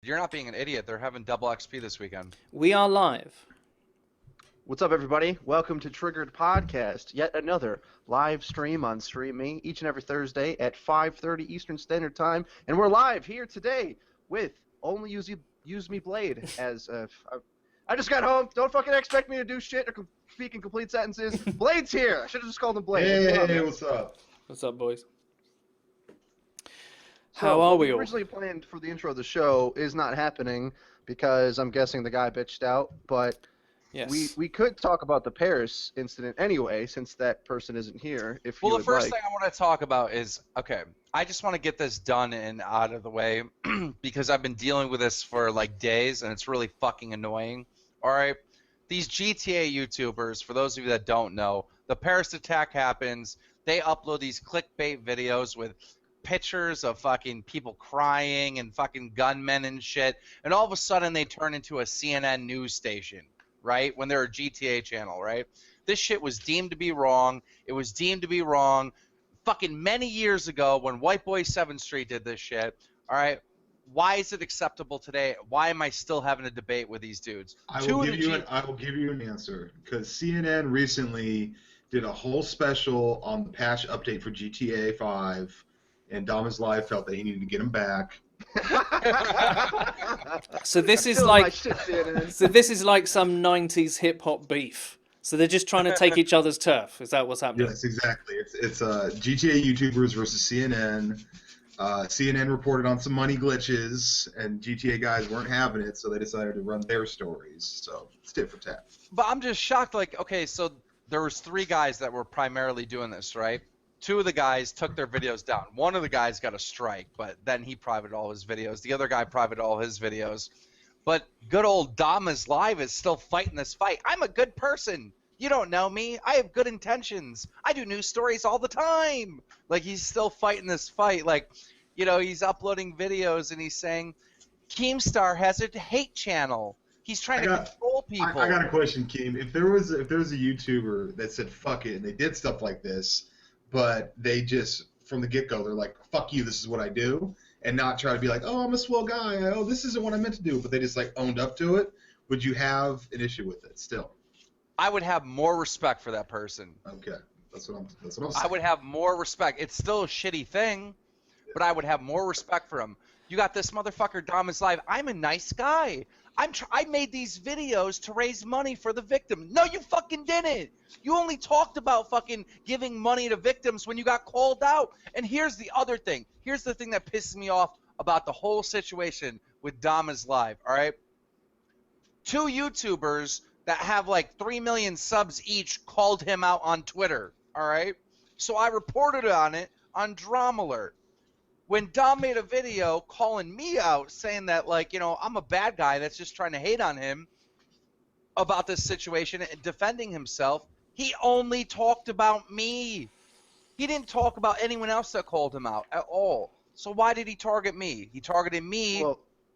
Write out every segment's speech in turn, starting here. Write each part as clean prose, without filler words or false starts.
You're not being an idiot. They're having double XP this weekend. We are live. What's up, everybody? Welcome to Triggered Podcast, yet another live stream on Streaming each and every Thursday at 5:30 Eastern Standard Time, and we're live here today with ONLYUSEmeBLADE. As I just got home, don't fucking expect me to do shit or speak in complete sentences. Blade's here. I should have just called him Blade. Hey, what's up? What's up, boys? So, How are what we all? originally planned for the intro of the show is not happening because I'm guessing the guy bitched out, but. Yes. We could talk about the Paris incident anyway, since that person isn't here. If you Well, would the first like. thing I want to talk about is, okay, I just want to get this done and out of the way because I've been dealing with this for like days and it's really fucking annoying. All right, these GTA YouTubers, for those of you that don't know, the Paris attack happens. They upload these clickbait videos with pictures of fucking people crying and fucking gunmen and shit, and all of a sudden they turn into a CNN news station. Right? When they're a GTA channel, right? This shit was deemed to be wrong. It was deemed to be wrong fucking many years ago when White Boy 7th Street did this shit. All right? Why is it acceptable today? Why am I still having a debate with these dudes? I will give you an answer because CNN recently did a whole special on the patch update for GTA 5, and Dama's Live felt that he needed to get him back. So this is Kill like my shit, CNN. so this is like some 90s hip hop beef. So they're just trying to take each other's turf. Is that what's happening? Yes, exactly. It's GTA YouTubers versus CNN. CNN reported on some money glitches, and GTA guys weren't having it, so they decided to run their stories. So it's tit for tat. But I'm just shocked. Like, okay, so there was 3 guys that were primarily doing this, right? 2 of the guys took their videos down. One of the guys got a strike, but then he privated all his videos. The other guy privated all his videos. But good old Dama's Live is still fighting this fight. I'm a good person. You don't know me. I have good intentions. I do news stories all the time. Like, he's still fighting this fight. Like, you know, he's uploading videos and he's saying, Keemstar has a hate channel. He's trying to control people. I got a question, Keem. If there was a YouTuber that said fuck it and they did stuff like this, but they just, from the get-go, they're like, fuck you, this is what I do, and not try to be like, oh, I'm a swell guy, oh, this isn't what I meant to do, but they just, like, owned up to it, would you have an issue with it still? I would have more respect for that person. Okay, that's what I'm saying. I would have more respect. It's still a shitty thing, but I would have more respect for him. You got this motherfucker, Dama's Live. I'm a nice guy. I made these videos to raise money for the victim. No, you fucking didn't. You only talked about fucking giving money to victims when you got called out. And here's the other thing. Here's the thing that pisses me off about the whole situation with Dama's Live, all right? 2 YouTubers that have like 3 million subs each called him out on Twitter, all right? So I reported on it on Drama Alert. When Dom made a video calling me out, saying that, like, you know, I'm a bad guy that's just trying to hate on him about this situation and defending himself, he only talked about me. He didn't talk about anyone else that called him out at all. So why did he target me? He targeted me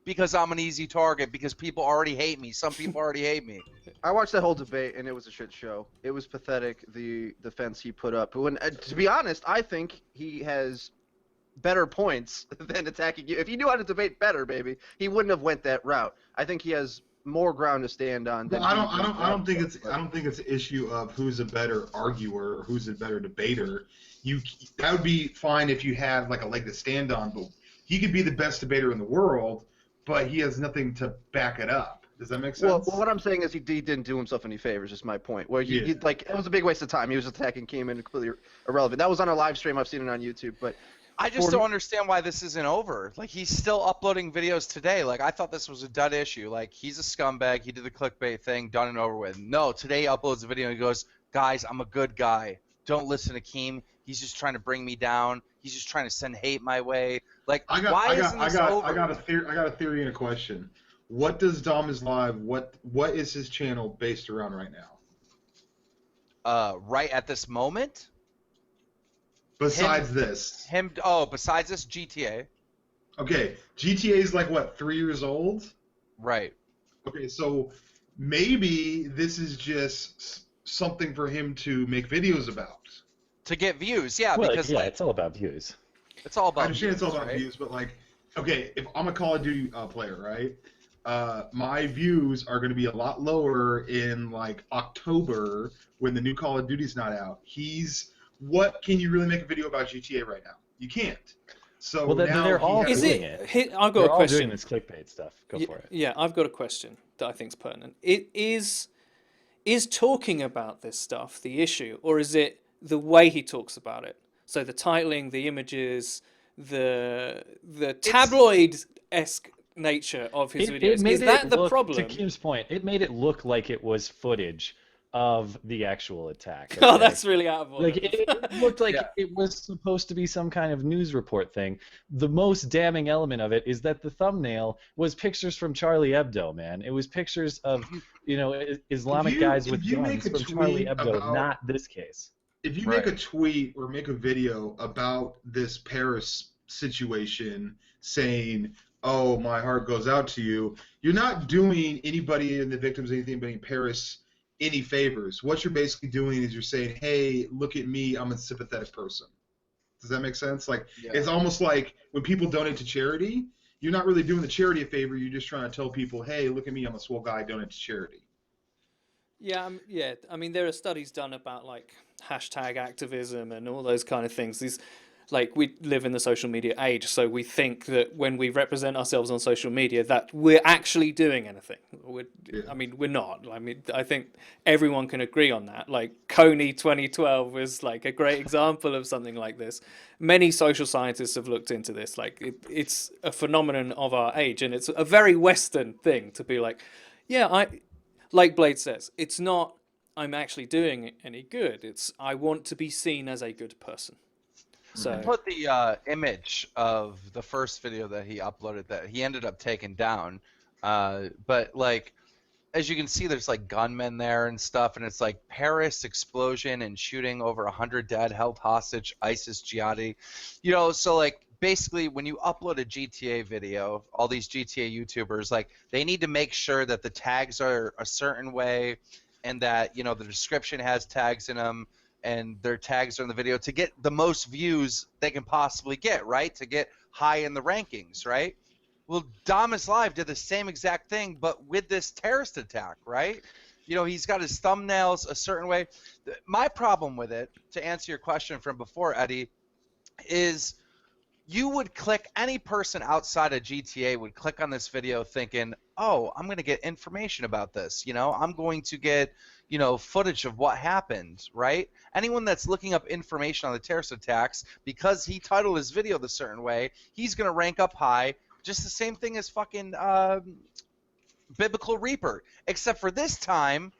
because I'm an easy target, because people already hate me. Some people already hate me. I watched that whole debate, and it was a shit show. It was pathetic, the defense he put up. But when, to be honest, I think he has better points than attacking you. If he knew how to debate better, baby, he wouldn't have went that route. I think he has more ground to stand on. Than I don't think it's an issue of who's a better arguer or who's a better debater. That would be fine if you had like a leg to stand on, but he could be the best debater in the world, but he has nothing to back it up. Does that make sense? Well, what I'm saying is he didn't do himself any favors, is my point. Where he like, it was a big waste of time. He was attacking Keeman, completely irrelevant. That was on a live stream. I've seen it on YouTube, but I just don't understand why this isn't over. Like, he's still uploading videos today. Like, I thought this was a dud issue. Like, he's a scumbag. He did the clickbait thing, done and over with. No, today he uploads a video and he goes, guys, I'm a good guy. Don't listen to Keem. He's just trying to bring me down. He's just trying to send hate my way. Like, why isn't this over? I got a theory and a question. What does Dama's Live, what is his channel based around right now? Right at this moment? Besides Besides this, GTA. Okay, GTA is like, what, 3 years old? Right. Okay, so maybe this is just something for him to make videos about. To get views, yeah, well, because yeah, it's all about views. It's all about I understand views, it's all about right? views, but like, okay, if I'm a Call of Duty player, right? My views are going to be a lot lower in like October when the new Call of Duty's not out. What can you really make a video about GTA right now? You can't. So Well, now they're all Is doing it? it. I've got They're a all question. doing this clickbait stuff. Go for it. Yeah, I've got a question that I think is pertinent. It is talking about this stuff the issue, or is it the way he talks about it? So the titling, the images, the tabloid-esque nature of his It videos. made Is that it the look, problem? to Kim's point, it made it look like it was footage of the actual attack. Oh, Okay? that's really out of order. Like it looked like Yeah. it was supposed to be some kind of news report thing. The most damning element of it is that the thumbnail was pictures from Charlie Hebdo, man. It was pictures of, Islamic guys with if you make guns a from Charlie tweet Hebdo, about- not this case. If you Right. make a tweet or make a video about this Paris situation saying, "Oh, my heart goes out to you," you're not doing anybody in the victims, anybody in Paris, any favors. What you're basically doing is you're saying, "Hey, look at me. I'm a sympathetic person." Does that make sense? Like, Yeah. it's almost like when people donate to charity, you're not really doing the charity a favor. You're just trying to tell people, "Hey, look at me. I'm a swole guy. Donate to charity." Yeah, yeah. I mean, there are studies done about like hashtag activism and all those kind of things. These, like, we live in the social media age, so we think that when we represent ourselves on social media, that we're actually doing anything. I mean, we're not. I mean, I think everyone can agree on that. Like, Coney 2012 was like a great example of something like this. Many social scientists have looked into this. Like, it's a phenomenon of our age, and it's a very Western thing to be like, yeah, like Blade says, it's not I'm actually doing any good. It's I want to be seen as a good person. So Put the image of the first video that he uploaded that he ended up taking down. But like, as you can see, there's like gunmen there and stuff, and it's like Paris explosion and shooting, over 100 dead, held hostage, ISIS jihadi. So like basically when you upload a GTA video, all these GTA YouTubers, like they need to make sure that the tags are a certain way, and that the description has tags in them, and their tags are in the video to get the most views they can possibly get, right? To get high in the rankings, right? Well, Damas Live did the same exact thing, but with this terrorist attack, right? He's got his thumbnails a certain way. My problem with it, to answer your question from before, Eddie, is you would click, any person outside of GTA would click on this video thinking, oh, I'm going to get information about this. I'm going to get, footage of what happened, right? Anyone that's looking up information on the terrorist attacks, because he titled his video the certain way, he's going to rank up high. Just the same thing as fucking Biblical Reaper. Except for this time,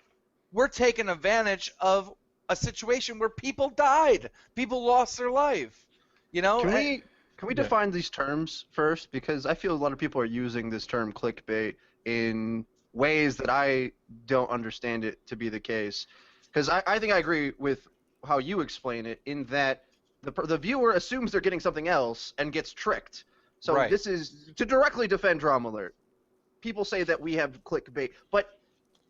we're taking advantage of a situation where people died. People lost their life. Can we define these terms first? Because I feel a lot of people are using this term clickbait in ways that I don't understand it to be the case. Because I think I agree with how you explain it, in that the viewer assumes they're getting something else and gets tricked. So Right. This is to directly defend Drama Alert. People say that we have clickbait, but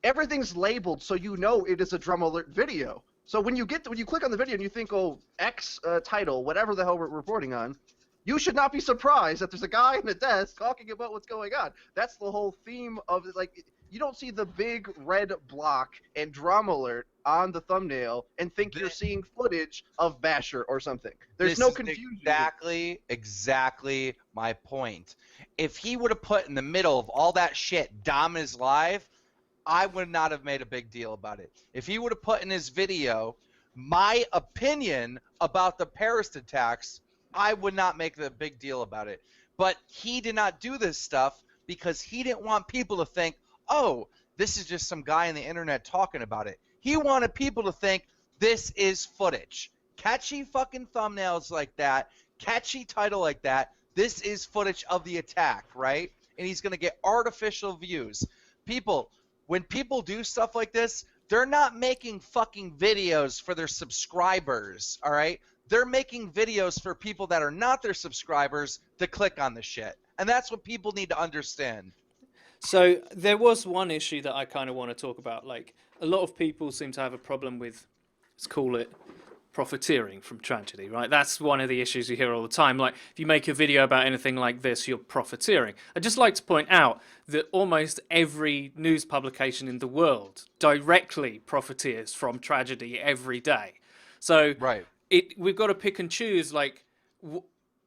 everything's labeled so it is a Drama Alert video. So when you click on the video and you think, oh, X title, whatever the hell we're reporting on, you should not be surprised that there's a guy in a desk talking about what's going on. That's the whole theme of it. Like, you don't see the big red block and Drama Alert on the thumbnail and think you're seeing footage of Basher or something. There's no confusion. Exactly my point. If he would have put in the middle of all that shit, Dom is live, I would not have made a big deal about it. If he would have put in his video my opinion about the Paris attacks, I would not make a big deal about it. But he did not do this stuff because he didn't want people to think, oh, this is just some guy on the internet talking about it. He wanted people to think this is footage. Catchy fucking thumbnails like that, catchy title like that, this is footage of the attack, right? And he's going to get artificial views. When people do stuff like this, they're not making fucking videos for their subscribers, all right? They're making videos for people that are not their subscribers to click on the shit. And that's what people need to understand. So there was one issue that I kind of want to talk about. Like, a lot of people seem to have a problem with, let's call it, profiteering from tragedy, right? That's one of the issues you hear all the time. Like, if you make a video about anything like this, you're profiteering. I'd just like to point out that almost every news publication in the world directly profiteers from tragedy every day. So Right. we've got to pick and choose, like,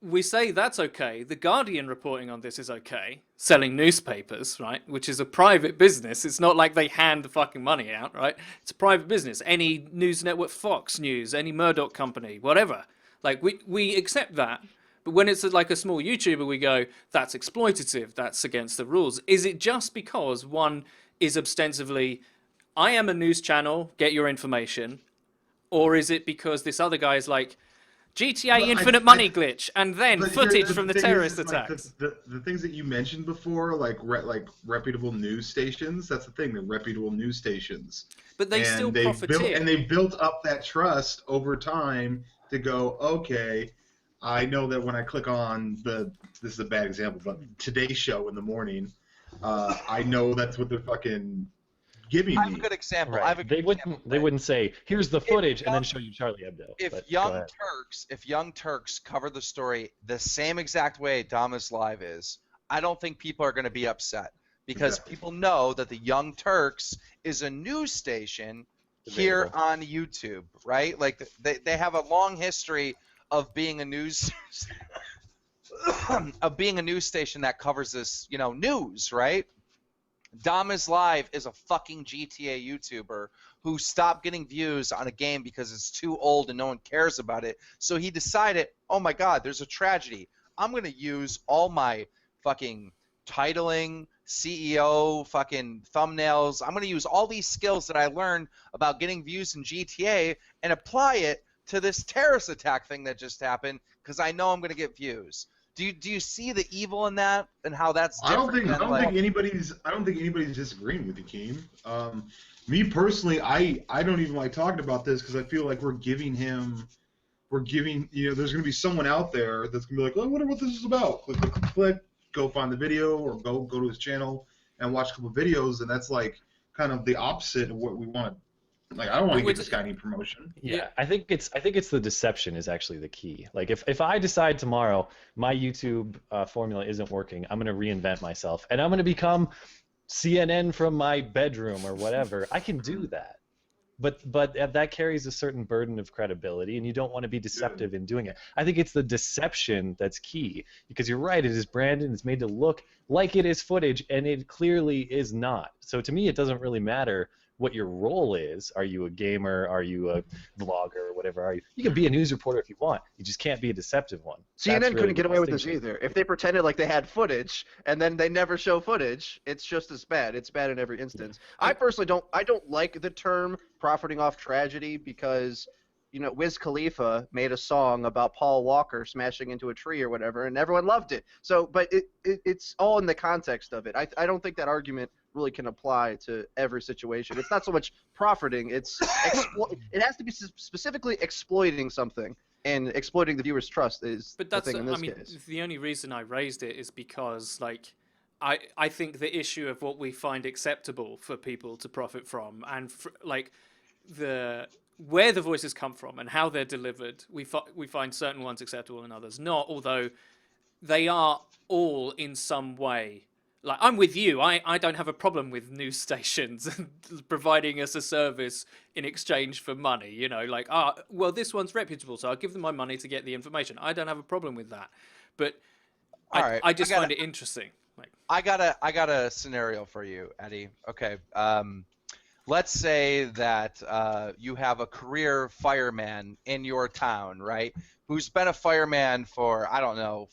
we say that's okay. The Guardian reporting on this is okay. Selling newspapers, right? Which is a private business. It's not like they hand the fucking money out, right? It's a private business. Any news network, Fox News, any Murdoch company, whatever. Like, we accept that. But when it's like a small YouTuber, we go, that's exploitative. That's against the rules. Is it just because one is ostensibly, I am a news channel, get your information? Or is it because this other guy is like, GTA Infinite Money glitch, and then footage from the terrorist attacks. Like the things that you mentioned before, like reputable news stations, that's the thing, they're reputable news stations. But they still profiteer. And they've built up that trust over time to go, okay, I know that when I click on this is a bad example, but Today's Show in the morning, I know that's what they're fucking giving me. I have a good example. Right. They wouldn't say, here's the footage, and then show you Charlie Hebdo. If Young Turks cover the story the same exact way Damas Live is, I don't think people are going to be upset because people know that the Young Turks is a news station here on YouTube, right? Like they have a long history of being a news station that covers this, news, right? Damas Live is a fucking GTA YouTuber who stopped getting views on a game because it's too old and no one cares about it. So he decided, oh my God, there's a tragedy. I'm going to use all my fucking titling, CEO, fucking thumbnails. I'm going to use all these skills that I learned about getting views in GTA and apply it to this terrorist attack thing that just happened because I know I'm going to get views. Do you see the evil in that and how that's different? I don't think anybody's disagreeing with you, Keem. Me personally, I don't even like talking about this because I feel like there's going to be someone out there that's going to be like, oh, I wonder what this is about. Click, go find the video or go to his channel and watch a couple of videos, and that's like kind of the opposite of what we want. Like, I don't want to give this guy any promotion. Yeah, I think it's the deception is actually the key. Like, if I decide tomorrow my YouTube formula isn't working, I'm going to reinvent myself and I'm going to become CNN from my bedroom or whatever. I can do that, but that carries a certain burden of credibility, and you don't want to be deceptive in doing it. I think it's the deception that's key because you're right. It is branded. It's made to look like it is footage, and it clearly is not. So to me, it doesn't really matter what your role is. Are you a gamer? Are you a vlogger? Whatever are you? You can be a news reporter if you want. You just can't be a deceptive one. CNN couldn't get away with this either. If they pretended like they had footage and then they never show footage, it's just as bad. It's bad in every instance. I personally don't like the term profiting off tragedy because, Wiz Khalifa made a song about Paul Walker smashing into a tree or whatever, and everyone loved it. So, but it's all in the context of it. I don't think that argument really can apply to every situation. It's not so much profiting, it's it has to be specifically exploiting something, and exploiting the viewer's trust is the thing in this case. The only reason I raised it is because, like, I think the issue of what we find acceptable for people to profit from, and where the voices come from and how they're delivered, we find certain ones acceptable and others not, although they are all in some way. Like, I'm with you. I don't have a problem with news stations providing us a service in exchange for money. Well, this one's reputable, so I'll give them my money to get the information. I don't have a problem with that. But I just find it interesting. Like, I got a scenario for you, Eddie. Okay. Let's say that you have a career fireman in your town, right? Who's been a fireman for,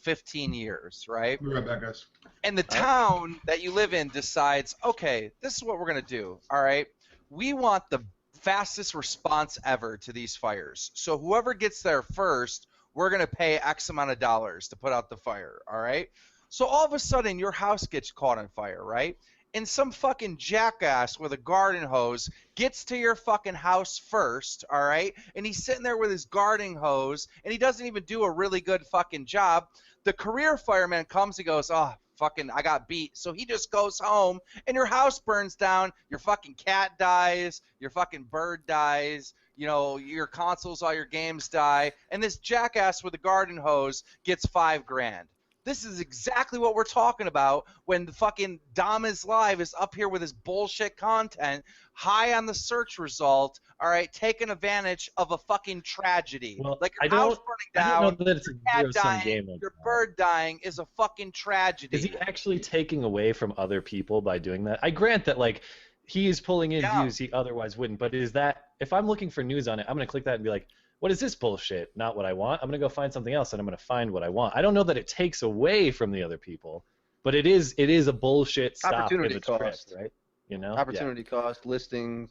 15 years, right? We'll be right back, guys. And the town that you live in decides, okay, this is what we're going to do, all right? We want the fastest response ever to these fires. So whoever gets there first, we're going to pay X amount of dollars to put out the fire, all right? So all of a sudden, your house gets caught on fire, right? And some fucking jackass with a garden hose gets to your fucking house first, all right? And he's sitting there with his garden hose, and he doesn't even do a really good fucking job. The career fireman comes and goes, oh, fucking, I got beat. So he just goes home, and your house burns down. Your fucking cat dies. Your fucking bird dies. you know, your consoles, all your games die, and this jackass with a garden hose gets $5,000. This is exactly what we're talking about when the fucking Dom is Live is up here with his bullshit content, high on the search result, all right, taking advantage of a fucking tragedy. Well, like your I house don't burning down, know that it's a cat zero-sum dying, game like your that. bird dying is a fucking tragedy. Is he actually taking away from other people by doing that? I grant that, like, he is pulling in views he otherwise wouldn't, but is that, if I'm looking for news on it, I'm going to click that and be like, what is this bullshit? Not what I want. I'm going to go find something else, and I'm going to find what I want. I don't know that it takes away from the other people, but it is a bullshit stop in the script, right? You know? Opportunity cost, listing,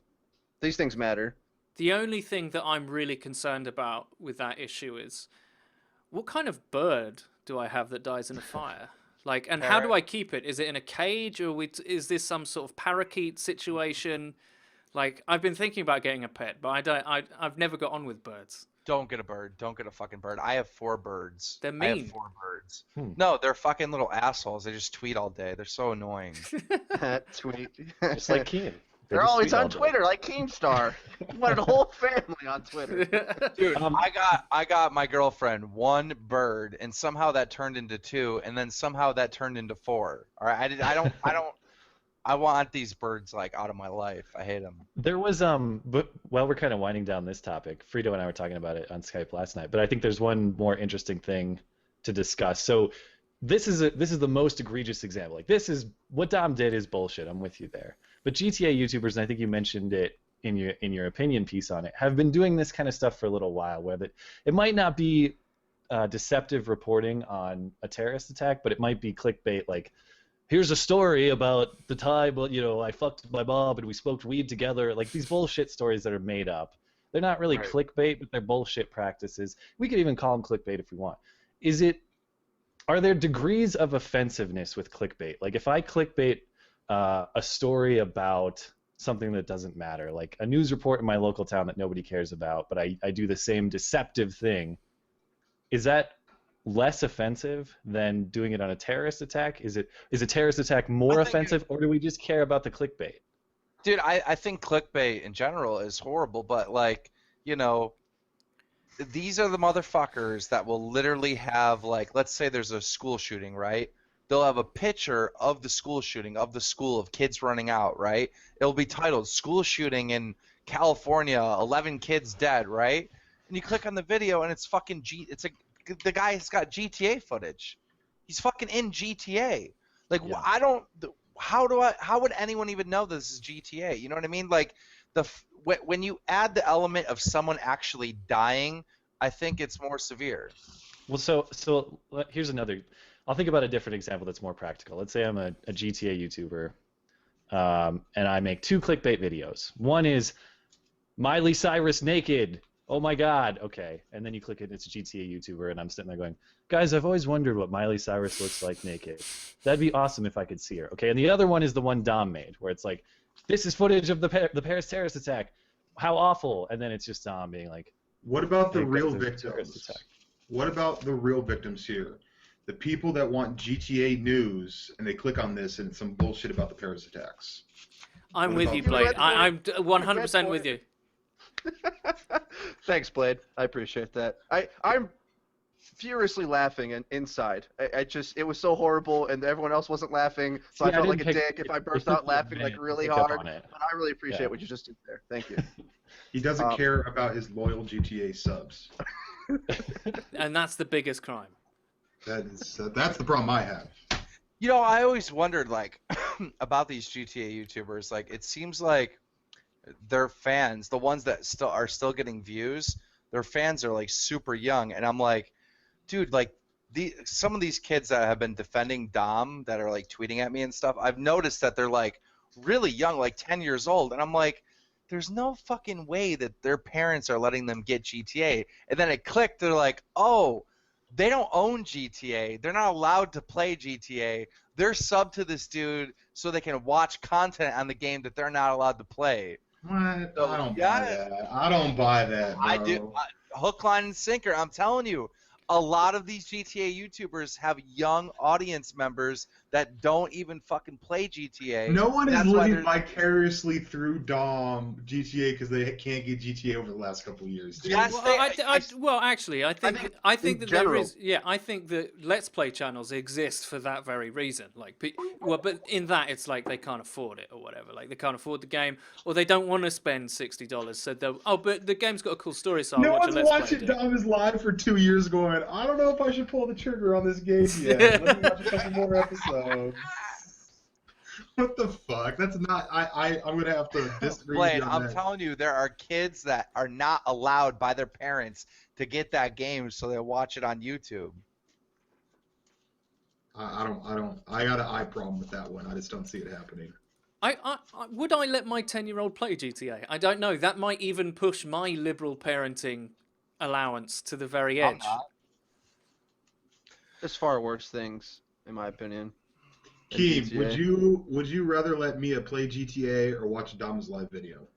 these things matter. The only thing that I'm really concerned about with that issue is, what kind of bird do I have that dies in a fire? Like, and how do I keep it? Is it in a cage, or is this some sort of parakeet situation? Like, I've been thinking about getting a pet, but I've never got on with birds. Don't get a bird. Don't get a fucking bird. I have 4 birds. They're mean. I have 4 birds. No, they're fucking little assholes. They just tweet all day. They're so annoying. Tweet. Just like Keen. They're always on Twitter, like Keemstar. He wanted a whole family on Twitter. Dude, I got my girlfriend 1 bird, and somehow that turned into 2, and then somehow that turned into 4. All right, I want these birds like out of my life. I hate them. There was but while we're kind of winding down this topic, Frito and I were talking about it on Skype last night. But I think there's one more interesting thing to discuss. So this is the most egregious example. Like, this is what Dom did is bullshit. I'm with you there. But GTA YouTubers, and I think you mentioned it in your opinion piece on it, have been doing this kind of stuff for a little while. Where it might not be deceptive reporting on a terrorist attack, but it might be clickbait, like, here's a story about the time, you know, I fucked my mom and we smoked weed together. Like, these bullshit stories that are made up. They're not really clickbait, but they're bullshit practices. We could even call them clickbait if we want. Are there degrees of offensiveness with clickbait? Like, if I clickbait a story about something that doesn't matter, like a news report in my local town that nobody cares about, but I do the same deceptive thing, is that less offensive than doing it on a terrorist attack? Is a terrorist attack more offensive, or do we just care about the clickbait? Dude, I think clickbait in general is horrible, but, like, you know, these are the motherfuckers that will literally have, like, let's say there's a school shooting, right? They'll have a picture of the school shooting, of the school, of kids running out, right? It'll be titled "School Shooting in California, 11 Kids Dead," right? And you click on the video, and it's fucking the guy's got GTA footage. He's fucking in GTA. Like, how would anyone even know this is GTA? You know what I mean? Like, when you add the element of someone actually dying, I think it's more severe. Well, so here's another. I'll think about a different example that's more practical. Let's say I'm a GTA YouTuber, and I make 2 clickbait videos. One is Miley Cyrus naked. Oh my God. Okay. And then you click it, it's a GTA YouTuber, and I'm sitting there going, guys, I've always wondered what Miley Cyrus looks like naked. That'd be awesome if I could see her. Okay. And the other one is the one Dom made, where it's like, this is footage of the Paris terrorist attack. How awful. And then it's just Dom being like, what about the real victims? What about the real victims here? The people that want GTA news, and they click on this, and it's some bullshit about the Paris attacks. I'm with you, Blade. I'm 100% with you. Thanks, Blade. I appreciate that. I'm furiously laughing inside. It was so horrible, and everyone else wasn't laughing, so I felt like a dick if I burst out laughing like really hard. But I really appreciate what you just did there. Thank you. He doesn't care about his loyal GTA subs. And that's the biggest crime. That's the problem I have. You know, I always wondered, like, about these GTA YouTubers. Like, it seems like their fans, the ones that are still getting views, their fans are, like, super young. And I'm like, dude, like, some of these kids that have been defending Dom that are, like, tweeting at me and stuff, I've noticed that they're, like, really young, like 10 years old. And I'm like, there's no fucking way that their parents are letting them get GTA. And then it clicked, they're like, oh, they don't own GTA. They're not allowed to play GTA. They're sub to this dude so they can watch content on the game that they're not allowed to play. What? So, I don't buy that. I don't buy that, bro. I do. Hook, line, and sinker. I'm telling you. a lot of these GTA YouTubers have young audience members that don't even fucking play GTA. No one is That's why living they're- vicariously through Dom GTA because they can't get GTA over the last couple of years. Dude. Yes, Well, actually, I think in that general- there is. Yeah, I think that Let's Play channels exist for that very reason. Like, but in that, it's like they can't afford it or whatever. Like they can't afford the game, or they don't want to spend $60. So they'll. Oh, but the game's got a cool story, so I'll No watch one's a Let's watching Play. Dom is live for 2 years going, I don't know if I should pull the trigger on this game yet. Let me watch a couple more episodes. What the fuck? That's not. I'm gonna have to disagree with Blaine, you on I'm that. telling you, there are kids that are not allowed by their parents to get that game, so they watch it on YouTube. I don't. I got an eye problem with that one. I just don't see it happening. Would I let my 10-year-old play GTA? I don't know. That might even push my liberal parenting allowance to the very I'm edge. not. There's far worse things, in my opinion. than Keem, GTA. would you rather let Mia play GTA or watch Dom's live video?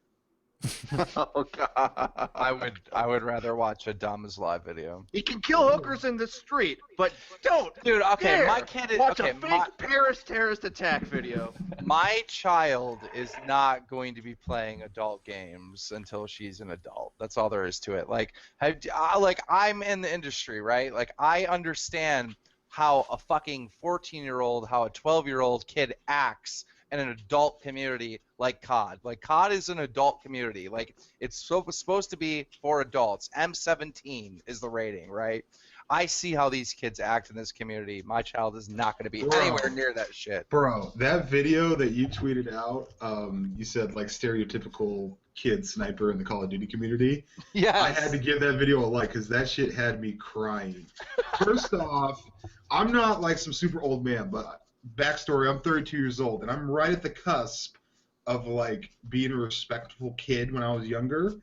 Oh god. I would rather watch a Dama's live video. He can kill hookers in the street, but don't. Dude, okay, dare my kid is watch okay. a fake Paris terrorist attack video. My child is not going to be playing adult games until she's an adult. That's all there is to it. Like, I'm in the industry, right? Like, I understand how a fucking 14-year-old, how a 12-year-old kid acts in an adult community like COD. Like, COD is an adult community. Like, it's supposed to be for adults. M17 is the rating, right? I see how these kids act in this community. My child is not going to be anywhere near that shit. Bro, that video that you tweeted out, you said like stereotypical kid sniper in the Call of Duty community. Yes. I had to give that video a like because that shit had me crying. First off, I'm not like some super old man, but backstory, I'm 32 years old, and I'm right at the cusp of like being a respectful kid when I was younger,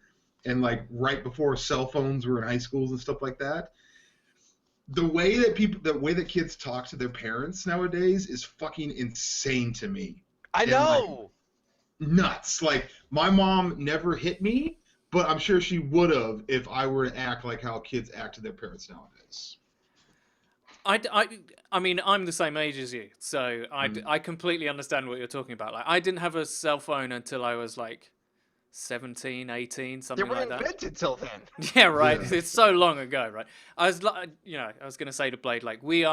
and like right before cell phones were in high schools and stuff like that. The way that kids talk to their parents nowadays is fucking insane to me. I know. Nuts. Like, my mom never hit me, but I'm sure she would have if I were to act like how kids act to their parents nowadays. I mean, I'm the same age as you, so I completely understand what you're talking about. Like, I didn't have a cell phone until I was like 17, 18, They something were like that. invented till then. Yeah, right. Yeah. It's so long ago, right? I was like, I was gonna say to Blade, like, we're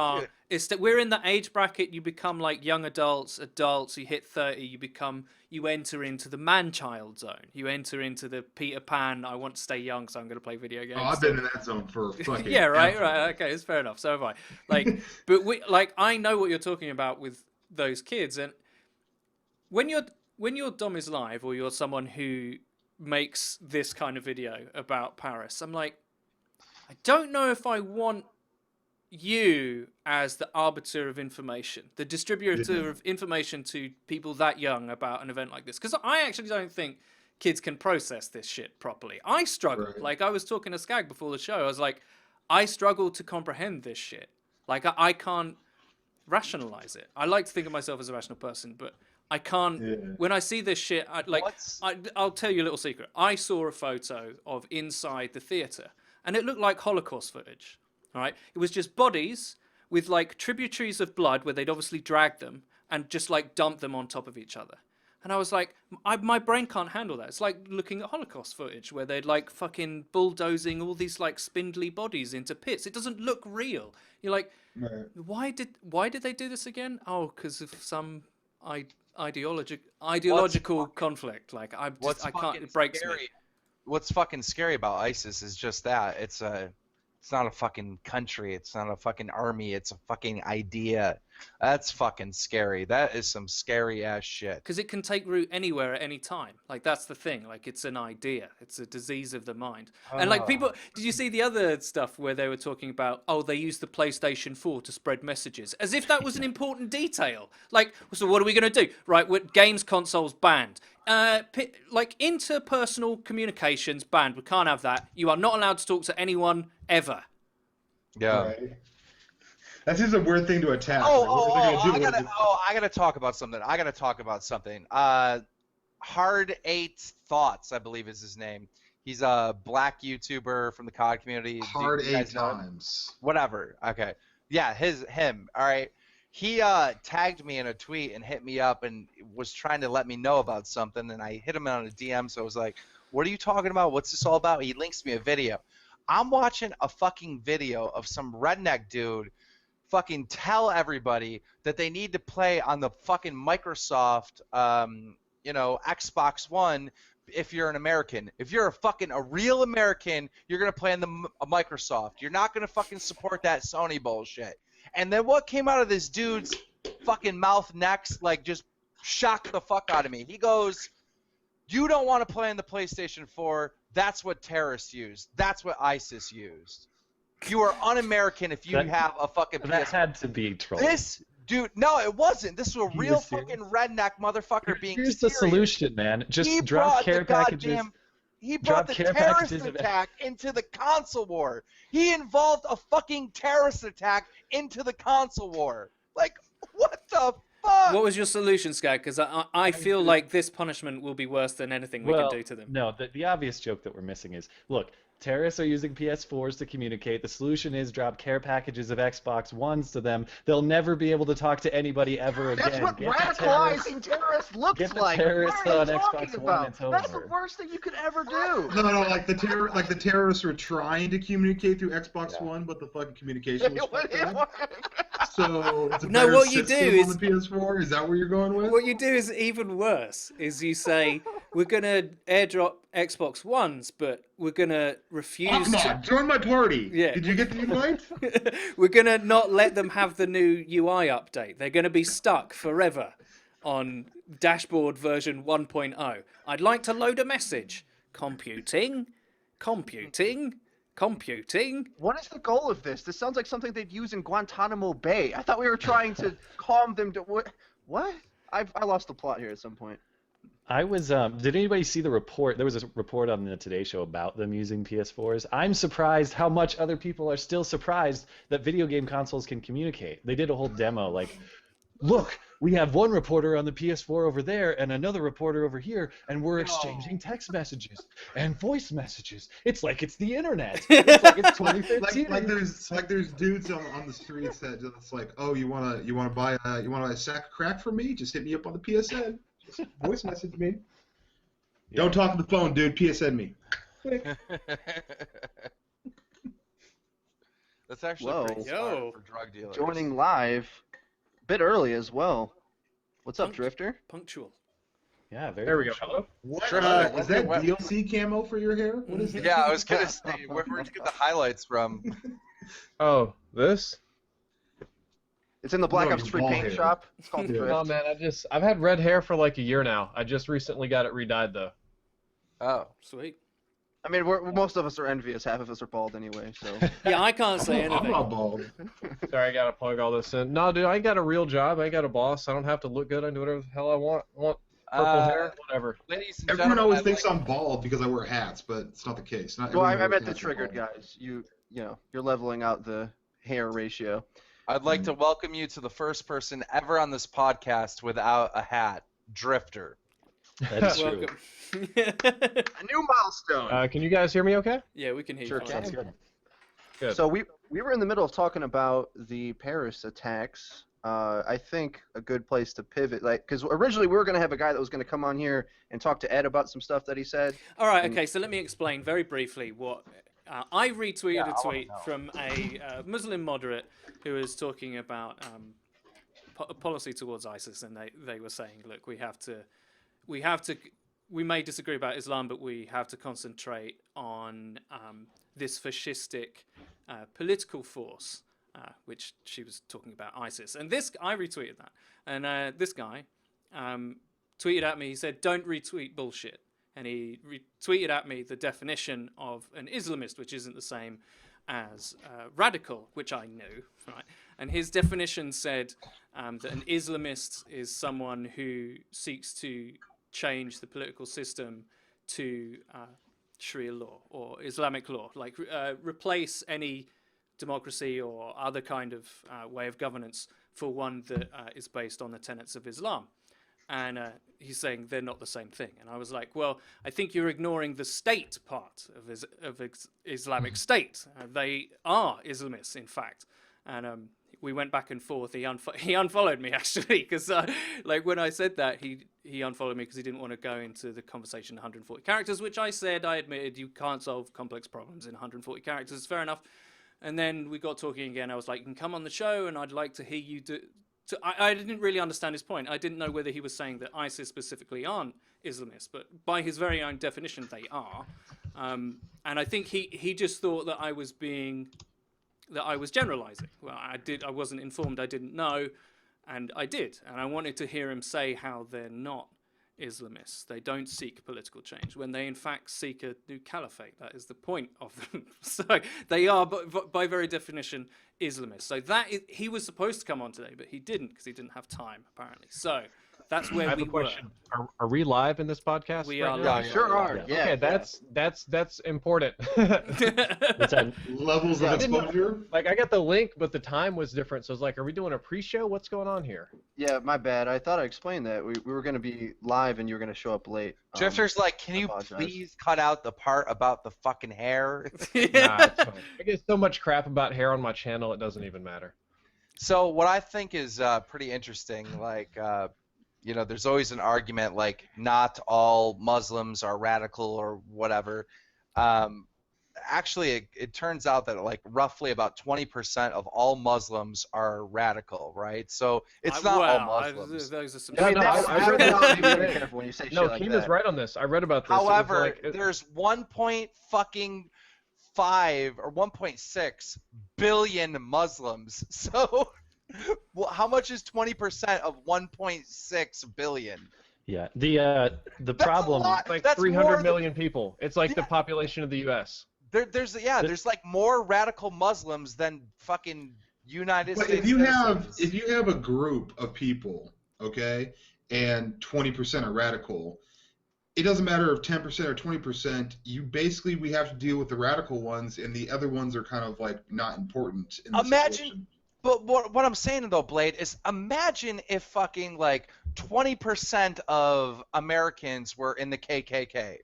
in the age bracket. You become like young adults. You hit 30, you enter into the man-child zone. You enter into the Peter Pan. I want to stay young, so I'm gonna play video games. Oh, I've been in that zone for fucking Yeah, right. ever. Okay, it's fair enough. So have I. Like, but I know what you're talking about with those kids, and when your Dom is live, or you're someone who makes this kind of video about Paris, I'm like, I don't know if I want you as the arbiter of information, the distributor of information to people that young about an event like this, because I actually don't think kids can process this shit properly. I struggle. Right. Like, I was talking to Skag before the show. I was like, I struggle to comprehend this shit. Like, I can't rationalize it. I like to think of myself as a rational person, but I can't. Yeah. When I see this shit, I'll tell you a little secret. I saw a photo of inside the theater, and it looked like Holocaust footage. All right, it was just bodies with like tributaries of blood where they'd obviously dragged them and just like dumped them on top of each other. And I was like, my brain can't handle that. It's like looking at Holocaust footage where they'd like fucking bulldozing all these like spindly bodies into pits. It doesn't look real. You're like, Right. why did they do this again? Oh, because of some ideological conflict. Like, I can't. It breaks me. What's fucking scary about ISIS is just that it's not a fucking country. It's not a fucking army. It's a fucking idea. That's fucking scary. That is some scary ass shit. Because it can take root anywhere at any time. Like, that's the thing. Like, it's an idea. It's a disease of the mind. And like, people, did you see the other stuff where they were talking about, oh, they used the PlayStation 4 to spread messages, as if that was an important detail. Like, so what are we going to do? Right, games consoles banned. Like, interpersonal communications banned. We can't have that. You are not allowed to talk to anyone ever. Yeah. Right. That's just a weird thing to attack. Like, what are they gonna do? I gotta talk about something. Hard 8 Thoughts, I believe is his name. He's a black YouTuber from the COD community. Hard Do you guys eight know him? times. Whatever. Okay. Yeah, him. All right. He tagged me in a tweet and hit me up and was trying to let me know about something, and I hit him on a DM. So I was like, "What are you talking about? What's this all about?" He links me a video. I'm watching a fucking video of some redneck dude fucking tell everybody that they need to play on the fucking Microsoft, Xbox One. If you're an American, if you're a real American, you're gonna play on the Microsoft. You're not gonna fucking support that Sony bullshit. And then what came out of this dude's fucking mouth next, like, just shocked the fuck out of me. He goes, "You don't want to play on the PlayStation 4. That's what terrorists used. That's what ISIS used. You are un-American if you have a fucking PS4." That had to be troll. This dude, no, it wasn't. This was a He real was serious. fucking redneck motherfucker being Here's serious. the solution, man. Just He drop brought care the packages. goddamn- He brought the care terrorist packages of- attack into the console war. He involved a fucking terrorist attack into the console war. Like, what the fuck? What was your solution, Skag? Because I feel like this punishment will be worse than anything we can do to them. No, the obvious joke that we're missing is, look, terrorists are using PS4s to communicate. The solution is drop care packages of Xbox Ones to them. They'll never be able to talk to anybody ever again. That's what Get the radicalizing terrorists looks get the like. terrorists What are on you talking Xbox One, about? it's That's the over. worst thing you could ever do. No, like the terrorists were trying to communicate through Xbox One, but the fucking communication was fucked up. So it's a No, better what you do system is- on the PS4. Is that where you're going with? What you do is even worse. Is you say we're gonna airdrop Xbox Ones, but we're gonna refuse to. Ahmad, join my party. Yeah. Did you get the invite? We're gonna not let them have the new UI update. They're gonna be stuck forever on dashboard version 1.0. I'd like to load a message. Computing. What is the goal of this? This sounds like something they'd use in Guantanamo Bay. I thought we were trying to calm them to what? I lost the plot here at some point. I was. Did anybody see the report? There was a report on the Today Show about them using PS4s. I'm surprised how much other people are still surprised that video game consoles can communicate. They did a whole demo, like, look, we have one reporter on the PS4 over there and another reporter over here, and we're exchanging text messages and voice messages. It's like it's the internet. It's like it's 2015. like there's dudes on the streets that just like, oh, you wanna buy a sack of crack from me? Just hit me up on the PSN. Just voice message me. Don't talk on the phone, dude. PSN me. That's actually Whoa. pretty Yo. smart for drug dealers. Joining live, a bit early as well. What's up, Drifter? Punctual. Yeah, very. There we go. much. Hello. What? Sure, Is that what- DLC camo for your hair? What is that? Yeah, I was gonna say, where'd you get the highlights from? Oh, this? It's in the Black No, Ops your 3 bald paint hair. shop. It's called Yeah. Drift. Oh man, I've had red hair for like a year now. I just recently got it redyed though. Oh, Sweet. I mean, most of us are envious. Half of us are bald anyway, so. Yeah, I can't say I'm anything. not bald. Sorry, I gotta plug all this in. No, dude, I got a real job. I got a boss. I don't have to look good. I do whatever the hell I want. I want purple hair, whatever. ladies and Everyone gentlemen, always I'd thinks like- I'm bald because I wear hats, but it's not the case. Not Well, I everyone meant wears the hats are triggered bald. guys. You know, you're leveling out the hair ratio. I'd like to welcome you to the first person ever on this podcast without a hat, Drift0r. That's true. Welcome. A new milestone. Can you guys hear me okay? Yeah, we can hear Sure you. can. fine. Good. Good. So we were in the middle of talking about the Paris attacks. I think a good place to pivot, like, because originally we were going to have a guy that was going to come on here and talk to Ed about some stuff that he said. All right, okay, so let me explain very briefly what I retweeted Yeah, I a wanna tweet know. from a Muslim moderate who was talking about policy towards ISIS, and they were saying, look, we may disagree about Islam, but we have to concentrate on this fascistic political force, which she was talking about ISIS. And I retweeted that, and this guy tweeted at me. He said, "Don't retweet bullshit." And he retweeted at me the definition of an Islamist, which isn't the same as radical, which I knew, right? And his definition said that an Islamist is someone who seeks to change the political system to Sharia law or Islamic law, like replace any democracy or other kind of way of governance for one that is based on the tenets of Islam. and he's saying they're not the same thing. And I was like, well, I think you're ignoring the state part of Islamic State. They are Islamists, in fact. And we went back and forth. He unfollowed me, actually, because like when I said that, he unfollowed me because he didn't want to go into the conversation 140 characters, which I said, I admitted you can't solve complex problems in 140 characters. Fair enough. And then we got talking again. I was like, you can come on the show, and I'd like to hear you do... I didn't really understand his point. I didn't know whether he was saying that ISIS specifically aren't Islamists, but by his very own definition, they are. And I think he just thought that I was generalizing. Well, I wasn't informed. I didn't know, and I did. And I wanted to hear him say how they're not Islamists. They don't seek political change when they in fact seek a new caliphate. That is the point of them. So they are, by very definition, Islamists. So he was supposed to come on today, but he didn't because he didn't have time apparently. So that's where I have we a question. Are we live in this podcast? We right are now? live. Sure are. Yeah. Okay, that's important. It's at Levels of I didn't know- exposure. Like I got the link, but the time was different. So I was like, are we doing a pre-show? What's going on here? Yeah, my bad. I thought I explained that. We were going to be live and you were going to show up late. Drifter's like, can you apologize. please cut out the part about the fucking hair? Nah, it's fine. I get so much crap about hair on my channel, it doesn't even matter. So what I think is pretty interesting, like, you know, there's always an argument like not all Muslims are radical or whatever. Actually, it turns out that like roughly about 20% of all Muslims are radical, right? So it's not all Muslims. Those are some. Yeah, no, I read that. Be very careful when you say shit No, like Keena's that. right on this. I read about this. It was However, like- there's 1.5 or 1.6 billion Muslims. So, well, how much is 20% of 1.6 billion? yeah. The That's problem. a lot. like That's 300 more than- million people. It's like the Yeah. population of the U.S. There's like more radical Muslims than fucking United But States. if you citizens. have a group of people, okay, and 20% are radical, it doesn't matter if 10% or 20%. We have to deal with the radical ones, and the other ones are kind of like not important. In this Imagine- situation. But what I'm saying though, Blade, is imagine if fucking like 20% of Americans were in the KKK.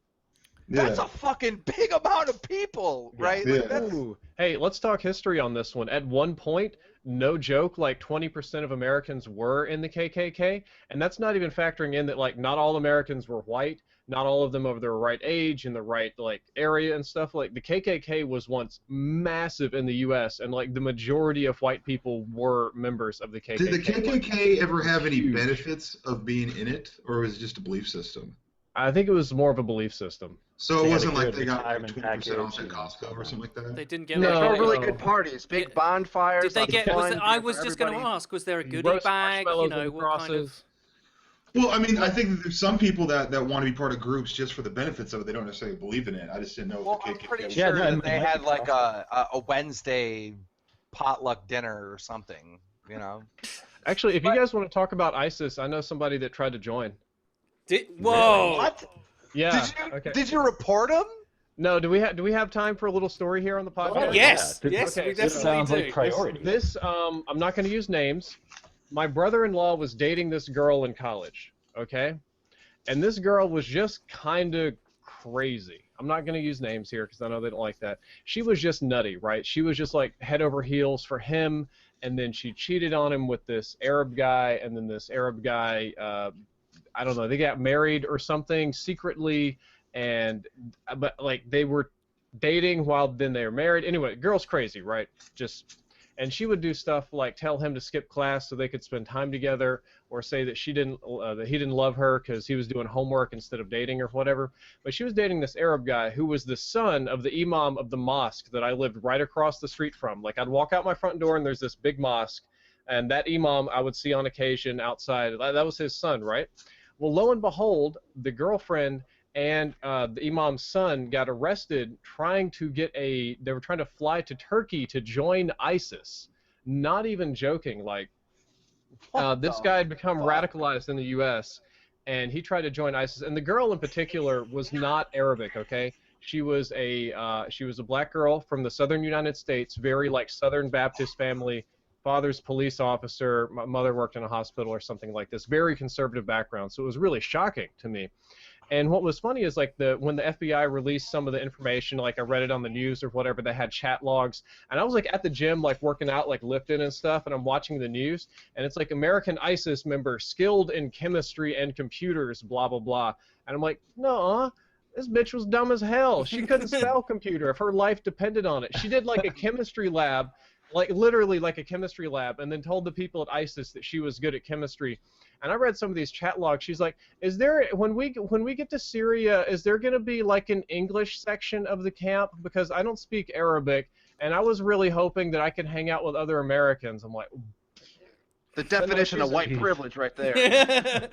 That's a fucking big amount of people, right? Like, Yeah. that's- Ooh. Hey, let's talk history on this one. At one point, no joke, like 20% of Americans were in the KKK, and that's not even factoring in that like not all Americans were white, not all of them of the right age in the right like area and stuff. Like the KKK was once massive in the U.S. and like the majority of white people were members of the KKK. Did the KKK ever have any huge. benefits of being in it, or was it just a belief system? I think it was more of a belief system. So They it had wasn't a like good they got like retirement 20% off package at Costco or something like that? They didn't get. No, They like, throw really no. good parties, big Yeah. bonfires. Did they lots of get? fun, I for was just going to everybody. ask. Was there a You goodie roast bag? marshmallows You know, and what kind of? crosses. Well, I mean, I think that there's some people that want to be part of groups just for the benefits of it. They don't necessarily believe in it. I just didn't know if Well, the I'm KKK pretty was- Yeah, sure no, that it they might had be like a Wednesday potluck dinner or something, you know. Actually, if you guys want to talk about ISIS, I know somebody that tried to join. Whoa! What? Yeah. Did you report him? No, do we have time for a little story here on the podcast? Oh, Yes, yeah. yes, Okay, we this This definitely sounds do. like priority. This I'm not going to use names. My brother-in-law was dating this girl in college, okay? And this girl was just kind of crazy. I'm not going to use names here because I know they don't like that. She was just nutty, right? She was just like head over heels for him, and then she cheated on him with this Arab guy, and then this Arab guy, I don't know, they got married or something secretly, but like they were dating while then they were married. Anyway, girl's crazy, right? And she would do stuff like tell him to skip class so they could spend time together, or say that he didn't love her because he was doing homework instead of dating or whatever. But she was dating this Arab guy who was the son of the imam of the mosque that I lived right across the street from. Like I'd walk out my front door and there's this big mosque, and that imam I would see on occasion outside. That was his son, right? Well, lo and behold, the girlfriend and the imam's son got arrested trying to they were trying to fly to Turkey to join ISIS. Not even joking. Like, this guy had become radicalized in the U.S., and he tried to join ISIS. And the girl in particular was not Arabic, okay? She was a black girl from the southern United States, very like Southern Baptist family, father's police officer, my mother worked in a hospital or something like this. Very conservative background, so it was really shocking to me. And what was funny is like when the FBI released some of the information, like I read it on the news or whatever, they had chat logs, and I was like at the gym, like working out, like lifting and stuff, and I'm watching the news, and it's like American ISIS member skilled in chemistry and computers, blah blah blah, and I'm like, no, this bitch was dumb as hell. She couldn't spell computer if her life depended on it. She did like a chemistry lab, like literally like a chemistry lab, and then told the people at ISIS that she was good at chemistry. And I read some of these chat logs. She's like, "Is there when we get to Syria, is there going to be like an English section of the camp? Because I don't speak Arabic, and I was really hoping that I could hang out with other Americans." I'm like, The definition of white privilege right there.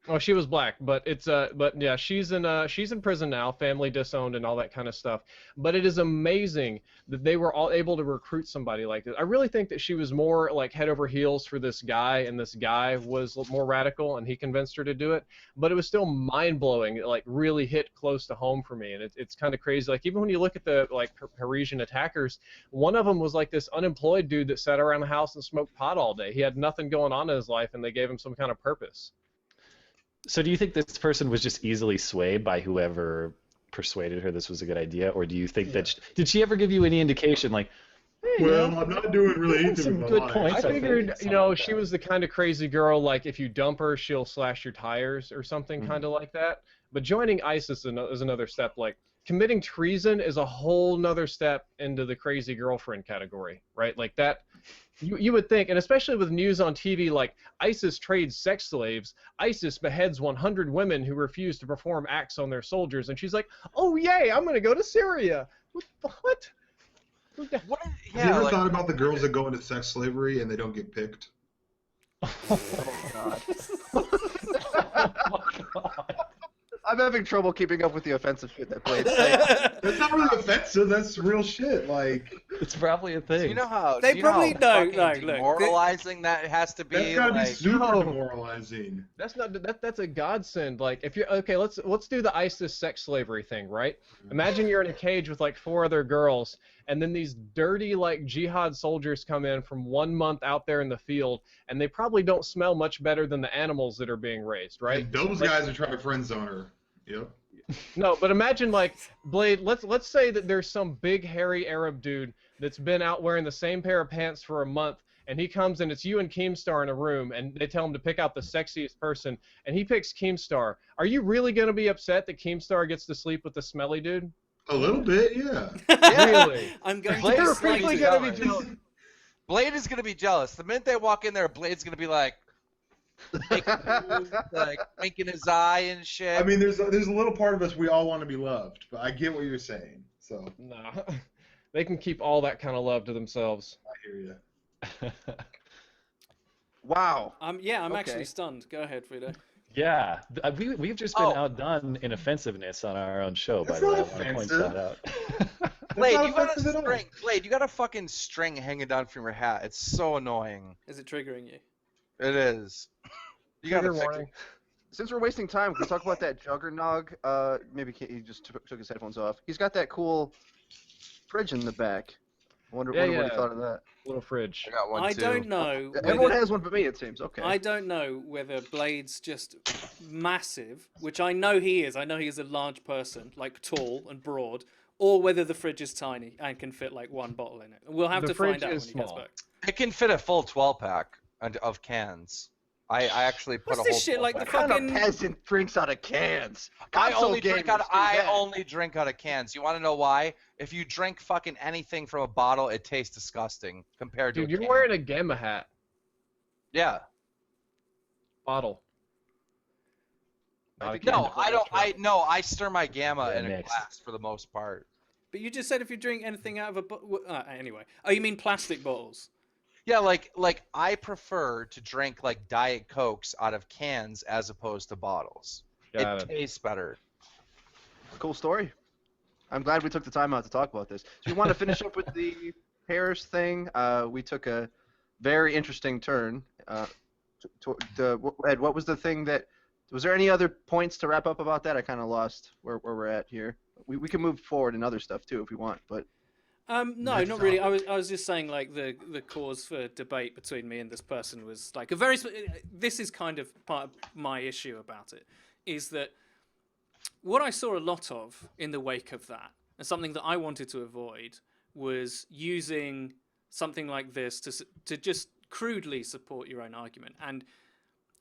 oh, she was black, but it's but yeah, she's in prison now, family disowned and all that kind of stuff. But it is amazing that they were all able to recruit somebody like this. I really think that she was more like head over heels for this guy, and this guy was more radical, and he convinced her to do it. But it was still mind blowing. It like really hit close to home for me, and it's kind of crazy. Like even when you look at the like Parisian attackers, one of them was like this unemployed dude that sat around the house and smoked pot all day. He had nothing going on in his life, and they gave him some kind of purpose. So do you think this person was just easily swayed by whoever persuaded her this was a good idea, or do you think that did she ever give you any indication like, hey, Well, I'm not doing really anything some with my good life. points. I I figured, think, you know, something she like was the kind of crazy girl, like, if you dump her, she'll slash your tires or something kind of like that. But joining ISIS is another step. Like, committing treason is a whole nother step into the crazy girlfriend category, right? Like, that, you would think, and especially with news on TV, like, ISIS trades sex slaves, ISIS beheads 100 women who refuse to perform acts on their soldiers, and she's like, oh, yay, I'm going to go to Syria. What? What? Have you Yeah, ever like, thought about the girls that go into sex slavery and they don't get picked? Oh, God. I'm having trouble keeping up with the offensive shit that Blade's saying. That's not really offensive. That's real shit. Like, it's probably a thing. you know how They do you know probably how no, fucking no, look, demoralizing that has to be. that's gotta like, be super no. demoralizing. That's not that's a godsend. Like if you're okay, let's do the ISIS sex slavery thing, right? Imagine you're in a cage with like 4 other girls, and then these dirty like jihad soldiers come in from 1 month out there in the field, and they probably don't smell much better than the animals that are being raised, right? Like, those guys are trying to friend zone her. Yep. No, but imagine like Blade. Let's say that there's some big hairy Arab dude that's been out wearing the same pair of pants for a month, and he comes and it's you and Keemstar in a room, and they tell him to pick out the sexiest person, and he picks Keemstar. Are you really gonna be upset that Keemstar gets to sleep with the smelly dude? A little bit, yeah. Really? I'm going Blade to is dislike really you. gonna be jealous. Blade is gonna be jealous. The minute they walk in there, Blade's gonna be like, like winking his eye and shit. I mean, there's a little part of us we all want to be loved, but I get what you're saying. So Nah. They can keep all that kind of love to themselves. I hear you. Wow. Yeah, I'm Okay. actually stunned. Go ahead, Frida. Yeah, we've just been Oh. outdone in offensive on our own show. By That's the way, I not want to point offensive. that out. Blade, not you got a offensive at all. string. Blade, you got a fucking string hanging down from your hat. It's so annoying. Is it triggering you? It is. You gotta Trigger fix warning. it. Since we're wasting time, can we talk about that Juggernog? Maybe he just took his headphones off. He's got that cool fridge in the back. I wonder what he Yeah. thought of that. Little fridge. I got one I too. don't know. Everyone whether- has one but me, it seems. Okay. I don't know whether Blade's just massive, which I know he is. I know he is a large person, like tall and broad, or whether the fridge is tiny and can fit like 1 bottle in it. We'll have The to find fridge out when is he gets small. back. It can fit a full 12-pack of cans. I actually put What's a this whole shit, like the 12-pack. What kind fucking- of peasant drinks out of cans? I Console only drink gamers out. do I that. only drink out of cans. You want to know why? If you drink fucking anything from a bottle, it tastes disgusting compared to Dude, a you're can. wearing a Gamma hat. Yeah. Bottle. I Not a think can. No, I don't. I stir my gamma Yeah, in a mixed. glass for the most part. But you just said if you drink anything out of a bottle. Anyway. Oh, you mean plastic bottles? Yeah, like I prefer to drink like Diet Cokes out of cans as opposed to bottles. Got It tastes better. Cool story. I'm glad we took the time out to talk about this. So we want to finish up with the Harris thing. We took a very interesting turn. Ed, what was the thing that? Was there any other points to wrap up about that? I kind of lost where we're at here. We can move forward in other stuff too if we want, but No, not really. I was just saying like the cause for debate between me and this person was like a very. This is kind of part of my issue about it, is that what I saw a lot of in the wake of that, and something that I wanted to avoid, was using something like this to just crudely support your own argument. And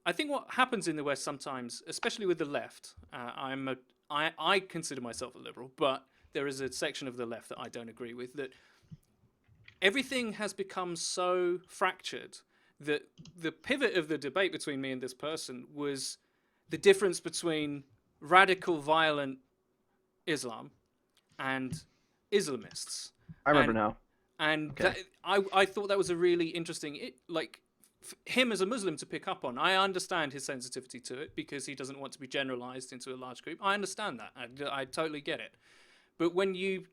I think what happens in the West sometimes, especially with the left, I consider myself a liberal, but there is a section of the left that I don't agree with, that everything has become so fractured that the pivot of the debate between me and this person was the difference between radical violent Islam and Islamists. I remember now. And Okay. I thought that was a really interesting, him as a Muslim to pick up on. I understand his sensitivity to it because he doesn't want to be generalized into a large group. I understand that. I totally get it. But when you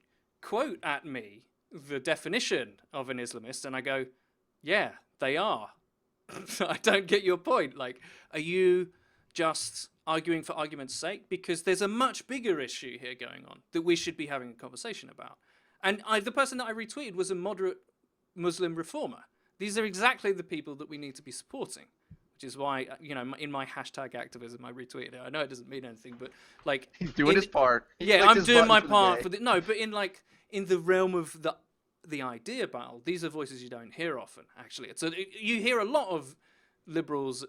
quote at me the definition of an Islamist and I go, yeah, they are. I don't get your point. Like, are you just arguing for argument's sake? Because there's a much bigger issue here going on that we should be having a conversation about. And the person that I retweeted was a moderate Muslim reformer. These are exactly the people that we need to be supporting, which is why, in my hashtag activism, I retweeted it. I know it doesn't mean anything, but like He's doing his part. He Yeah, clicked I'm his doing button my for the part day. for no, but in the realm of the idea battle, these are voices you don't hear often. Actually, so you hear a lot of liberals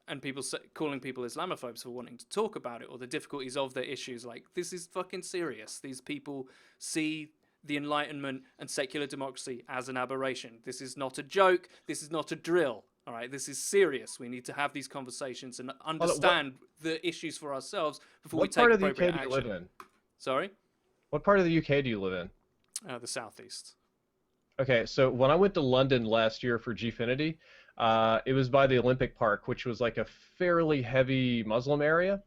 and people calling people Islamophobes for wanting to talk about it or the difficulties of their issues. Like, this is fucking serious. These people see the Enlightenment and secular democracy as an aberration. This is not a joke. This is not a drill. All right, this is serious. We need to have these conversations and understand the issues for ourselves before we What take part of the appropriate UK do you action. live in? Sorry, What part of the UK do you live in? the southeast. Okay, so when I went to London last year for Gfinity, it was by the Olympic Park, which was like a fairly heavy Muslim area.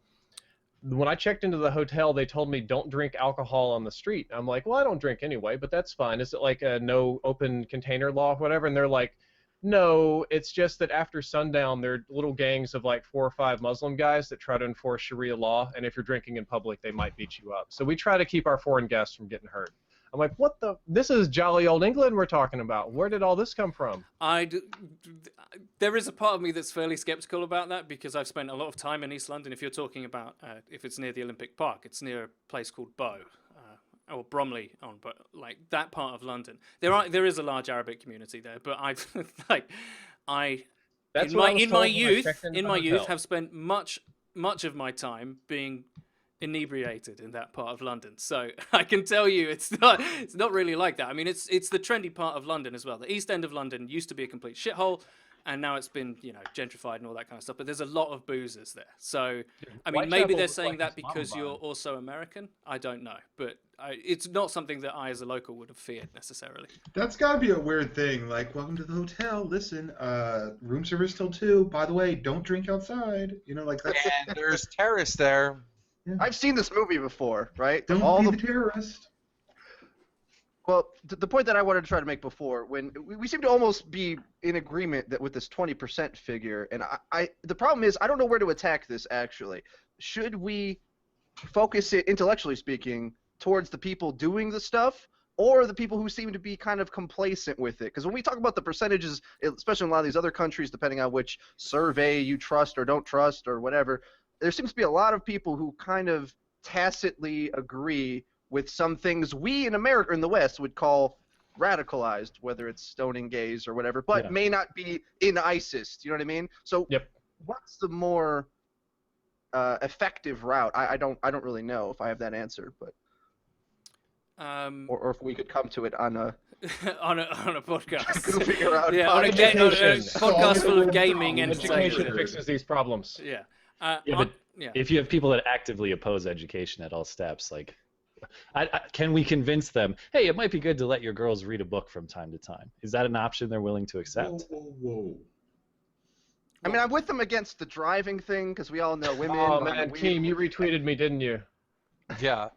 When I checked into the hotel, they told me don't drink alcohol on the street. I'm like, well, I don't drink anyway, but that's fine. Is it like a no open container law or whatever? And they're like, no, it's just that after sundown, there are little gangs of like 4 or 5 Muslim guys that try to enforce Sharia law, and if you're drinking in public, they might beat you up. So we try to keep our foreign guests from getting hurt. I'm like, what the? This is jolly old England we're talking about. Where did all this come from? There is a part of me that's fairly skeptical about that because I've spent a lot of time in East London. If you're talking about if it's near the Olympic Park, it's near a place called Bow or Bromley but like that part of London. There is a large Arabic community there, but That's in what I was my told when I youth checked into in the my youth hotel. have spent much of my time being inebriated in that part of London, so I can tell you it's not really like that. I mean, it's the trendy part of London as well. The East End of London used to be a complete shithole, and now it's been gentrified and all that kind of stuff. But there's a lot of boozers there, so I mean, maybe Whitechapel they're was saying like that this because model you're bar. also American. I don't know, but it's not something that I, as a local, would have feared necessarily. That's gotta be a weird thing. Like, welcome to the hotel. Listen, room service till 2. By the way, don't drink outside. Like that's. And there's terrorists there. I've seen this movie before, right? Don't All be the the terrorist. Well, the point that I wanted to try to make before, when we seem to almost be in agreement that with this 20% figure, and the problem is I don't know where to attack this actually. Should we focus it, intellectually speaking, towards the people doing the stuff, or the people who seem to be kind of complacent with it? Because when we talk about the percentages, especially in a lot of these other countries, depending on which survey you trust or don't trust or whatever, there seems to be a lot of people who kind of tacitly agree with some things we in America, in the West, would call radicalized, whether it's stoning gays or whatever, but Yeah. may not be in ISIS. Do you know what I mean? So, Yep. what's the more effective route? I don't really know if I have that answer, but or if we could come to it on a on a podcast. goofing around On a podcast. podcast full of gaming Education entertainment. fixes these problems. Yeah. Yeah, but if you have people that actively oppose education at all steps, like, can we convince them, hey, it might be good to let your girls read a book from time to time? Is that an option they're willing to accept? Whoa. I mean, I'm with them against the driving thing because we all know women. Oh behind man, the Keem, wheel. you retweeted me, didn't you? Yeah.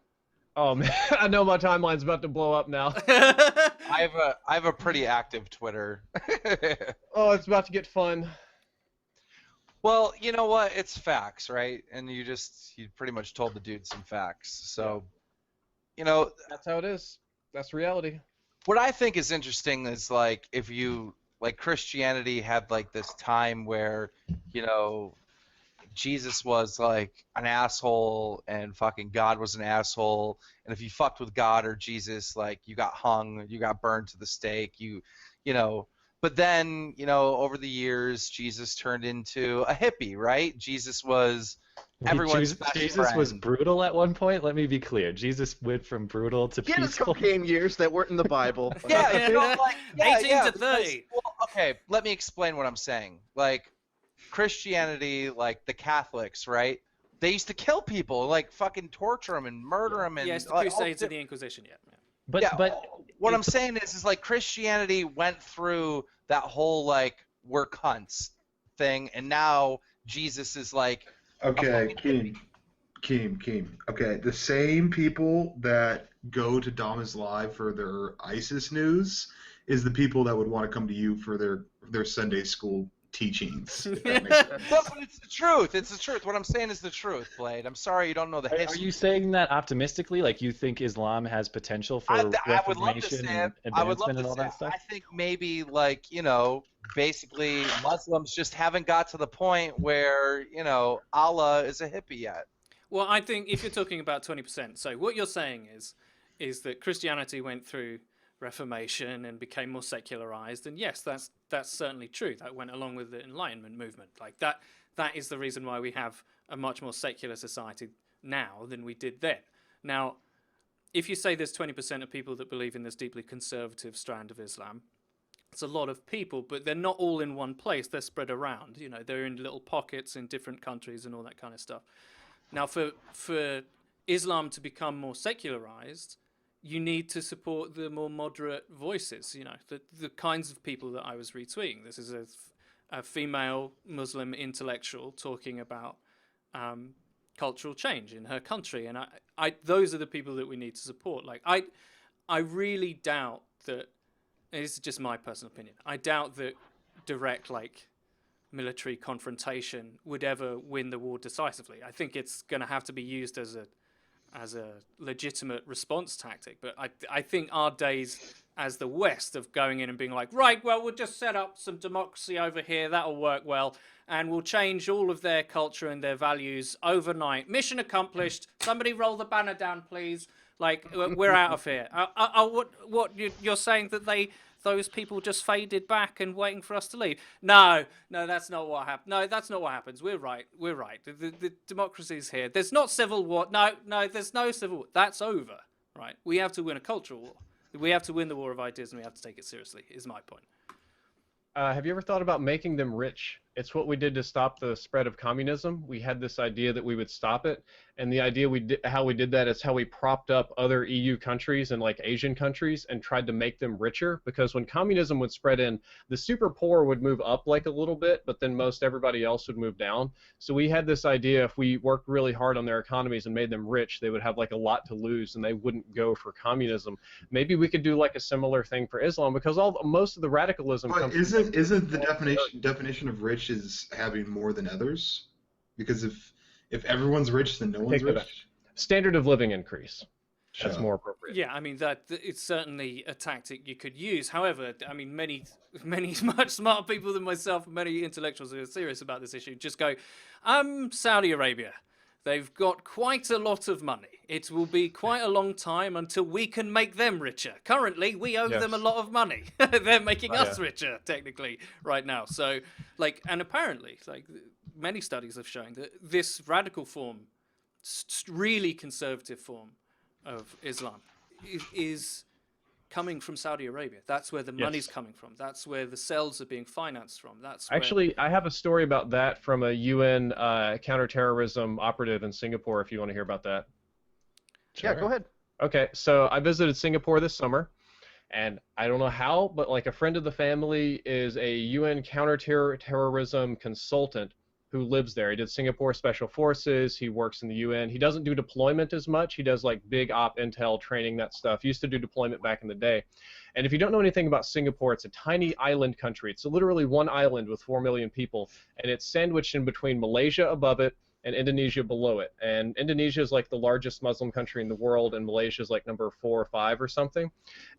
Oh man, I know my timeline's about to blow up now. I have a pretty active Twitter. Oh, it's about to get fun. Well, you know what? It's facts, right? And you pretty much told the dude some facts. So, That's how it is. That's reality. What I think is interesting is like if you like Christianity had like this time where, you know, Jesus was like an asshole and fucking God was an asshole, and if you fucked with God or Jesus, like you got hung, you got burned to the stake, you know. But then, you know, over the years, Jesus turned into a hippie, right? Jesus was everyone's best Jesus was friend. brutal at one point. Let me be clear. Jesus went from brutal to He had his peaceful. cocaine years that weren't in the Bible. Yeah, you know, like, yeah, 18 yeah, to because- 30. well, okay, let me explain what I'm saying. Like, Christianity, like the Catholics, right? They used to kill people, like fucking torture them and murder them, and Yes, the like, all Crusades di- and the Inquisition, yeah. But yeah, but what I'm it's- saying is like Christianity went through that whole like we're cunts thing, and now Jesus is like, Okay, fucking Keem. Okay, the same people that go to Dama's Live for their ISIS news is the people that would want to come to you for their Sunday school teachings. If that makes sense. but it's the truth. It's the truth. What I'm saying is the truth, Blade. I'm sorry you don't know the are history. you saying that optimistically? Like you think Islam has potential for I would love to reformation say and it. I would love advancement to and all say that it. stuff? I think maybe like, you know, basically Muslims just haven't got to the point where, you know, Allah is a hippie yet. Well, I think if you're talking about 20%, so what you're saying is that Christianity went through Reformation and became more secularized, and yes, that's certainly true. That went along with the Enlightenment movement. Like that is the reason why we have a much more secular society now than we did then. Now, if you say there's 20% of people that believe in this deeply conservative strand of Islam, it's a lot of people, but they're not all in one place. They're spread around. You know, they're in little pockets in different countries and all that kind of stuff. Now, for Islam to become more secularized, you need to support the more moderate voices, you know, the kinds of people that I was retweeting. This is a female Muslim intellectual talking about cultural change in her country. And those are the people that we need to support. Like, I really doubt that, and this is just my personal opinion, I doubt that direct, like, military confrontation would ever win the war decisively. I think it's going to have to be used as a legitimate response tactic. But I think our days as the West of going in and being like, right, well, we'll just set up some democracy over here, that'll work well, and we'll change all of their culture and their values overnight. Mission accomplished. Somebody roll the banner down, please. Like, we're out of here. What you're saying that those people just faded back and waiting for us to leave? No, that's not what happened. No, that's not what happens. We're right. The democracy's here. There's not civil war. No, there's no civil war. That's over, right? We have to win a cultural war. We have to win the war of ideas, and we have to take it seriously, is my point. Have you ever thought about making them rich? It's what we did to stop the spread of communism. We had this idea that we would stop it, and the idea how we did that is how we propped up other EU countries and like Asian countries and tried to make them richer, because when communism would spread in, the super poor would move up like a little bit, but then most everybody else would move down. So we had this idea, if we worked really hard on their economies and made them rich, they would have like a lot to lose and they wouldn't go for communism. Maybe we could do like a similar thing for Islam, because most of the radicalism But comes isn't the definition of rich is having more than others? Because if everyone's rich, then no one's Take that back. rich. standard of living increase. That's Sure. more appropriate. Yeah, I mean it's certainly a tactic you could use. However, I mean many much smarter people than myself, many intellectuals who are serious about this issue, just go, Saudi Arabia. They've got quite a lot of money. It will be quite a long time until we can make them richer. Currently, we owe them a Yes. lot of money. They're making Oh, us richer, technically, right now. So, like, and apparently, like, many studies have shown that this radical form, really conservative form of Islam, is coming from Saudi Arabia. That's where the money's coming from. That's where the cells are being financed from. That's where... Actually, I have a story about that from a UN counterterrorism operative in Singapore, if you want to hear about that. Yeah, go ahead. Okay, so I visited Singapore this summer, and I don't know how, but like a friend of the family is a UN counterterrorism consultant who lives there. He did Singapore Special Forces. He works in the UN. He doesn't do deployment as much. He does like big op intel training, that stuff. He used to do deployment back in the day. And if you don't know anything about Singapore, it's a tiny island country. It's literally one island with 4 million people, and it's sandwiched in between Malaysia above it and Indonesia below it. And Indonesia is like the largest Muslim country in the world, and Malaysia is like number 4 or 5 or something.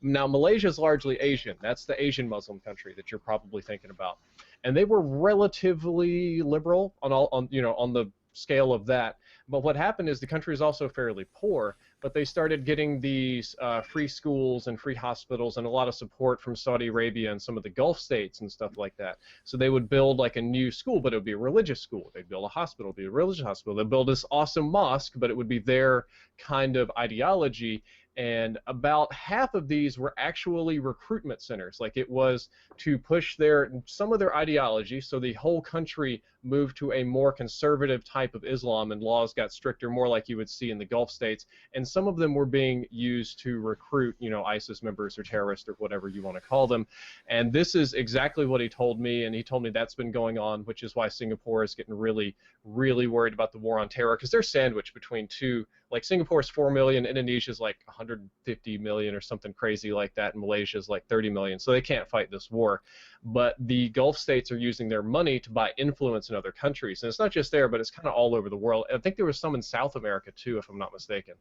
Now, Malaysia is largely Asian. That's the Asian Muslim country that you're probably thinking about. And they were relatively liberal on the scale of that. But what happened is the country is also fairly poor, but they started getting these free schools and free hospitals and a lot of support from Saudi Arabia and some of the Gulf states and stuff like that. So they would build like a new school, but it would be a religious school. They'd build a hospital, it'd be a religious hospital. They'd build this awesome mosque, but it would be their kind of ideology. And about half of these were actually recruitment centers. Like, it was to push some of their ideology, so the whole country moved to a more conservative type of Islam, and laws got stricter, more like you would see in the Gulf states. And some of them were being used to recruit, ISIS members or terrorists or whatever you want to call them. And this is exactly what he told me, and he told me that's been going on, which is why Singapore is getting really, really worried about the war on terror, because they're sandwiched between two. Like, Singapore's 4 million, Indonesia's like 150 million or something crazy like that, and Malaysia's like 30 million, so they can't fight this war. But the Gulf states are using their money to buy influence in other countries, and it's not just there, but it's kind of all over the world. I think there was some in South America too, if I'm not mistaken.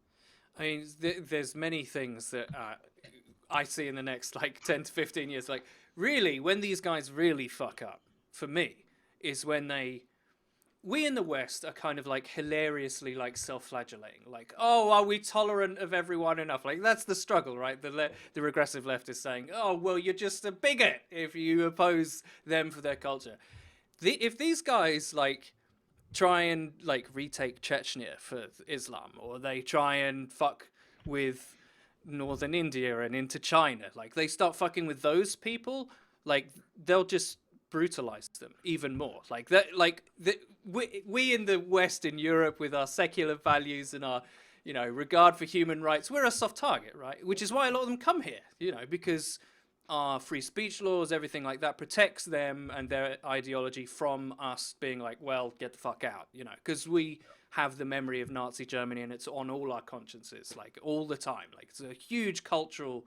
I mean, there's many things that I see in the next like 10 to 15 years. Like, really, when these guys really fuck up, for me, is when we in the West are kind of like hilariously like self-flagellating, like, oh, are we tolerant of everyone enough? Like, that's the struggle, right? The regressive left is saying, oh, well, you're just a bigot if you oppose them for their culture. If these guys like try and like retake Chechnya for Islam, or they try and fuck with northern India and into China, like they start fucking with those people, like they'll just brutalize them even more. Like that, we in the West, in Europe, with our secular values and our regard for human rights, we're a soft target, right? Which is why a lot of them come here, because our free speech laws, everything like that, protects them and their ideology from us being like, well, get the fuck out, because we have the memory of Nazi Germany and it's on all our consciences, like all the time. Like, it's a huge cultural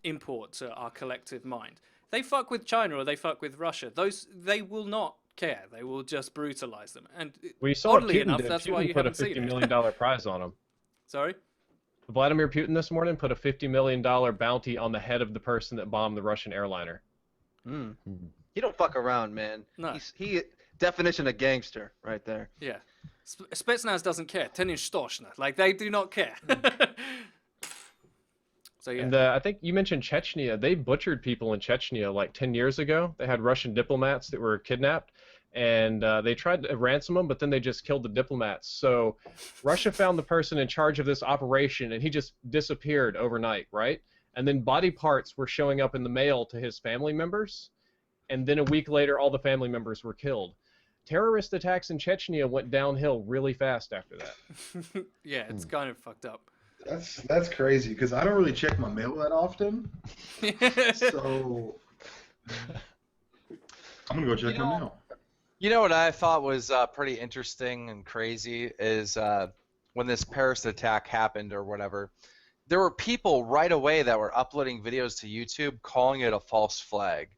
import to our collective mind. They fuck with China or they fuck with Russia, they will not care. They will just brutalize them. And we saw oddly Putin enough, that's why you put a haven't seen $50 it. million prize on him. Sorry? Vladimir Putin this morning put a $50 million bounty on the head of the person that bombed the Russian airliner. He don't fuck around, man. No. He definition of gangster right there. Yeah. Spetsnaz doesn't care. Tenin Stoshna. Like, they do not care. So, yeah. And I think you mentioned Chechnya. They butchered people in Chechnya like 10 years ago. They had Russian diplomats that were kidnapped, and they tried to ransom them, but then they just killed the diplomats. So Russia found the person in charge of this operation, and he just disappeared overnight, right? And then body parts were showing up in the mail to his family members, and then a week later, all the family members were killed. Terrorist attacks in Chechnya went downhill really fast after that. Yeah, it's kind of fucked up. That's crazy, because I don't really check my mail that often. So I'm gonna go check my mail. You know what I thought was pretty interesting and crazy is when this Paris attack happened or whatever, there were people right away that were uploading videos to YouTube calling it a false flag,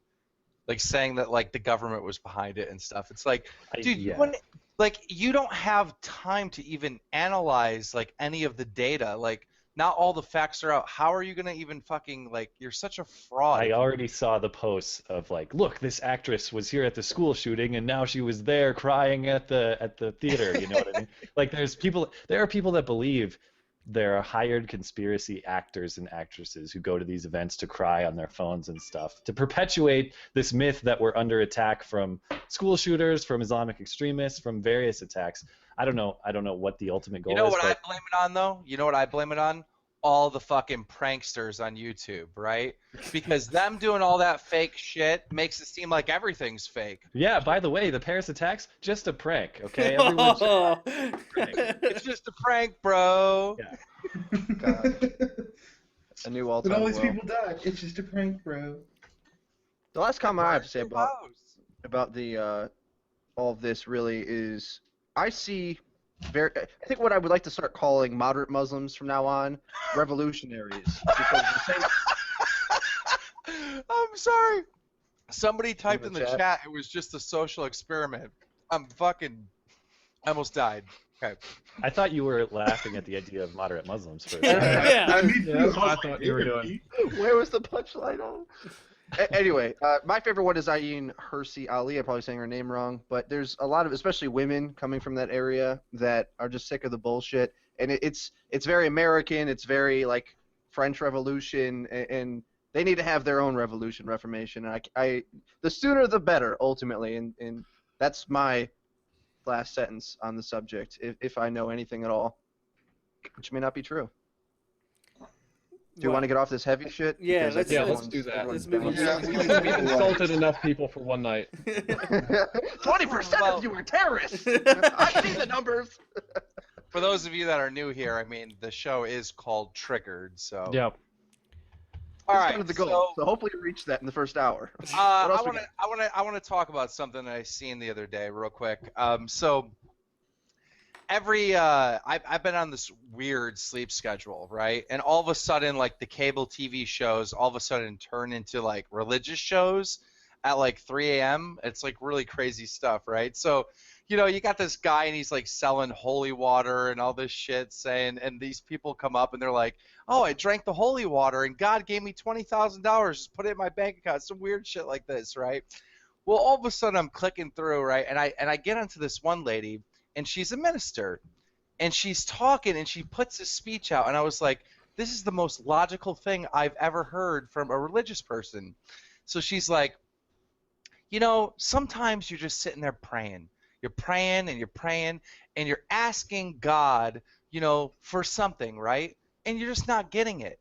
like saying that like the government was behind it and stuff. It's like, dude, you don't have time to even analyze like any of the data. Like, not all the facts are out. How are you gonna even fucking, like, you're such a fraud. I already saw the posts of like, look, this actress was here at the school shooting and now she was there crying at the theater. You know what I mean? Like, there are people that believe there are hired conspiracy actors and actresses who go to these events to cry on their phones and stuff to perpetuate this myth that we're under attack from school shooters, from Islamic extremists, from various attacks. I don't know what the ultimate goal is. You know what I blame it on, though? You know what I blame it on? All the fucking pranksters on YouTube, right? Because them doing all that fake shit makes it seem like everything's fake. Yeah, by the way, the Paris attacks, just a prank, okay? It's just a prank, bro. Yeah. God. A new all-time But all these low. people died. It's just a prank, bro. The last comment I have to say about the all of this really is I think what I would like to start calling moderate Muslims from now on revolutionaries. Because I'm sorry. Somebody typed In in the the chat. chat it was just a social experiment. I'm fucking I almost died. Okay. I thought you were laughing at the idea of moderate Muslims first. Yeah. I mean, Yeah, that's what I was thought like, you were damn, doing. Pete. Where was the punchline on? Anyway, my favorite one is Ayin Hirsi Ali. I'm probably saying her name wrong, but there's a lot of, especially women coming from that area, that are just sick of the bullshit. And it's very American. It's very like French Revolution, and they need to have their own revolution, reformation. And the sooner the better, ultimately. And that's my last sentence on the subject, if I know anything at all, which may not be true. Do you want to get off this heavy shit? Yeah, Because I let's think do that. Let's move on. Yeah. We've insulted enough people for one night. 20% of you are terrorists. I see the numbers. For those of you that are new here, I mean, the show is called Triggered, so. Yep. All That's right. kind of the goal. So hopefully we reach that in the first hour. I else we want to talk about something that I seen the other day, real quick. So I've been on this weird sleep schedule, right? And all of a sudden, like the cable TV shows, all of a sudden turn into like religious shows at like 3 a.m. It's like really crazy stuff, right? So, you know, you got this guy and he's like selling holy water and all this shit, saying, and these people come up and they're like, oh, I drank the holy water and God gave me $20,000, just put it in my bank account, some weird shit like this, right? Well, all of a sudden I'm clicking through, right, and I get onto this one lady, and she's a minister, and she's talking, and she puts a speech out, and I was like, this is the most logical thing I've ever heard from a religious person. So she's like, you know, sometimes you're just sitting there praying. You're praying and you're praying, and you're asking God, you know, for something, right? And you're just not getting it.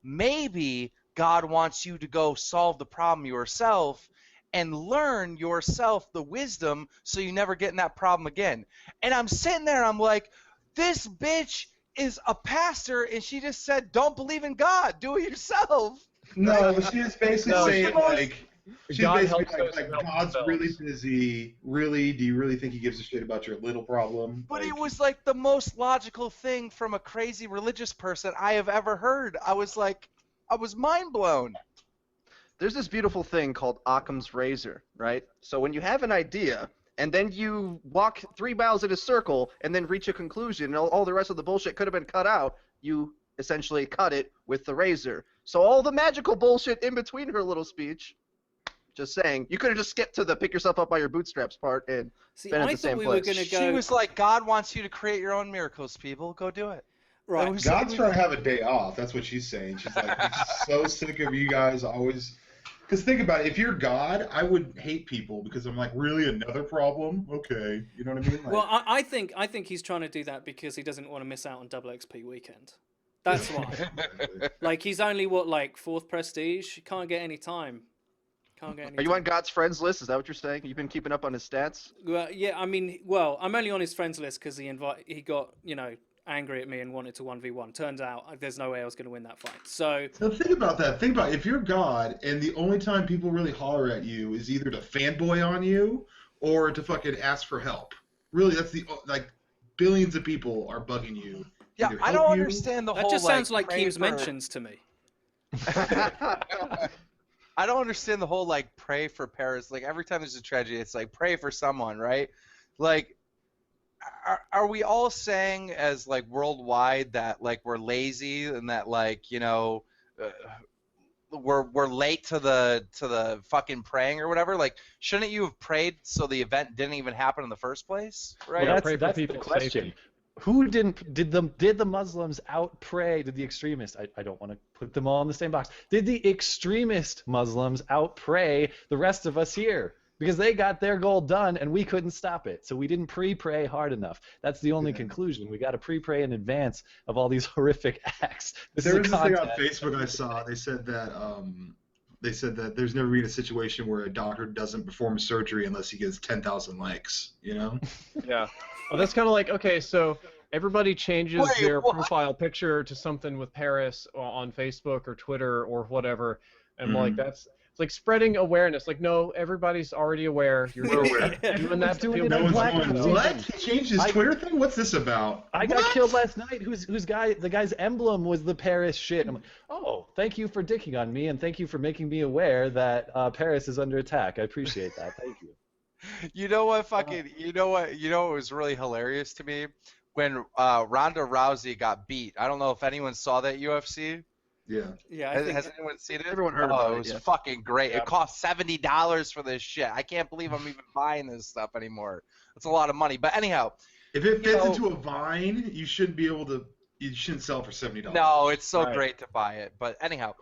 Maybe God wants you to go solve the problem yourself and learn yourself the wisdom so you never get in that problem again. And I'm sitting there, I'm like, this bitch is a pastor, and she just said, don't believe in God, do it yourself. No, she was basically saying like, she's God basically helps those like who help God's themselves. really busy. Really, do you really think he gives a shit about your little problem? But Like, it was like the most logical thing from a crazy religious person I have ever heard. I was like, I was mind blown. There's this beautiful thing called Occam's razor, right? So when you have an idea, and then you walk 3 miles in a circle, and then reach a conclusion, and all the rest of the bullshit could have been cut out, you essentially cut it with the razor. So all the magical bullshit in between her little speech, just saying, you could have just skipped to the pick yourself up by your bootstraps part and See, been at I the thought same we place. were going to go. She was like, God wants you to create your own miracles, people. Go do it. Right. It was- God's trying to have a day off. That's what she's saying. She's like, he's just so sick of you guys always. Because think about it. If you're God, I would hate people because I'm like, really, another problem? Okay, you know what I mean? Like, Well, I think he's trying to do that because he doesn't want to miss out on Double XP weekend. That's why. Like he's only like 4th prestige. He can't get any time. Can't get any. Are you time. on God's friends list? Is that what you're saying? You've been keeping up on his stats? Well, yeah. I mean, I'm only on his friends list because he got angry at me and wanted to 1v1. Turns out there's no way I was going to win that fight. So think about that. Think about it. If you're God and the only time people really holler at you is either to fanboy on you or to fucking ask for help. Really, that's like billions of people are bugging you. Yeah, Either I help don't you- understand the that whole. just sounds like pray Keem's for- mentions to me. I don't understand the whole like pray for Paris. Like every time there's a tragedy, it's like pray for someone, right? Like, are we all saying as like worldwide that like we're lazy and that like we're late to the fucking praying or whatever? Like, shouldn't you have prayed so the event didn't even happen in the first place, right? Well, pray for that's the people's question. safety. Who did the Muslims out pray? Did the extremists? I don't want to put them all in the same box. Did the extremist Muslims out pray the rest of us here? Because they got their goal done and we couldn't stop it. So we didn't pre-pray hard enough. That's the only conclusion. We got to pre-pray in advance of all these horrific acts. There was this thing on Facebook I saw. They said that there's never been a situation where a doctor doesn't perform surgery unless he gets 10,000 likes. You know? Yeah. Well, that's kind of like, okay, so everybody changes Wait, their what? profile picture to something with Paris on Facebook or Twitter or whatever, and like it's like spreading awareness. Like, no, everybody's already aware. You're doing that to doing feel it No on one's Black going, Ops. what? He changed his Twitter thing? What's this about? I got What? killed last night. The guy's emblem was the Paris shit. I'm like, oh, thank you for dicking on me, and thank you for making me aware that Paris is under attack. I appreciate that. Thank you. You know what fucking you know what was really hilarious to me when Ronda Rousey got beat. I don't know if anyone saw that UFC. Yeah. Yeah, I Has, think has anyone seen it? Everyone heard Oh, about it it, was yeah. fucking great. Yeah. It cost $70 for this shit. I can't believe I'm even buying this stuff anymore. It's a lot of money. But anyhow, If it fits know- into a vine, you shouldn't be able to. You shouldn't sell for $70. no, it's so Right. great to buy it. But anyhow,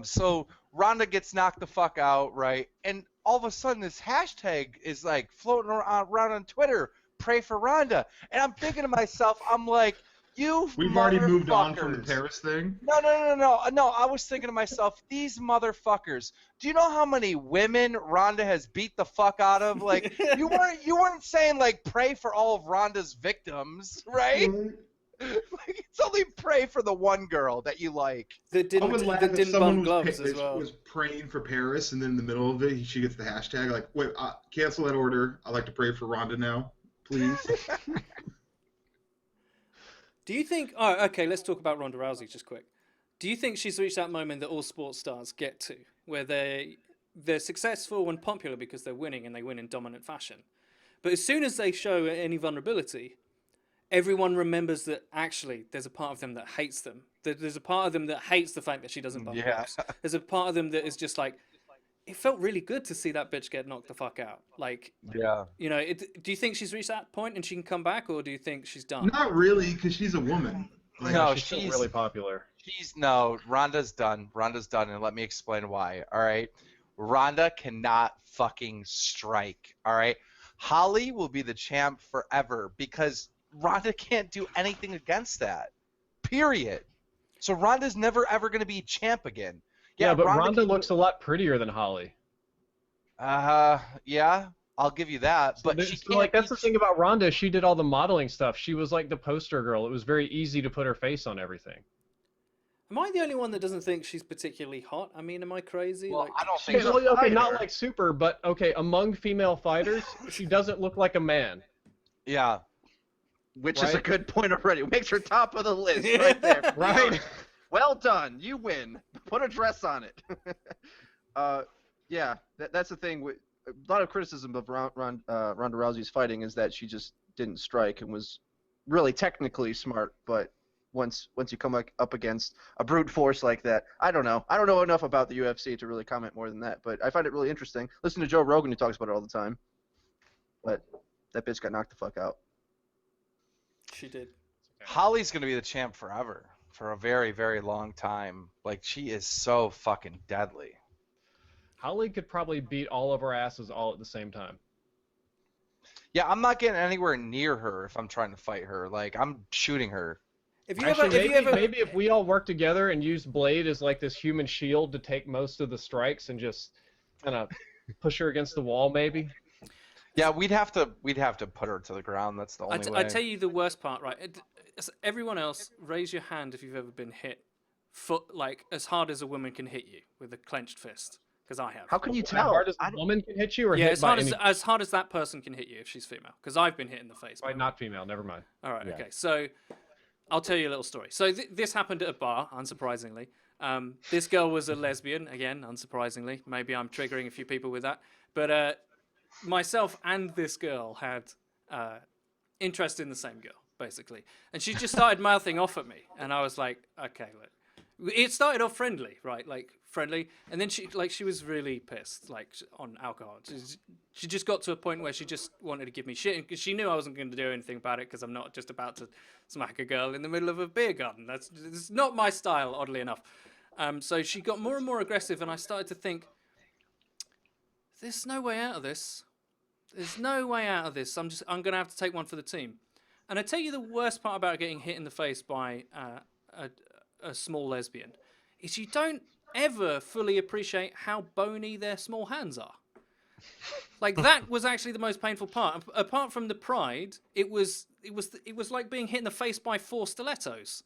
so Ronda gets knocked the fuck out, right? And all of a sudden, this hashtag is like floating around on Twitter. Pray for Ronda. And I'm thinking to myself, I'm like, you We've already moved on from the motherfuckers. Paris thing. No. I was thinking to myself, these motherfuckers. Do you know how many women Ronda has beat the fuck out of? Like, you weren't saying like pray for all of Ronda's victims, right? Like, it's only pray for the one girl that you like. that I would laugh didn't if someone bump gloves as well. was praying for Paris, and then in the middle of it, she gets the hashtag like, "Wait, cancel that order. I'd like to pray for Ronda now, please." Do you think? Oh, okay. Let's talk about Ronda Rousey just quick. Do you think she's reached that moment that all sports stars get to, where they're successful and popular because they're winning and they win in dominant fashion, but as soon as they show any vulnerability, everyone remembers that actually there's a part of them that hates them. That there's a part of them that hates the fact that she doesn't bump Yeah. gloves. There's a part of them that is just like, it felt really good to see that bitch get knocked the fuck out. Like, Yeah. you know, do you think she's reached that point and she can come back, or do you think she's done? Not really, because she's a woman. Like, No, She's still she's really popular. Ronda's done. Ronda's done, and let me explain why. All right, Ronda cannot fucking strike. All right, Holly will be the champ forever because Ronda can't do anything against that. Period. So Ronda's never ever going to be champ again. Yeah, but Ronda can- looks a lot prettier than Holly. yeah, I'll give you that. But So she so, can't. like that's be- the thing about Ronda. She did all the modeling stuff. She was like the poster girl. It was very easy to put her face on everything. Am I the only one that doesn't think she's particularly hot? I mean, am I crazy? Well, Like, I don't She's think. a Okay, not fighter. like super, but okay, among female fighters, she doesn't look like a man. Yeah. Which is a Right? good point already. Makes her top of the list right there. Right. Well done. You win. Put a dress on it. Yeah, that's the thing. A lot of criticism of Ronda Rousey's fighting is that she just didn't strike and was really technically smart, but once you come up against a brute force like that, I don't know. I don't know enough about the UFC to really comment more than that, but I find it really interesting. Listen to Joe Rogan, who talks about it all the time. But that bitch got knocked the fuck out. she did. Holly's going to be the champ forever for a very, very long time. Like, she is so fucking deadly. Holly could probably beat all of our asses all at the same time. Yeah, I'm not getting anywhere near her if I'm trying to fight her. Like, I'm shooting her. If you Actually, ever, maybe if we all work together and use Blade as like this human shield to take most of the strikes and just kind of push her against the wall, maybe. Yeah, we'd have to put her to the ground. That's the only way. I tell you the worst part, right? Everyone else, raise your hand if you've ever been hit, like as hard as a woman can hit you with a clenched fist, because I have. How can you As tell? hard as a woman can hit you, or Yeah, hit as by hard any... as hard as that person can hit you if she's female, because I've been hit in the face. By not female, never mind. All right, Yeah. okay. So I'll tell you a little story. So this happened at a bar, unsurprisingly. This girl was a lesbian, again, unsurprisingly. Maybe I'm triggering a few people with that. But myself and this girl had interest in the same girl, basically. And she just started mouthing off at me. And I was like, okay, look. It started off friendly, right? Like, friendly. And then she was really pissed, like, on alcohol. She just got to a point where she just wanted to give me shit, because she knew I wasn't going to do anything about it, because I'm not just about to smack a girl in the middle of a beer garden. That's not my style, oddly enough. So she got more and more aggressive, and I started to think, there's no way out of this. There's no way out of this. I'm going to have to take one for the team. And I tell you the worst part about getting hit in the face by a small lesbian is you don't ever fully appreciate how bony their small hands are. Like, that was actually the most painful part. Apart from the pride, it was like being hit in the face by 4 stilettos.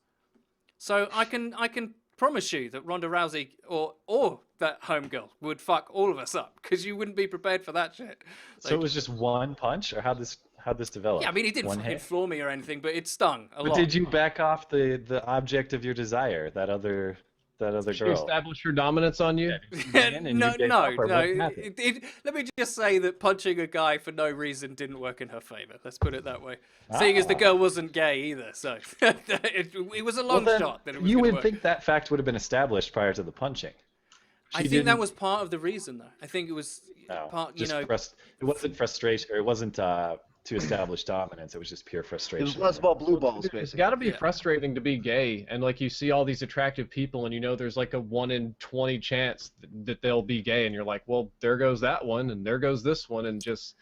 So I can promise you that Ronda Rousey or that homegirl would fuck all of us up, because you wouldn't be prepared for that shit. So it was just one punch, or how'd this develop? Yeah, I mean, it didn't One fucking hit? floor me or anything, but it stung a But lot. did you back off the object of your desire, that other that other She girl. established her dominance on you? And you No, gave no, up, or no. what happened? Let me just say that punching a guy for no reason didn't work in her favor. Let's put it that way. Seeing as the girl wasn't gay either, so it was a long Well, then, shot that it was you gonna would work. think that fact would have been established prior to the punching. I think that was part of the reason, though. I think it was part, it wasn't frustration, or it wasn't to establish dominance. It was just pure It frustration. was ball, blue balls, It's basically. got to be frustrating to be gay, and like you see all these attractive people, and you know there's like a 1 in 20 chance that they'll be gay, and you're like, well, there goes that one, and there goes this one, and just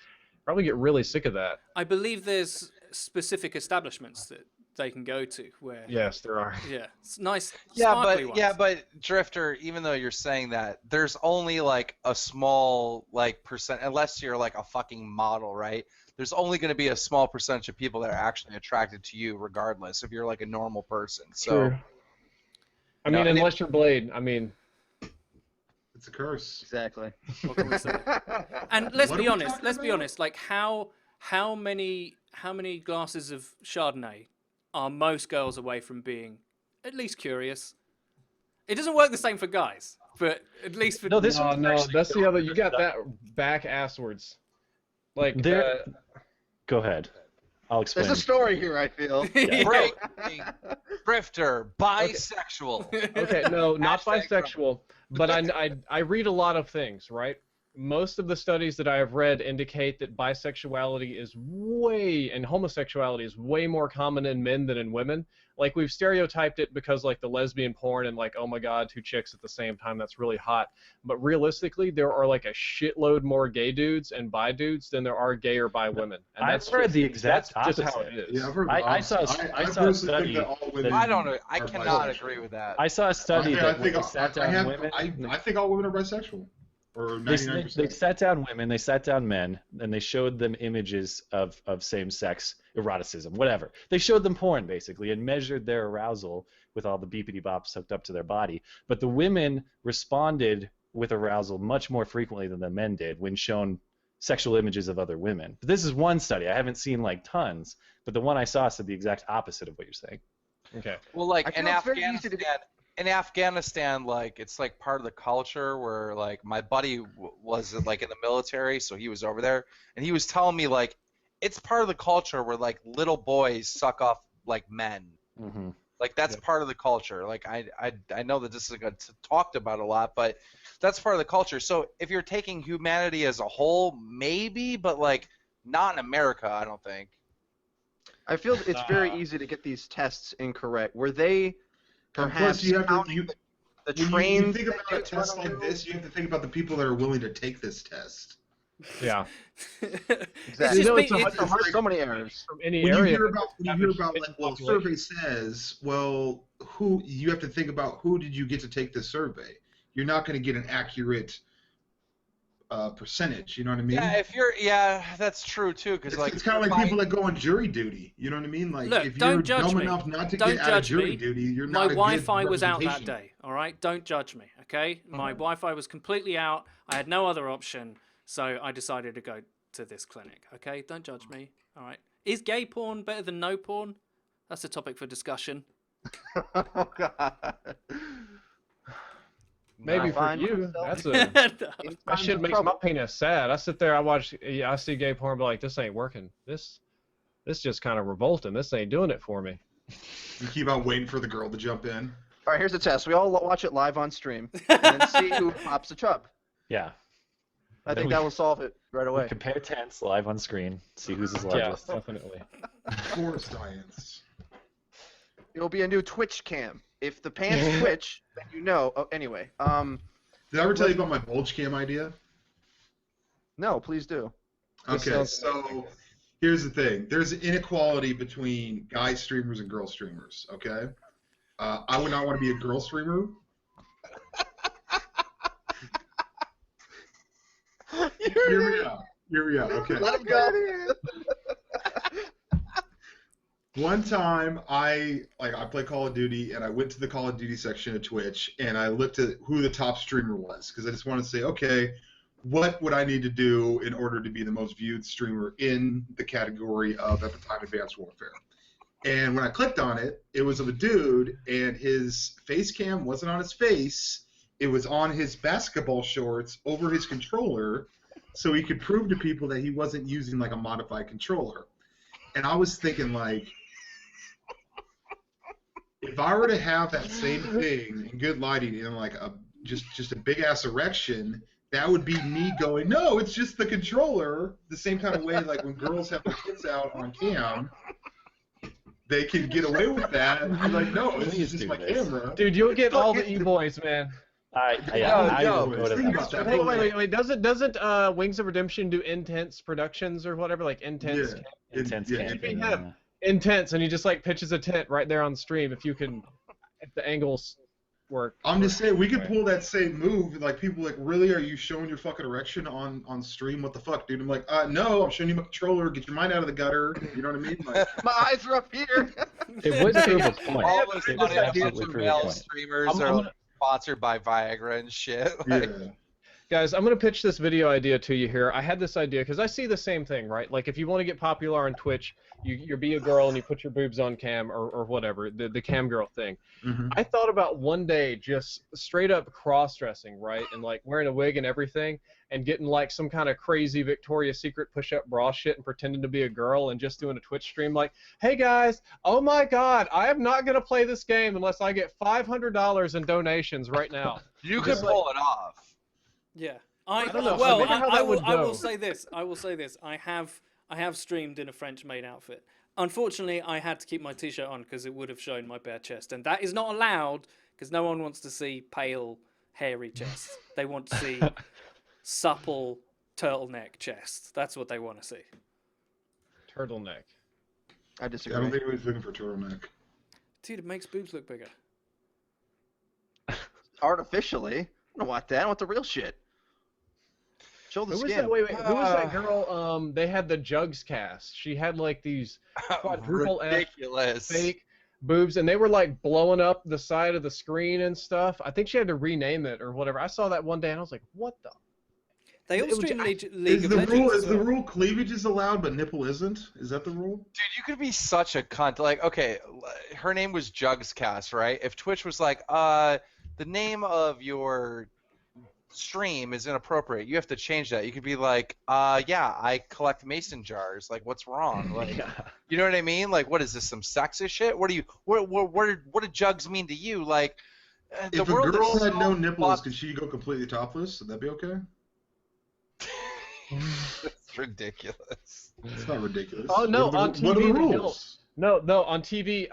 probably get really sick of that. I believe there's specific establishments that they can go to where. Yes, there are. Yeah, it's nice. Yeah, sparkly but ones. Drifter, even though you're saying that, there's only like a small like percent, unless you're like a fucking model, right? There's only going to be a small percentage of people that are actually attracted to you, regardless if you're like a normal person. So, True. I mean, unless you're Blade. I mean, It's a curse. Exactly. What can we say? And let's What be are we honest. talking Let's be about? honest. Like how many glasses of Chardonnay are most girls away from being at least curious? It doesn't work the same for guys, but at least for No, this no, one's no, actually that's the so other. You got understood. that back asswards. Like There. Go ahead. I'll explain. There's a story here, I feel. breaking, Drifter, bisexual. Okay, no, not Hashtag bisexual, but I read a lot of things, right? Most of the studies that I have read indicate that bisexuality is and homosexuality is way more common in men than in women. Like, we've stereotyped it because, like, the lesbian porn and, like, oh my god, 2 chicks at the same time, that's really hot. But realistically, there are, like, a shitload more gay dudes and bi dudes than there are gay or bi women. And I've heard the exact that's just opposite. how it is. Yeah, I've heard I saw a personally study think that all women I don't know. I are cannot bisexual. agree with that. I saw a study I that think when they sat down women. I think all women are bisexual. Or They 99%. sat down women, they sat down men, and they showed them images of same-sex eroticism, whatever. They showed them porn, basically, and measured their arousal with all the beepity-bops hooked up to their body. But the women responded with arousal much more frequently than the men did when shown sexual images of other women. But this is one study. I haven't seen, like, tons, but the one I saw said the exact opposite of what you're saying. Okay. Well, like I in feel it's very easy to Afghanistan, like it's like part of the culture where like my buddy was like in the military, so he was over there, and he was telling me like it's part of the culture where like little boys suck off like men. Mm-hmm. Like that's part of the culture. Like I know that this is talked about a lot, but that's part of the culture. So if you're taking humanity as a whole, maybe, but like not in America, I don't think. I feel it's very easy to get these tests incorrect. Were they Of perhaps course, you have to. counting You, the when trained? you think about a test like this, you have to think about the people that are willing to take this test. Yeah. Exactly. You know, It's it's a so many errors. From any When you area. hear about average like, well, population. survey says, well, who you have to think about who did you get to take this survey? You're not going to get an accurate percentage. You know what I mean? That's true too. Because like It's kind of like people that go on jury duty. You know what I mean? Like Look, if don't you're judge dumb me. enough not to Don't get out of judge jury me. duty, you're My not a good Wi-Fi was out that representation. day. All right, don't judge me. Okay, my Wi-Fi was completely out. I had no other option, so I decided to go to this clinic. Okay, don't judge me. All right, is gay porn better than no porn? That's a topic for discussion. Oh God. Maybe I for find you, myself- that's a. That shit makes my penis sad. I sit there, I see gay porn, but like, this ain't working. This just kind of revolting. This ain't doing it for me. You keep on waiting for the girl to jump in. All right, here's the test. We all watch it live on stream, and then see who pops a chub. Yeah. I think that will solve it right away. Compare tents live on screen. See who's as Yeah, largest. definitely. Of course, science. It will be a new Twitch cam. If the pants twitch, then you know. Oh, anyway, Did I ever tell you about my bulge cam idea? no, please do. Okay, so here's the thing. There's an inequality between guy streamers and girl streamers, okay? I would not want to be a girl streamer. Hear me out. Hear me out, okay. Let him go. One time, I play Call of Duty, and I went to the Call of Duty section of Twitch, and I looked at who the top streamer was, because I just wanted to say, okay, what would I need to do in order to be the most viewed streamer in the category of, at the time, Advanced Warfare? And when I clicked on it, it was of a dude, and his face cam wasn't on his face. It was on his basketball shorts over his controller, so he could prove to people that he wasn't using like a modified controller. And I was thinking, like, if I were to have that same thing in good lighting and like a just a big ass erection, that would be me going, no, it's just the controller. The same kind of way like when girls have their tits out on cam, they can get away with that. And be like, no, this is just my camera. Dude, you'll get all the e-boys, man. I Yo, will go to think that. about that. Hey, wait. Doesn't Wings of Redemption do Intense Productions or whatever? Like Intense. Yeah. Intense Yeah, camping. yeah. Intense, and he just like pitches a tent right there on stream if the angles work. I'm just saying, we could pull that same move. Like, people like, really, are you showing your fucking erection on stream? What the fuck, dude? I'm like, no, I'm showing you my controller. Get your mind out of the gutter. You know what I mean? Like, My eyes are up here. It would prove his point. All those It would absolutely future prove his male point. streamers are sponsored by Viagra and shit. Like, yeah. Guys, I'm going to pitch this video idea to you here. I had this idea because I see the same thing, right? Like, if you want to get popular on Twitch, you be a girl and you put your boobs on cam or whatever, the cam girl thing. Mm-hmm. I thought about one day just straight up cross-dressing, right? And, like, wearing a wig and everything and getting, like, some kind of crazy Victoria's Secret push-up bra shit and pretending to be a girl and just doing a Twitch stream like, hey, guys, oh, my God, I am not going to play this game unless I get $500 in donations right now. you could pull it off. Yeah. I don't know. Well, I wonder how that would I will go. say this. I have streamed in a French maid outfit. Unfortunately, I had to keep my t-shirt on because it would have shown my bare chest, and that is not allowed because no one wants to see pale, hairy chests. They want to see supple turtleneck chests. That's what they want to see. Turtleneck. I I disagree. don't think he was looking for turtleneck. Dude, it makes boobs look bigger. Artificially. I don't want that. I want the real shit. Show the Who was skin. that? Wait. Who was that girl? They had the Jugs cast. She had like these quadruple F Ridiculous. fake boobs, and they were like blowing up the side of the screen and stuff. I think she had to rename it or whatever. I saw that one day and I was like, what the? They all It was stream ju- League Is of the Legends. rule as is the well. rule cleavage is allowed but nipple isn't? Is that the rule? Dude, you could be such a cunt. Like, okay, her name was Jugscast, right? If Twitch was like, the name of your stream is inappropriate, you have to change that. You could be like, yeah, I collect mason jars. Like, what's wrong? Like, you know what I mean? Like, what is this, some sexist shit? What do jugs mean to you? Like, the If a world girl is had so no nipples, fucked. could she go completely topless? Would that be okay? It's ridiculous. It's not ridiculous. Oh, no, What are on the, what are TV the they rules? No, on TV,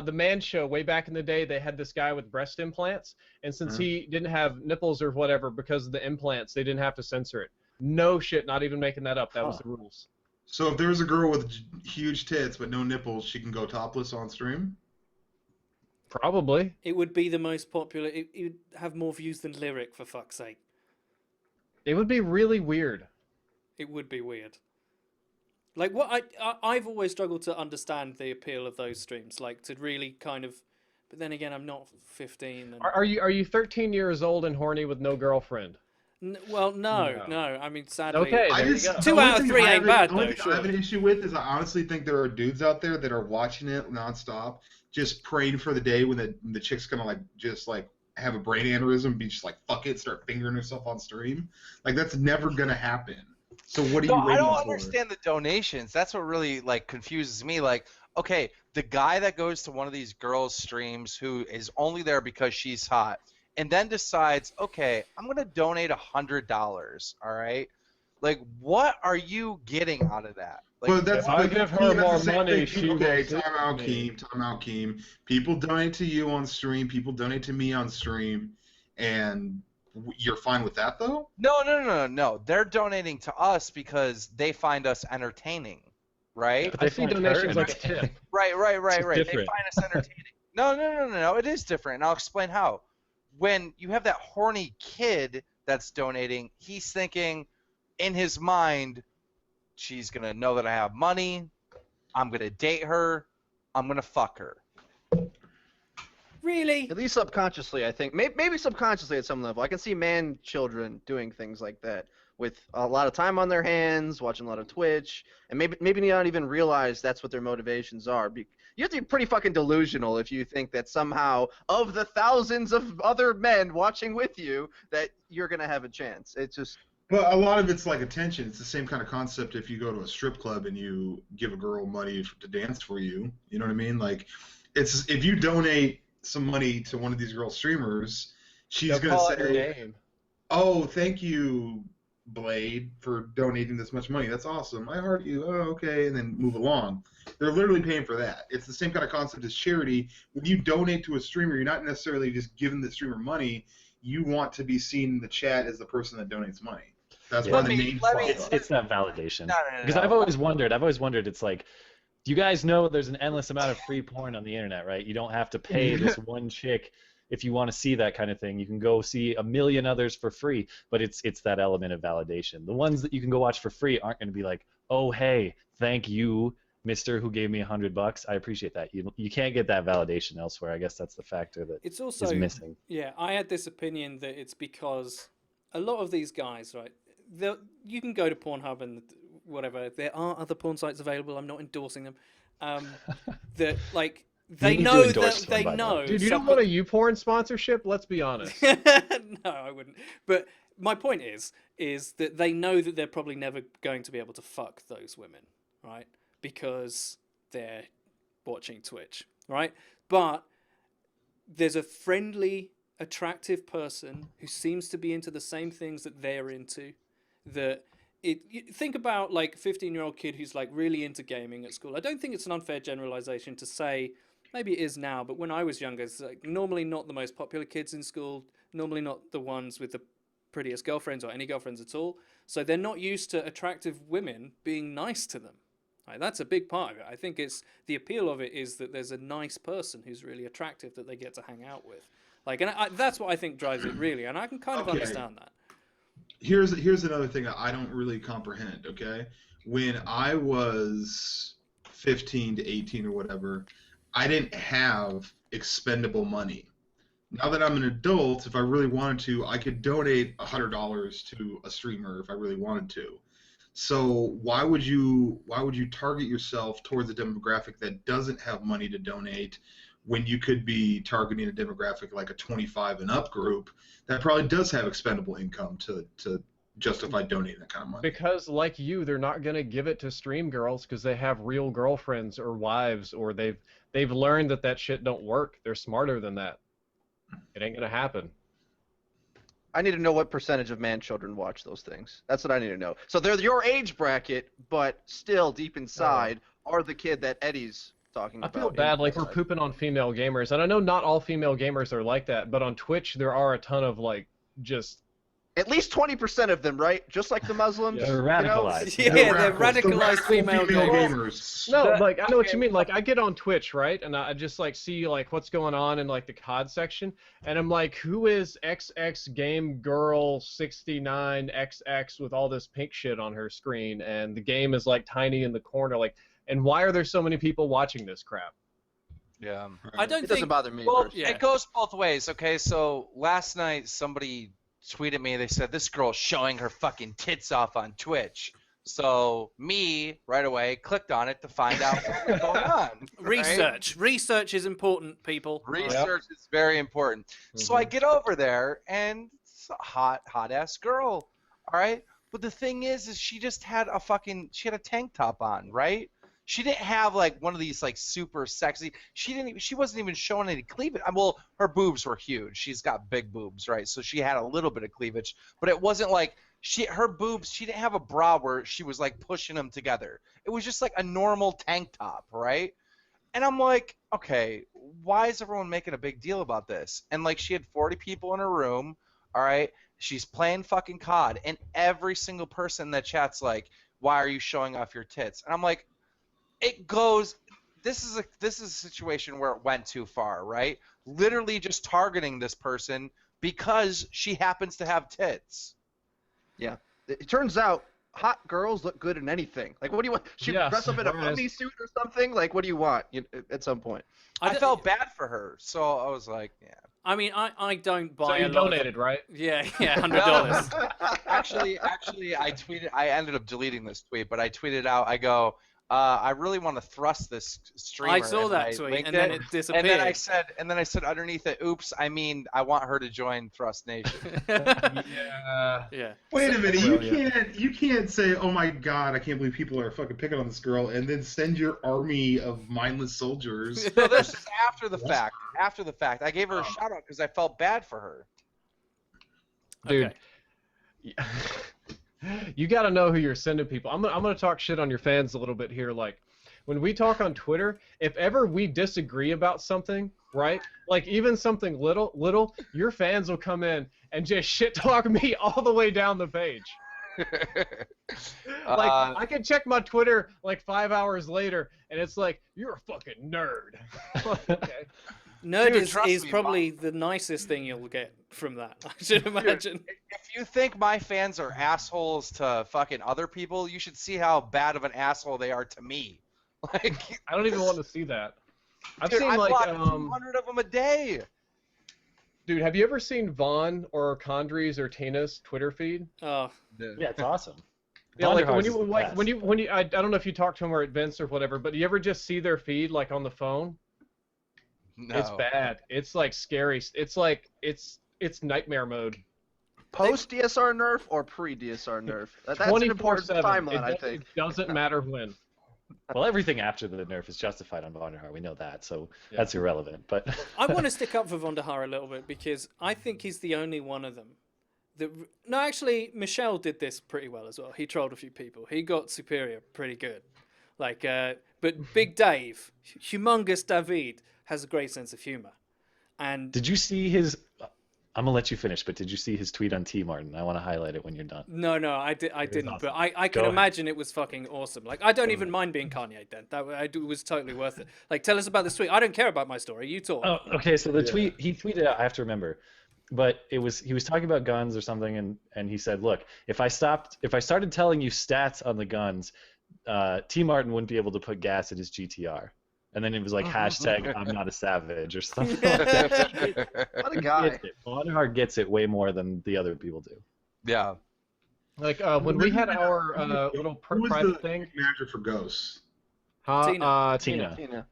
the Man Show, way back in the day, they had this guy with breast implants, and since he didn't have nipples or whatever because of the implants, they didn't have to censor it. No shit, not even making that up. That was the rules. So if there's a girl with huge tits but no nipples, she can go topless on stream? Probably. It would be the most popular. It would have more views than Lyric, for fuck's sake. It would be really weird. It would be weird. Like, what I've always struggled to understand the appeal of those streams, like to really kind of. But then again, I'm not 15. And... Are you 13 years old and horny with no girlfriend? Well, no. I mean, sadly. Okay, I there you just, go. the 2 only out of thing 3 I ain't have- bad, the only though, thing I have an surely. issue with is I honestly think there are dudes out there that are watching it nonstop, just praying for the day when the chick's gonna just have a brain aneurysm and be just like, fuck it, start fingering herself on stream. Like, that's never gonna happen. So what are you No, waiting I don't for? understand the donations. That's what really confuses me. Like, okay, the guy that goes to one of these girls' streams who is only there because she's hot, and then decides, okay, I'm gonna donate $100. All right, like, what are you getting out of that? Like, But that's If I give her that's more the same money, thing. she Okay, will time out, me. Keem. Time out, Keem. People donate to you on stream. People donate to me on stream, and you're fine with that, though? no. They're donating to us because they find us entertaining, right? I see donations like a tip. Right. They different. find us entertaining. No. It is different, and I'll explain how. When you have that horny kid that's donating, he's thinking in his mind, she's going to know that I have money, I'm going to date her, I'm going to fuck her. Really? At least subconsciously, I think. Maybe subconsciously at some level. I can see children doing things like that with a lot of time on their hands, watching a lot of Twitch, and maybe not even realize that's what their motivations are. you have to be pretty fucking delusional if you think that somehow of the thousands of other men watching with you that you're gonna have a chance. It's just. But a lot of it's like attention. It's the same kind of concept if you go to a strip club and you give a girl money to dance for you. You know what I mean? Like, it's if you donate some money to one of these girl streamers, she's They'll gonna call out your say, name. "Oh, thank you, Blade, for donating this much money. That's awesome. I heart you. Oh, okay," and then move along. They're literally paying for that. It's the same kind of concept as charity. When you donate to a streamer, you're not necessarily just giving the streamer money. You want to be seen in the chat as the person that donates money. That's Yeah. why Let the me- name let me- follows It's, up. it's that validation. No. Because I've always wondered, it's like, do you guys know there's an endless amount of free porn on the internet, right? You don't have to pay this one chick if you want to see that kind of thing. You can go see a million others for free, but it's that element of validation. The ones that you can go watch for free aren't going to be like, oh, hey, thank you, mister who gave me $100. I appreciate that. You can't get that validation elsewhere. I guess that's the factor that It's also is missing. Yeah, I had this opinion that it's because a lot of these guys, right? You can go to Pornhub and whatever. There are other porn sites available. I'm not endorsing them. That like they need to know endorse that one, they by the way. know. Dude, you don't want a YouPorn sponsorship? Let's be honest. No, I wouldn't. But my point is that they know that they're probably never going to be able to fuck those women, right? Because they're watching Twitch, right? But there's a friendly, attractive person who seems to be into the same things that they're into. Think about like a 15-year-old kid who's like really into gaming at school. I don't think it's an unfair generalization to say, maybe it is now, but when I was younger, it's like normally not the most popular kids in school, normally not the ones with the prettiest girlfriends or any girlfriends at all. So they're not used to attractive women being nice to them. Right? That's a big part of it. I think it's the appeal of it is that there's a nice person who's really attractive that they get to hang out with. Like, and that's what I think drives it really, and I can kind of understand that. Here's another thing that I don't really comprehend, okay? When I was 15 to 18 or whatever, I didn't have expendable money. Now that I'm an adult, if I really wanted to, I could donate $100 to a streamer if I really wanted to. So why would you target yourself towards a demographic that doesn't have money to donate when you could be targeting a demographic like a 25 and up group that probably does have expendable income to justify donating that kind of money? Because like you, they're not gonna give it to stream girls because they have real girlfriends or wives, or they've learned that shit don't work. They're smarter than that. It ain't gonna happen. I need to know what percentage of man children watch those things. That's what I need to know. So they're your age bracket, but still deep inside are the kid that Eddie's talking I about. feel bad, like we're pooping on female gamers, and I know not all female gamers are like that, but on Twitch there are a ton of like just At least 20% of them, right? Just like the Muslims. They're radicalized. Yeah, they're radicalized female gamers. No, like I know what you mean. Like I get on Twitch, right, and I just like see like what's going on in like the COD section, and I'm like, who is XX Game Girl 69XX with all this pink shit on her screen, and the game is like tiny in the corner, like, and why are there so many people watching this crap? Yeah. I don't It think doesn't bother me. Well, personally. yeah. it goes both ways. Okay, so last night somebody tweeted me. They said this girl's showing her fucking tits off on Twitch. So me right away clicked on it to find out what was going on. right? Research is important, people. Research is very important. So I get over there and it's a hot ass girl. All right, but the thing is she just had she had a tank top on, right? She didn't have like one of these like super sexy. She wasn't even showing any cleavage. Well, her boobs were huge. She's got big boobs, right? So she had a little bit of cleavage, but it wasn't like her boobs. She didn't have a bra where she was like pushing them together. It was just like a normal tank top, right? And I'm like, okay, why is everyone making a big deal about this? And like she had 40 people in her room, all right? She's playing fucking COD, and every single person in that chat's like, why are you showing off your tits? And I'm like, it goes. This is a situation where it went too far, right? Literally just targeting this person because she happens to have tits. Yeah. It turns out hot girls look good in anything. Like, what do you want? She Yes, dress up in a yes. mummy suit or something? Like, what do you want at some point? I felt bad for her, so I was like, yeah. I mean, I don't buy So a you lot donated, right? Yeah, $100. Actually, I tweeted. I ended up deleting this tweet, but I tweeted out. I go, I really want to thrust this streamer. I saw and that I tweet, linked and then it disappeared. And then I said underneath it, "Oops, I mean, I want her to join Thrust Nation." Yeah. Yeah. Wait a minute, Well, you can't say, "Oh my God, I can't believe people are fucking picking on this girl," and then send your army of mindless soldiers. No, this is after the fact. After the fact, I gave her a shout out because I felt bad for her. Dude. Okay. You got to know who you're sending people. I'm gonna talk shit on your fans a little bit here. Like, when we talk on Twitter, if ever we disagree about something, right? Like even something little, your fans will come in and just shit talk me all the way down the page. Like, I can check my Twitter like 5 hours later, and it's like, you're a fucking nerd. Okay. Nerd Dude, is trust me, probably the nicest thing you'll get from that. I should imagine. If you think my fans are assholes to fucking other people, you should see how bad of an asshole they are to me. Like, I don't even want to see that. I've dude, seen I like block 200 of them a day. Dude, have you ever seen Vaughn or Condry's or Tina's Twitter feed? Oh, Yeah, it's awesome. Yeah, like Vonderhaar's when is the you best. I don't know if you talk to them or at events or whatever, but do you ever just see their feed like on the phone? No. It's bad. It's like scary. It's like it's nightmare mode. Post DSR nerf or pre DSR nerf? That's an important 24/7. timeline, I think. It doesn't matter when. Well, everything after the nerf is justified on Vonderhaar. We know that, so that's irrelevant. But I want to stick up for Vonderhaar a little bit because I think he's the only one of them. No, actually, Michelle did this pretty well as well. He trolled a few people. He got Superior pretty good. Like, but Big Dave, Humongous David, has a great sense of humor. And did you see his? I'm gonna let you finish, but did you see his tweet on T Martin? I want to highlight it when you're done. No, I didn't. awesome. But I can Go ahead. imagine it was fucking awesome. Like, I don't even mind being Kanye then. It was totally worth it. Like, tell us about this tweet. I don't care about my story. You talk. Oh, okay. So the tweet he tweeted out, I have to remember, but he was talking about guns or something, and he said, "Look, if I started telling you stats on the guns, T Martin wouldn't be able to put gas in his GTR." And then it was like hashtag I'm not a savage or something. What a guy. Vonderhaar gets it way more than the other people do. Yeah. Like when we had our little Who was private the thing. manager for Ghosts? Tina. Tina.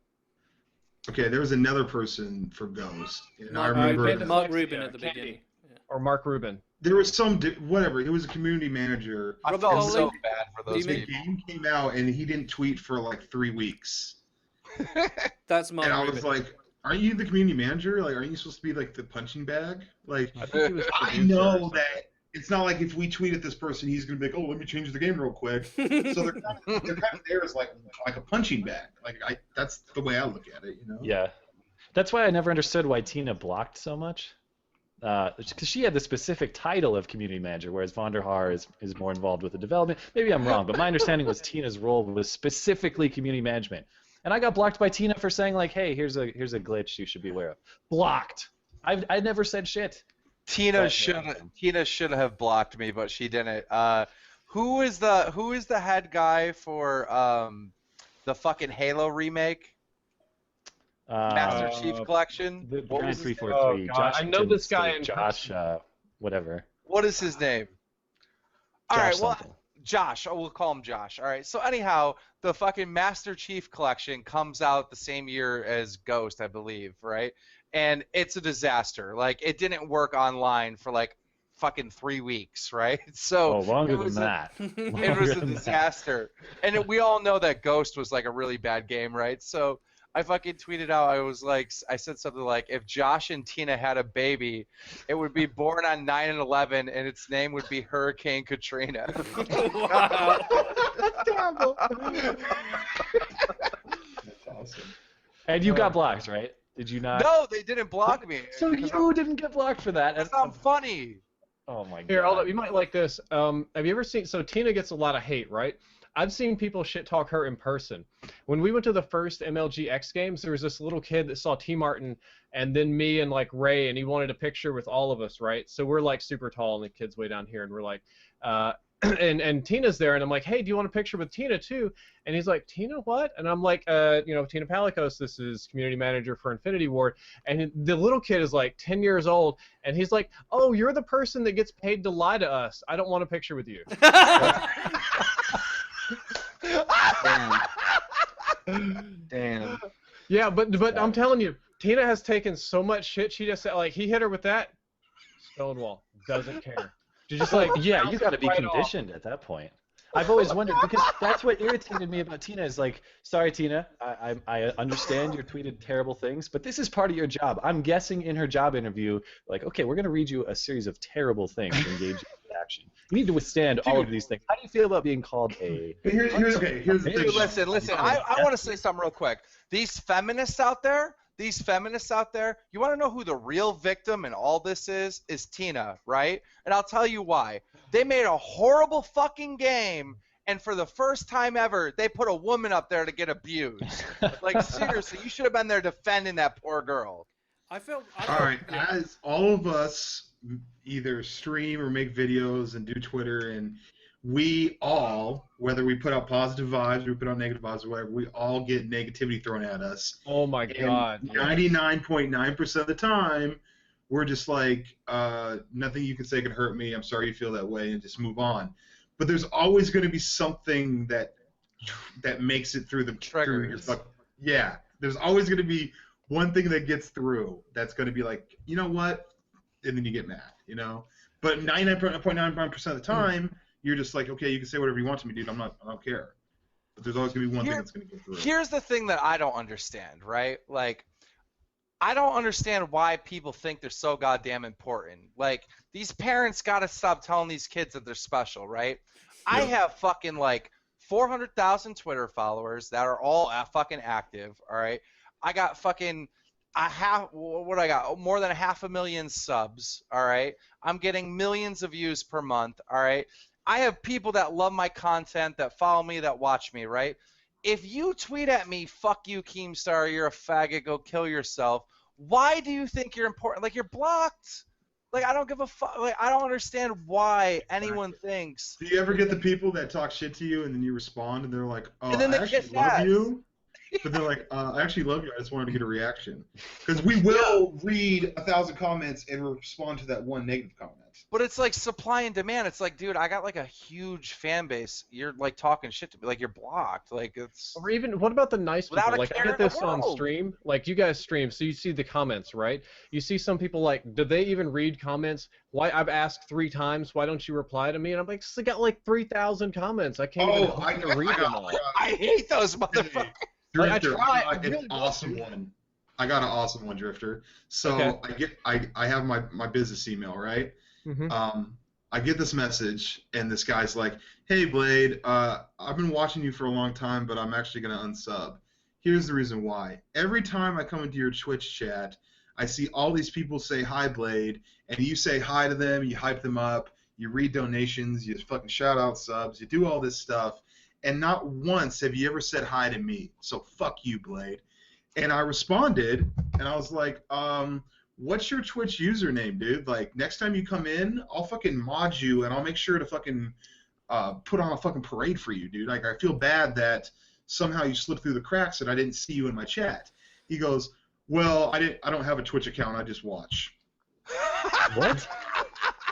Okay, there was another person for Ghost. And I Mark remember Mark Rubin at the Candy. beginning. Yeah. Or Mark Rubin. there was some whatever. He was a community manager. I Robert felt Bowley? so bad for those Do you The people. game came out and he didn't tweet for like 3 weeks. That's Mark And I Rubin. was like, aren't you the community manager? Like, aren't you supposed to be like the punching bag? Like, I think he was I producer or know something. that it's not like if we tweet at this person, he's gonna be like, oh, let me change the game real quick. So they're kind of there as like a punching bag. Like that's the way I look at it, you know? Yeah, that's why I never understood why Tina blocked so much. Because she had the specific title of community manager, whereas Vonderhaar is more involved with the development. Maybe I'm wrong, but my understanding was Tina's role was specifically community management. And I got blocked by Tina for saying like, "Hey, here's a glitch you should be aware of." Blocked. I never said shit. Tina should have blocked me, but she didn't. Who is the head guy for the fucking Halo remake? Master Chief Collection. The What guy was his name? 343. Oh, God, Josh. I know this guy in Josh. Whatever. What is his name? All right, Josh well, something. Josh. We'll call him Josh. All right. So anyhow, the fucking Master Chief Collection comes out the same year as Ghost, I believe, right? And it's a disaster. Like, it didn't work online for like fucking 3 weeks, right? So Oh, longer it than was that. it was a disaster. And we all know that Ghost was like a really bad game, right? So I fucking tweeted out, I said something like, if Josh and Tina had a baby, it would be born on 9/11 and its name would be Hurricane Katrina. Wow. That's terrible. That's awesome. And you got blocked, right? Did you not? No, they didn't block me. So you didn't get blocked for that. Because I'm funny. Oh my god. Here, hold up. You might like this. Have you ever seen? So Tina gets a lot of hate, right? I've seen people shit talk her in person. When we went to the first MLG X Games, there was this little kid that saw T Martin and then me and like Ray, and he wanted a picture with all of us, right? So we're like super tall, and the kid's way down here, and we're like, and Tina's there, and I'm like, hey, do you want a picture with Tina too? And he's like, Tina, what? And I'm like, Tina Palikos, this is community manager for Infinity Ward, and the little kid is like 10 years old, and he's like, oh, you're the person that gets paid to lie to us. I don't want a picture with you. Damn. Damn. Yeah, but I'm telling you, Tina has taken so much shit. She just said, like, he hit her with that. Stonewall. Doesn't care. She's just like, Yeah, you got to be right off. conditioned at that point. I've always wondered, because that's what irritated me about Tina is like, sorry, Tina, I understand you tweeted terrible things, but this is part of your job. I'm guessing in her job interview, like, okay, we're going to read you a series of terrible things to engage you in action. You need to withstand all of these things. How do you feel about being called a... Here's the thing. Listen, I want to say something real quick. These feminists out there, you want to know who the real victim in all this is? Is Tina, right? And I'll tell you why. They made a horrible fucking game, and for the first time ever, they put a woman up there to get abused. Like, seriously, you should have been there defending that poor girl. I felt All right, as all of us either stream or make videos and do Twitter, and we all, whether we put out positive vibes or we put out negative vibes or whatever, we all get negativity thrown at us. Oh my God. 99.9% of the time, we're just like, nothing you can say can hurt me. I'm sorry you feel that way, and just move on. But there's always going to be something that makes it through the triggers. Yeah, there's always going to be one thing that gets through that's going to be like, you know what? And then you get mad, you know. But 99.9% of the time, you're just like, okay, you can say whatever you want to me, dude. I don't care. But there's always going to be one thing that's going to get through. Here's the thing that I don't understand, right? Like, I don't understand why people think they're so goddamn important. Like, these parents got to stop telling these kids that they're special, right? I have fucking, like, 400,000 Twitter followers that are all fucking active, all right? I got fucking what I got? More than 500,000 subs, all right? I'm getting millions of views per month, all right? I have people that love my content, that follow me, that watch me, right? If you tweet at me, fuck you, Keemstar, you're a faggot, go kill yourself, why do you think you're important? Like, you're blocked. Like, I don't give a fuck. Like, I don't understand why anyone thinks. Do you ever get the people that talk shit to you and then you respond and they're like, oh, And then I they actually get love mad. you? But they're like, I actually love you. I just wanted to get a reaction. Because we will read 1,000 comments and respond to that one negative comment. But it's like supply and demand. It's like, dude, I got like a huge fan base. You're like talking shit to me. Like, you're blocked. Like, it's. Or even, what about the nice people? Without a Like, I care get in the this on world. stream. Like, you guys stream, so you see the comments, right? You see some people like, do they even read comments? Why, I've asked 3 times, why don't you reply to me? And I'm like, I got like 3,000 comments. I can't even I read them all. I hate those motherfuckers. Like, I Drifter, try. I got really an awesome one. I got an awesome one, Drifter. So Okay. I have my business email, right? Mm-hmm. I get this message, and this guy's like, hey, Blade, I've been watching you for a long time, but I'm actually going to unsub. Here's the reason why. Every time I come into your Twitch chat, I see all these people say, hi, Blade, and you say hi to them, you hype them up, you read donations, you fucking shout out subs, you do all this stuff, and not once have you ever said hi to me. So fuck you, Blade. And I responded, and I was like, what's your Twitch username, dude? Like, next time you come in, I'll fucking mod you, and I'll make sure to fucking put on a fucking parade for you, dude. Like, I feel bad that somehow you slipped through the cracks and I didn't see you in my chat. He goes, well, I don't have a Twitch account. I just watch. What?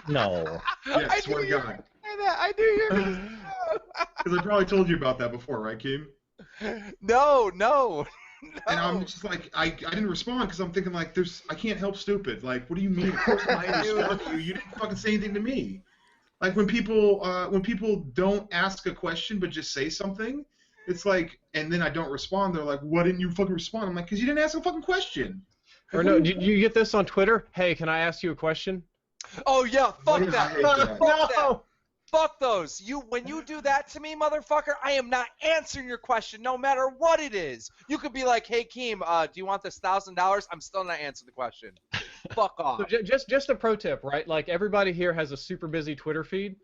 No. Yeah, I swear knew to you were God. gonna say that. I knew you were gonna say Because I probably told you about that before, right, Kim? that. No. And I'm just like, I didn't respond because I'm thinking, like, I can't help stupid. Like, what do you mean? Of course I respond to you. You didn't fucking say anything to me. Like, when people don't ask a question but just say something, it's like, and then I don't respond, they're like, why didn't you fucking respond? I'm like, because you didn't ask a fucking question. Or no, do you get this on Twitter? Hey, can I ask you a question? Oh yeah, fuck Dude, I that. hate that. Fuck that. Fuck those. When you do that to me, motherfucker, I am not answering your question no matter what it is. You could be like, hey, Keem, do you want this $1,000? I'm still not answering the question. Fuck off. So just a pro tip, right? Like, everybody here has a super busy Twitter feed.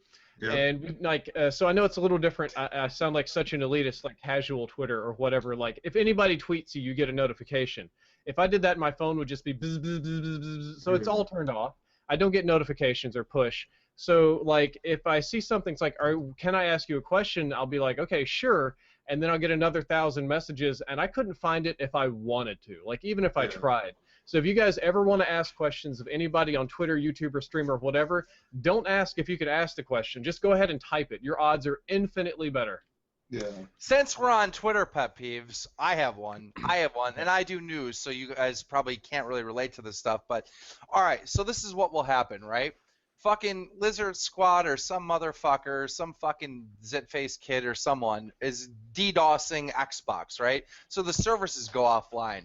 Yeah. And like, so I know it's a little different. I sound like such an elitist, like casual Twitter or whatever. Like, if anybody tweets you, you get a notification. If I did that, my phone would just be bzz, bzz, bzz, bzz, bzz, so it's all turned off. I don't get notifications or push. So like, if I see something, it's like, can I ask you a question? I'll be like, okay, sure. And then I'll get another 1,000 messages, and I couldn't find it if I wanted to, like, even if I tried. So if you guys ever want to ask questions of anybody on Twitter, YouTube, or streamer, or whatever, don't ask if you could ask the question. Just go ahead and type it. Your odds are infinitely better. Yeah. Since we're on Twitter pet peeves, I have one, and I do news, so you guys probably can't really relate to this stuff, but all right, so this is what will happen, right? Fucking Lizard Squad or some motherfucker, some fucking zit-faced kid or someone is DDoSing Xbox, right? So the services go offline.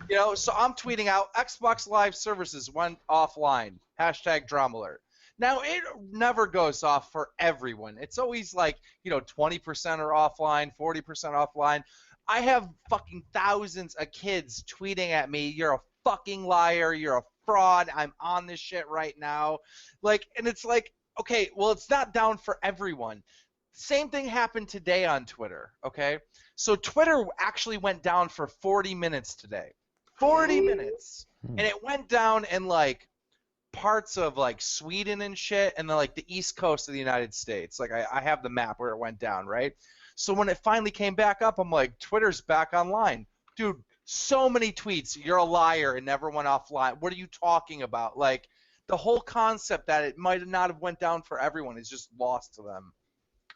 You know, so I'm tweeting out Xbox Live services went offline. Hashtag drama alert. Now, it never goes off for everyone. It's always like, 20% are offline, 40% offline. I have fucking thousands of kids tweeting at me, you're a fucking liar, you're a fraud, I'm on this shit right now. And it's like, okay, well, it's not down for everyone. Same thing happened today on Twitter, okay? So Twitter actually went down for 40 minutes today. 40 minutes. And it went down in parts of Sweden and shit, and then the east coast of the United States. I have the map where it went down, right? So when it finally came back up, I'm like, Twitter's back online. Dude, so many tweets, you're a liar, it never went offline. What are you talking about? The whole concept that it might not have went down for everyone is just lost to them.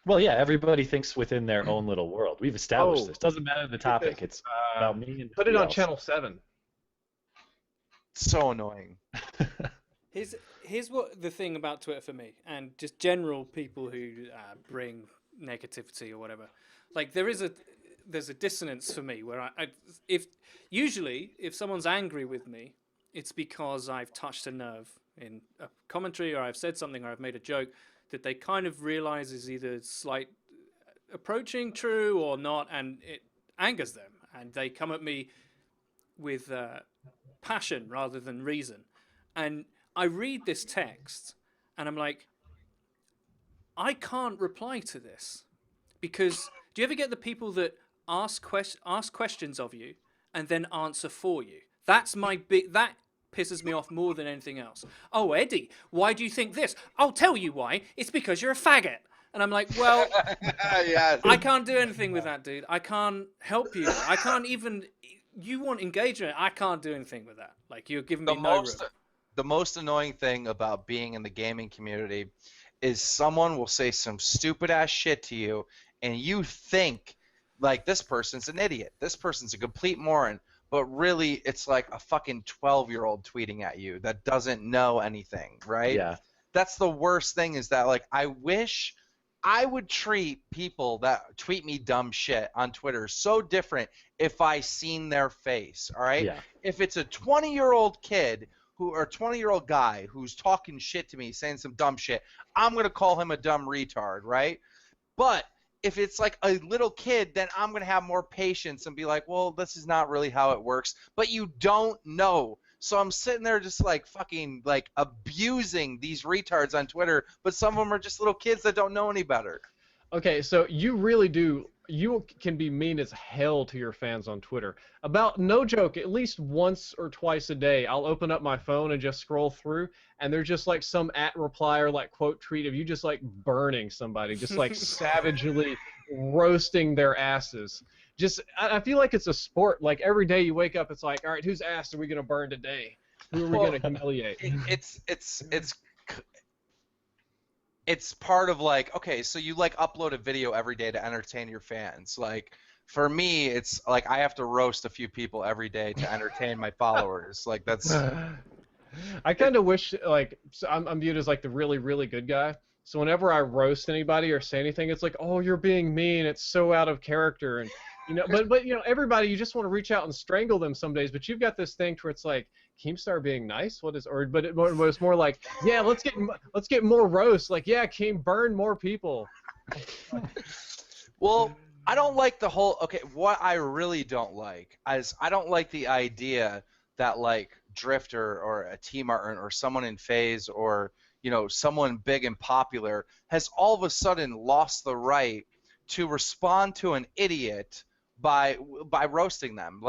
Well, yeah, everybody thinks within their own little world. We've established this. Doesn't matter the topic. This, it's about me and put it on else. Channel 7. So annoying. Here's what the thing about Twitter for me, and just general people who bring negativity or whatever. There's a dissonance for me where if someone's angry with me, it's because I've touched a nerve in a commentary, or I've said something, or I've made a joke that they kind of realize is either slight approaching true or not, and it angers them, and they come at me with passion rather than reason. And I read this text, and I'm like, I can't reply to this, because do you ever get the people that ask questions of you and then answer for you? That's that pisses me off more than anything else. Oh, Eddie, why do you think this? I'll tell you why. It's because you're a faggot. And I'm like, well, Yeah. I can't do anything with that, dude. I can't help you. I can't even. You want engagement? I can't do anything with that. You're giving me no room. The most annoying thing about being in the gaming community is someone will say some stupid ass shit to you, and you think this person's an idiot. This person's a complete moron. But really, it's like a fucking 12-year-old tweeting at you that doesn't know anything, right? Yeah. That's the worst thing, is that I wish I would treat people that tweet me dumb shit on Twitter so different if I seen their face, all right? Yeah. If it's a 20-year-old kid or 20-year-old guy who's talking shit to me, saying some dumb shit, I'm going to call him a dumb retard, right? But if it's a little kid, then I'm going to have more patience and be like, well, this is not really how it works. But you don't know. So I'm sitting there just fucking abusing these retards on Twitter, but some of them are just little kids that don't know any better. Okay, so you really do. You can be mean as hell to your fans on Twitter. About, no joke, at least once or twice a day, I'll open up my phone and just scroll through, and there's just some at reply or quote tweet of you just burning somebody, just savagely roasting their asses. I feel like it's a sport. Every day you wake up, it's all right, whose ass are we gonna burn today? Who are we gonna humiliate? It's part of okay, so you upload a video every day to entertain your fans. For me, it's I have to roast a few people every day to entertain my followers. That's. I kind of wish so I'm viewed as the really, really good guy. So whenever I roast anybody or say anything, it's oh, you're being mean. It's so out of character, and but everybody, you just want to reach out and strangle them some days. But you've got this thing where it's Keemstar being nice. What is but it's more yeah, let's get more roast. Yeah, Keem, burn more people. Well, I don't like the whole. Okay, what I really don't like is I don't like the idea that Drift0r or a T Martin or someone in FaZe or someone big and popular has all of a sudden lost the right to respond to an idiot by roasting them.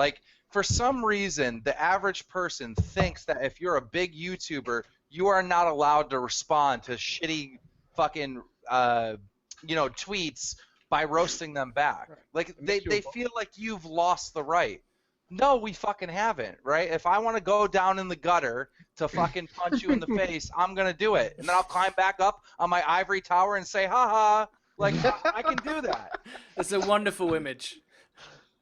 For some reason, the average person thinks that if you're a big YouTuber, you are not allowed to respond to shitty fucking tweets by roasting them back. They feel like you've lost the right. No, we fucking haven't, right? If I want to go down in the gutter to fucking punch you in the face, I'm going to do it. And then I'll climb back up on my ivory tower and say, ha ha, Like I can do that. It's a wonderful image.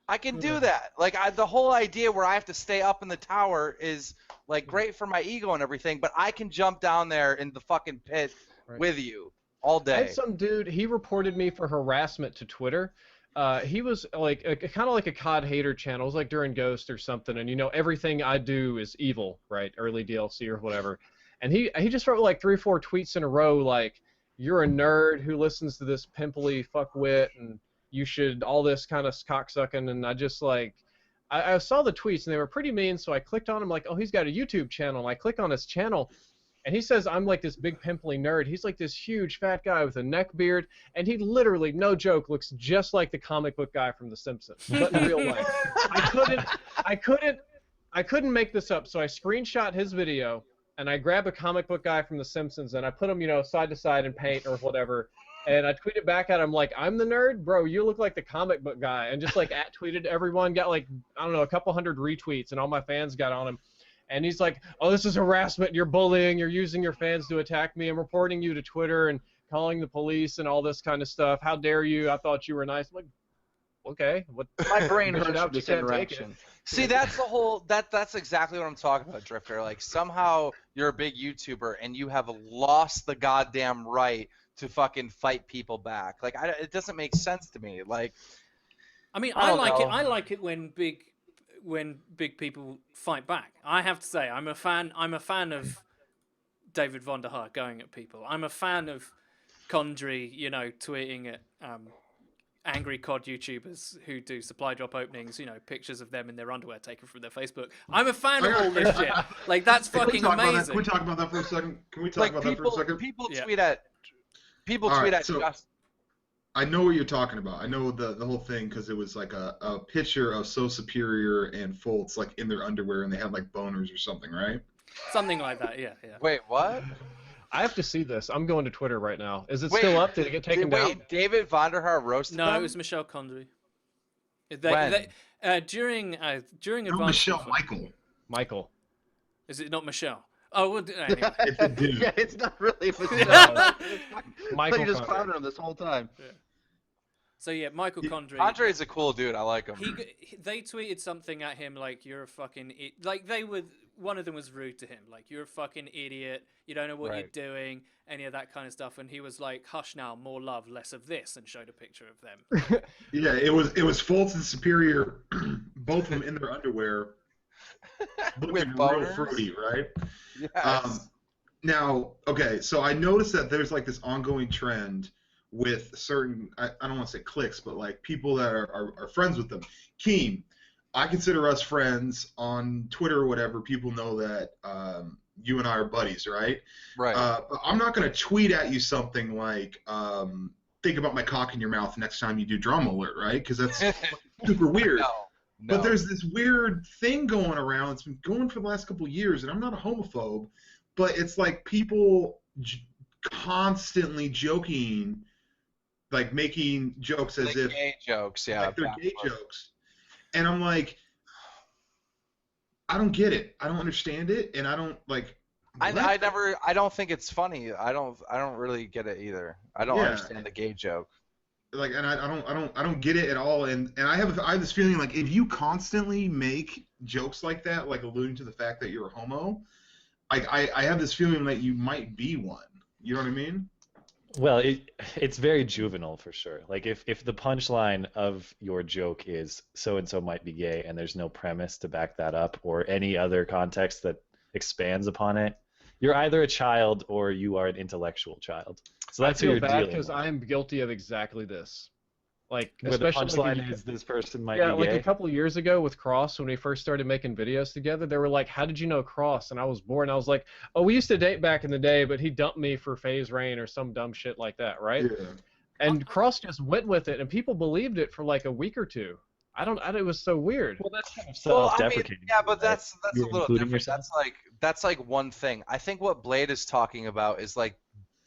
I can do that. Like the whole idea where I have to stay up in the tower is like great for my ego and everything, but I can jump down there in the fucking pit with you all I day. had some dude, he reported me for harassment to Twitter. He was like kind of like a COD hater channel. It was like during Ghost or something, and you know everything I do is evil, right? Early DLC or whatever. And he just wrote like 3 or 4 tweets in a row like, "You're a nerd who listens to this pimply fuckwit, and you should all this kind of cocksucking." And I just like, I saw the tweets and they were pretty mean, so I clicked on him like, oh, he's got a YouTube channel. And I click on his channel. And he says I'm like this big pimply nerd. He's like this huge fat guy with a neck beard, and he literally, no joke, looks just like the comic book guy from The Simpsons, but in real life. I couldn't make this up. So I screenshot his video, and I grab a comic book guy from The Simpsons, and I put him, you know, side to side in paint or whatever, and I tweeted back at him like, "I'm the nerd, bro. You look like the comic book guy," and just like @tweeted everyone, got like I don't know a couple hundred retweets, and all my fans got on him. And he's like, "Oh, this is harassment. You're bullying. You're using your fans to attack me. I'm reporting you to Twitter and calling the police and all this kind of stuff. How dare you? I thought you were nice." I'm like, okay. What? My brain Push it hurts out, from this you can't take interaction. See, that's the whole that's exactly what I'm talking about, Drifter. Like somehow you're a big YouTuber and you have lost the goddamn right to fucking fight people back. Like it doesn't make sense to me. Like I mean, I I don't like know. it. I like it when big people fight back. I have to say, I'm a fan of David von der Haar going at people. I'm a fan of Condry, you know, tweeting at angry COD YouTubers who do supply drop openings, you know, pictures of them in their underwear taken from their Facebook. I'm a fan of all this shit. Like that's fucking amazing. Can we talk about that for a second? Can we talk like about that for a second? people Yeah. tweet at So just I know what you're talking about. I know the whole thing because it was like a picture of So Superior and Fultz like in their underwear and they had like boners or something, right? Something like that. Yeah. Wait, what? I have to see this. I'm going to Twitter right now. Is it still up? Did it get taken down? Wait, David von der Haar roasted No, them? it was Michelle Condry. When? During a No, bunch Michelle of- Michael. Is it not Michelle? Oh, well, anyway. It's a dude. Yeah, it's not really Michelle. Michael You just Condry. clowned him this whole time. So yeah, Michael Condry. Andre is a cool dude. I like him. They tweeted something at him like you're a fucking like one of them was rude to him like you're a fucking idiot, you don't know what Right. you're doing, any of that kind of stuff, and he was like, "Hush now, more love, less of this," and showed a picture of them. Yeah, it was Fultz and Superior, both of them in their underwear, looking With real boners? fruity, right? Yes. Now, okay, so I noticed that there's like this ongoing trend with certain, I don't want to say cliques, but like people that are friends with them. Keem, I consider us friends on Twitter or whatever. People know that you and I are buddies, right? Right. But I'm not going to tweet at you something like, think about my cock in your mouth next time you do Drama Alert, right? Because that's super weird. No. But there's this weird thing going around. It's been going for the last couple of years, and I'm not a homophobe, but it's like people constantly joking, like making jokes as Like if gay jokes, yeah. like they're gay backwards. jokes. And I'm like, I don't get it. I don't understand it, and I don't like. I what? don't think it's funny. I don't really get it either. I don't Yeah. understand the gay joke. Like, and I don't get it at all. And I have this feeling like if you constantly make jokes like that, like alluding to the fact that you're a homo, like I have this feeling that you might be one. You know what I mean? Well, it's very juvenile for sure. Like if the punchline of your joke is so and so might be gay and there's no premise to back that up or any other context that expands upon it, you're either a child or you are an intellectual child. So that's I who feel you're bad dealing because with. I am guilty of exactly this. Like, Where the especially like, punchline is this person might yeah, be like gay. a couple of years ago with Cross, when we first started making videos together, they were like, "How did you know Cross?" And I was bored, and I was like, "Oh, we used to date back in the day, but he dumped me for Phase Rain or some dumb shit like that, right?" Yeah. And Cross just went with it, and people believed it for like a week or two. It was so weird. Well, that's kind of Well, I mean, self-deprecating. yeah, but right? that's a You're little including different. yourself? That's like one thing. I think what Blade is talking about is like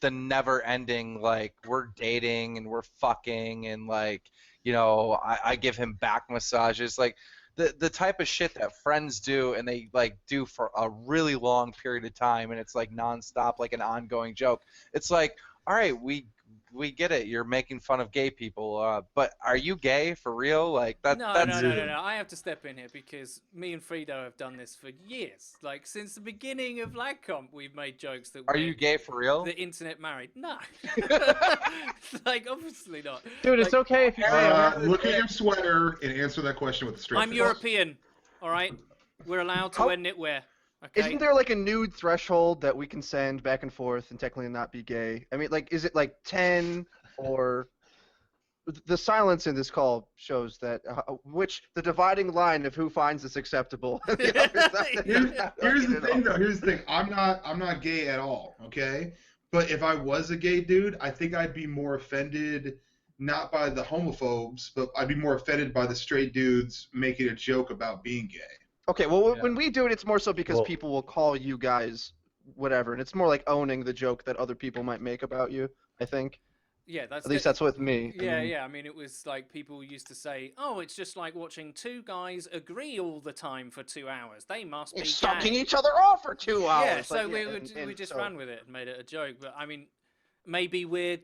the never-ending, like we're dating and we're fucking and like, you know, I give him back massages, like the type of shit that friends do and they like do for a really long period of time and it's like nonstop, like an ongoing joke. It's like, all right, we we get it. You're making fun of gay people, but are you gay for real? Like that? No, that's no. I have to step in here because me and Frito have done this for years. Like since the beginning of LagComp, we've made jokes that. Are you gay for real? The internet married? No. Like obviously not. Dude, it's okay if you say Look at your sweater and answer that question with a straight I'm face. European. All right, we're allowed to wear knitwear. Okay. Isn't there like a nude threshold that we can send back and forth and technically not be gay? I mean, like, is it like 10 or the silence in this call shows that which the dividing line of who finds this acceptable. Here's the thing, though. Here's the thing. I'm not gay at all. Okay, but if I was a gay dude, I think I'd be more offended. Not by the homophobes, but I'd be more offended by the straight dudes making a joke about being gay. Okay, well, when we do it, it's more so because people will call you guys whatever, and it's more like owning the joke that other people might make about you, I think. Yeah, At least that's with me. Yeah. I mean, it was like people used to say, "Oh, it's just like watching two guys agree all the time for 2 hours. They must be sucking gay." each other off for 2 hours. Yeah, so like, we just ran with it and made it a joke. But I mean, maybe we're,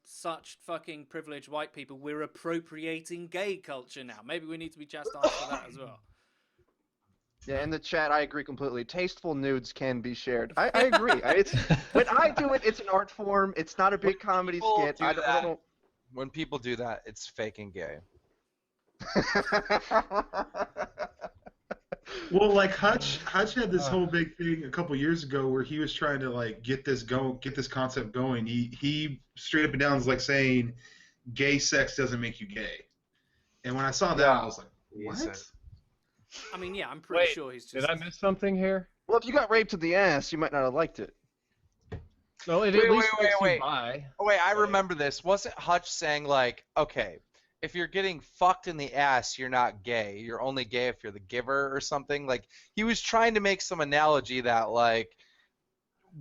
such fucking privileged white people, we're appropriating gay culture now. Maybe we need to be chastised for that as well. Yeah, in the chat, I agree completely. Tasteful nudes can be shared. I agree. When I do it, it's an art form. It's not a big comedy skit. I don't... When people do that, it's faking gay. Well, like Hutch had this whole big thing a couple years ago where he was trying to like get this concept going. He straight up and down was like saying, "Gay sex doesn't make you gay." And when I saw that, I was like, "What?" I mean, yeah, I'm pretty sure he's just... Did I miss something here? Well, if you got raped in the ass, you might not have liked it. No, it at least makes you bi. Oh, wait, I remember this. Wasn't Hutch saying, like, okay, if you're getting fucked in the ass, you're not gay. You're only gay if you're the giver or something? Like, he was trying to make some analogy that, like,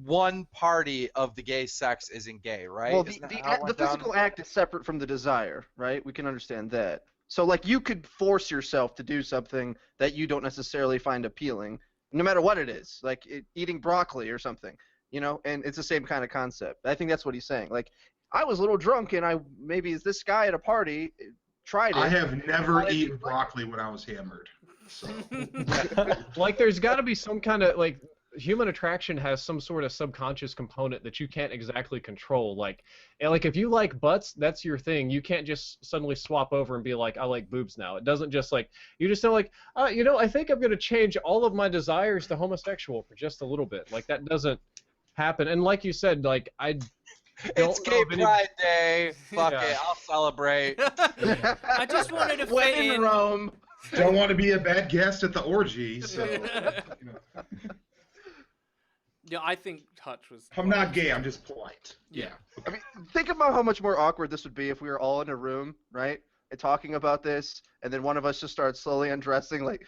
one party of the gay sex isn't gay, right? Well, the physical act is separate from the desire, right? We can understand that. So, like, you could force yourself to do something that you don't necessarily find appealing, no matter what it is, like eating broccoli or something, and it's the same kind of concept. I think that's what he's saying. Like, I was a little drunk, and maybe this guy at a party tried it. I have never eaten broccoli when I was hammered. So. Like, there's got to be some kind of, like, human attraction has some sort of subconscious component that you can't exactly control. Like if you like butts, that's your thing. You can't just suddenly swap over and be like, I like boobs now. It doesn't just like, you just know like, I think I'm going to change all of my desires to homosexual for just a little bit. Like, that doesn't happen. And like you said, like, it's Gay Pride Day. Fuck it, I'll celebrate. I just wanted to fit in Rome. Don't want to be a bad guest at the orgy, so. Yeah, I think Hutch was... I'm not gay, I'm just polite. Yeah. I mean, think about how much more awkward this would be if we were all in a room, right? And talking about this, and then one of us just starts slowly undressing. Like,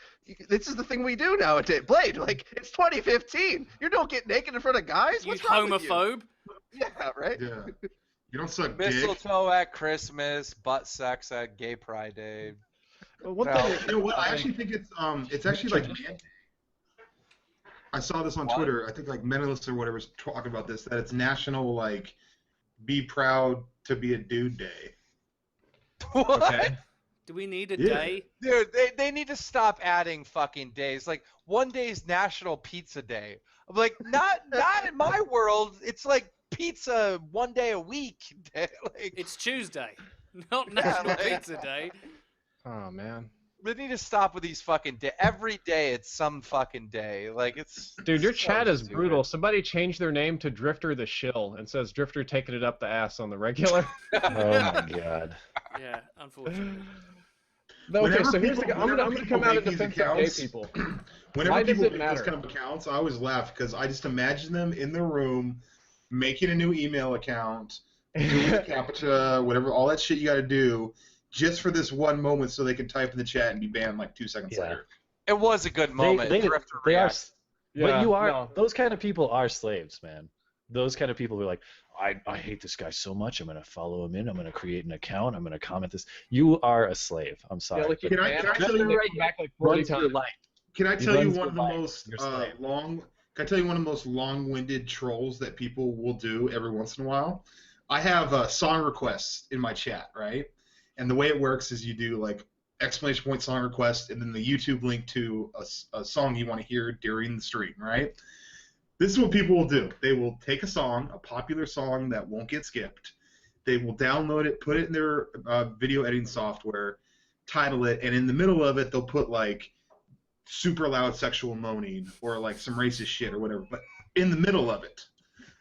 this is the thing we do nowadays. Blade, like, it's 2015. You don't get naked in front of guys? What's wrong with you? Homophobe? Yeah, right? Yeah. You don't suck dick. Mistletoe at Christmas, butt sex at Gay Pride Day. Well, what You know what? I actually think it's actually like... I saw this on Twitter. I think like Menelist or whatever is talking about this, that it's National like Be Proud to Be a Dude Day. What? Okay. Do we need a day? Dude, they need to stop adding fucking days. Like, one day is National Pizza Day. I'm like, not in my world. It's like pizza one day a week. Like, It's Tuesday, not National Pizza Day. Oh, man. they need to stop with these fucking day. Every day it's some fucking day. Like, it's... Dude, your so chat is stupid. brutal. Somebody changed their name to Drift0r the Shill and says Drift0r taking it up the ass on the regular. Oh my god. Yeah, unfortunately. Okay, Whenever so here's people- the... I'm whenever gonna people come out make in these defense of gay accounts- people. Whenever Why does people it make matter? those kind of accounts, I always laugh because I just imagine them in the room making a new email account, doing the CAPTCHA, whatever, all that shit you got to do, just for this one moment so they can type in the chat and be banned like 2 seconds Yeah. later. It was a good moment. They Drift0r are, reacts. but you are, no. those kind of people are slaves, man. Those kind of people who are like, I hate this guy so much, I'm going to follow him in, I'm going to create an account, I'm going to comment this. You are a slave. I'm sorry. Yeah, like, but Can I tell you right back like 40 runs your times. life. Can I He tell you runs one your of the life. most You're a slave. Can I tell you one of the most long-winded trolls that people will do every once in a while? I have song requests in my chat, right? And the way it works is you do like exclamation point song request and then the YouTube link to a song you want to hear during the stream, right? This is what people will do. They will take a song, a popular song that won't get skipped. They will download it, put it in their video editing software, title it, and in the middle of it, they'll put like super loud sexual moaning or like some racist shit or whatever, but in the middle of it.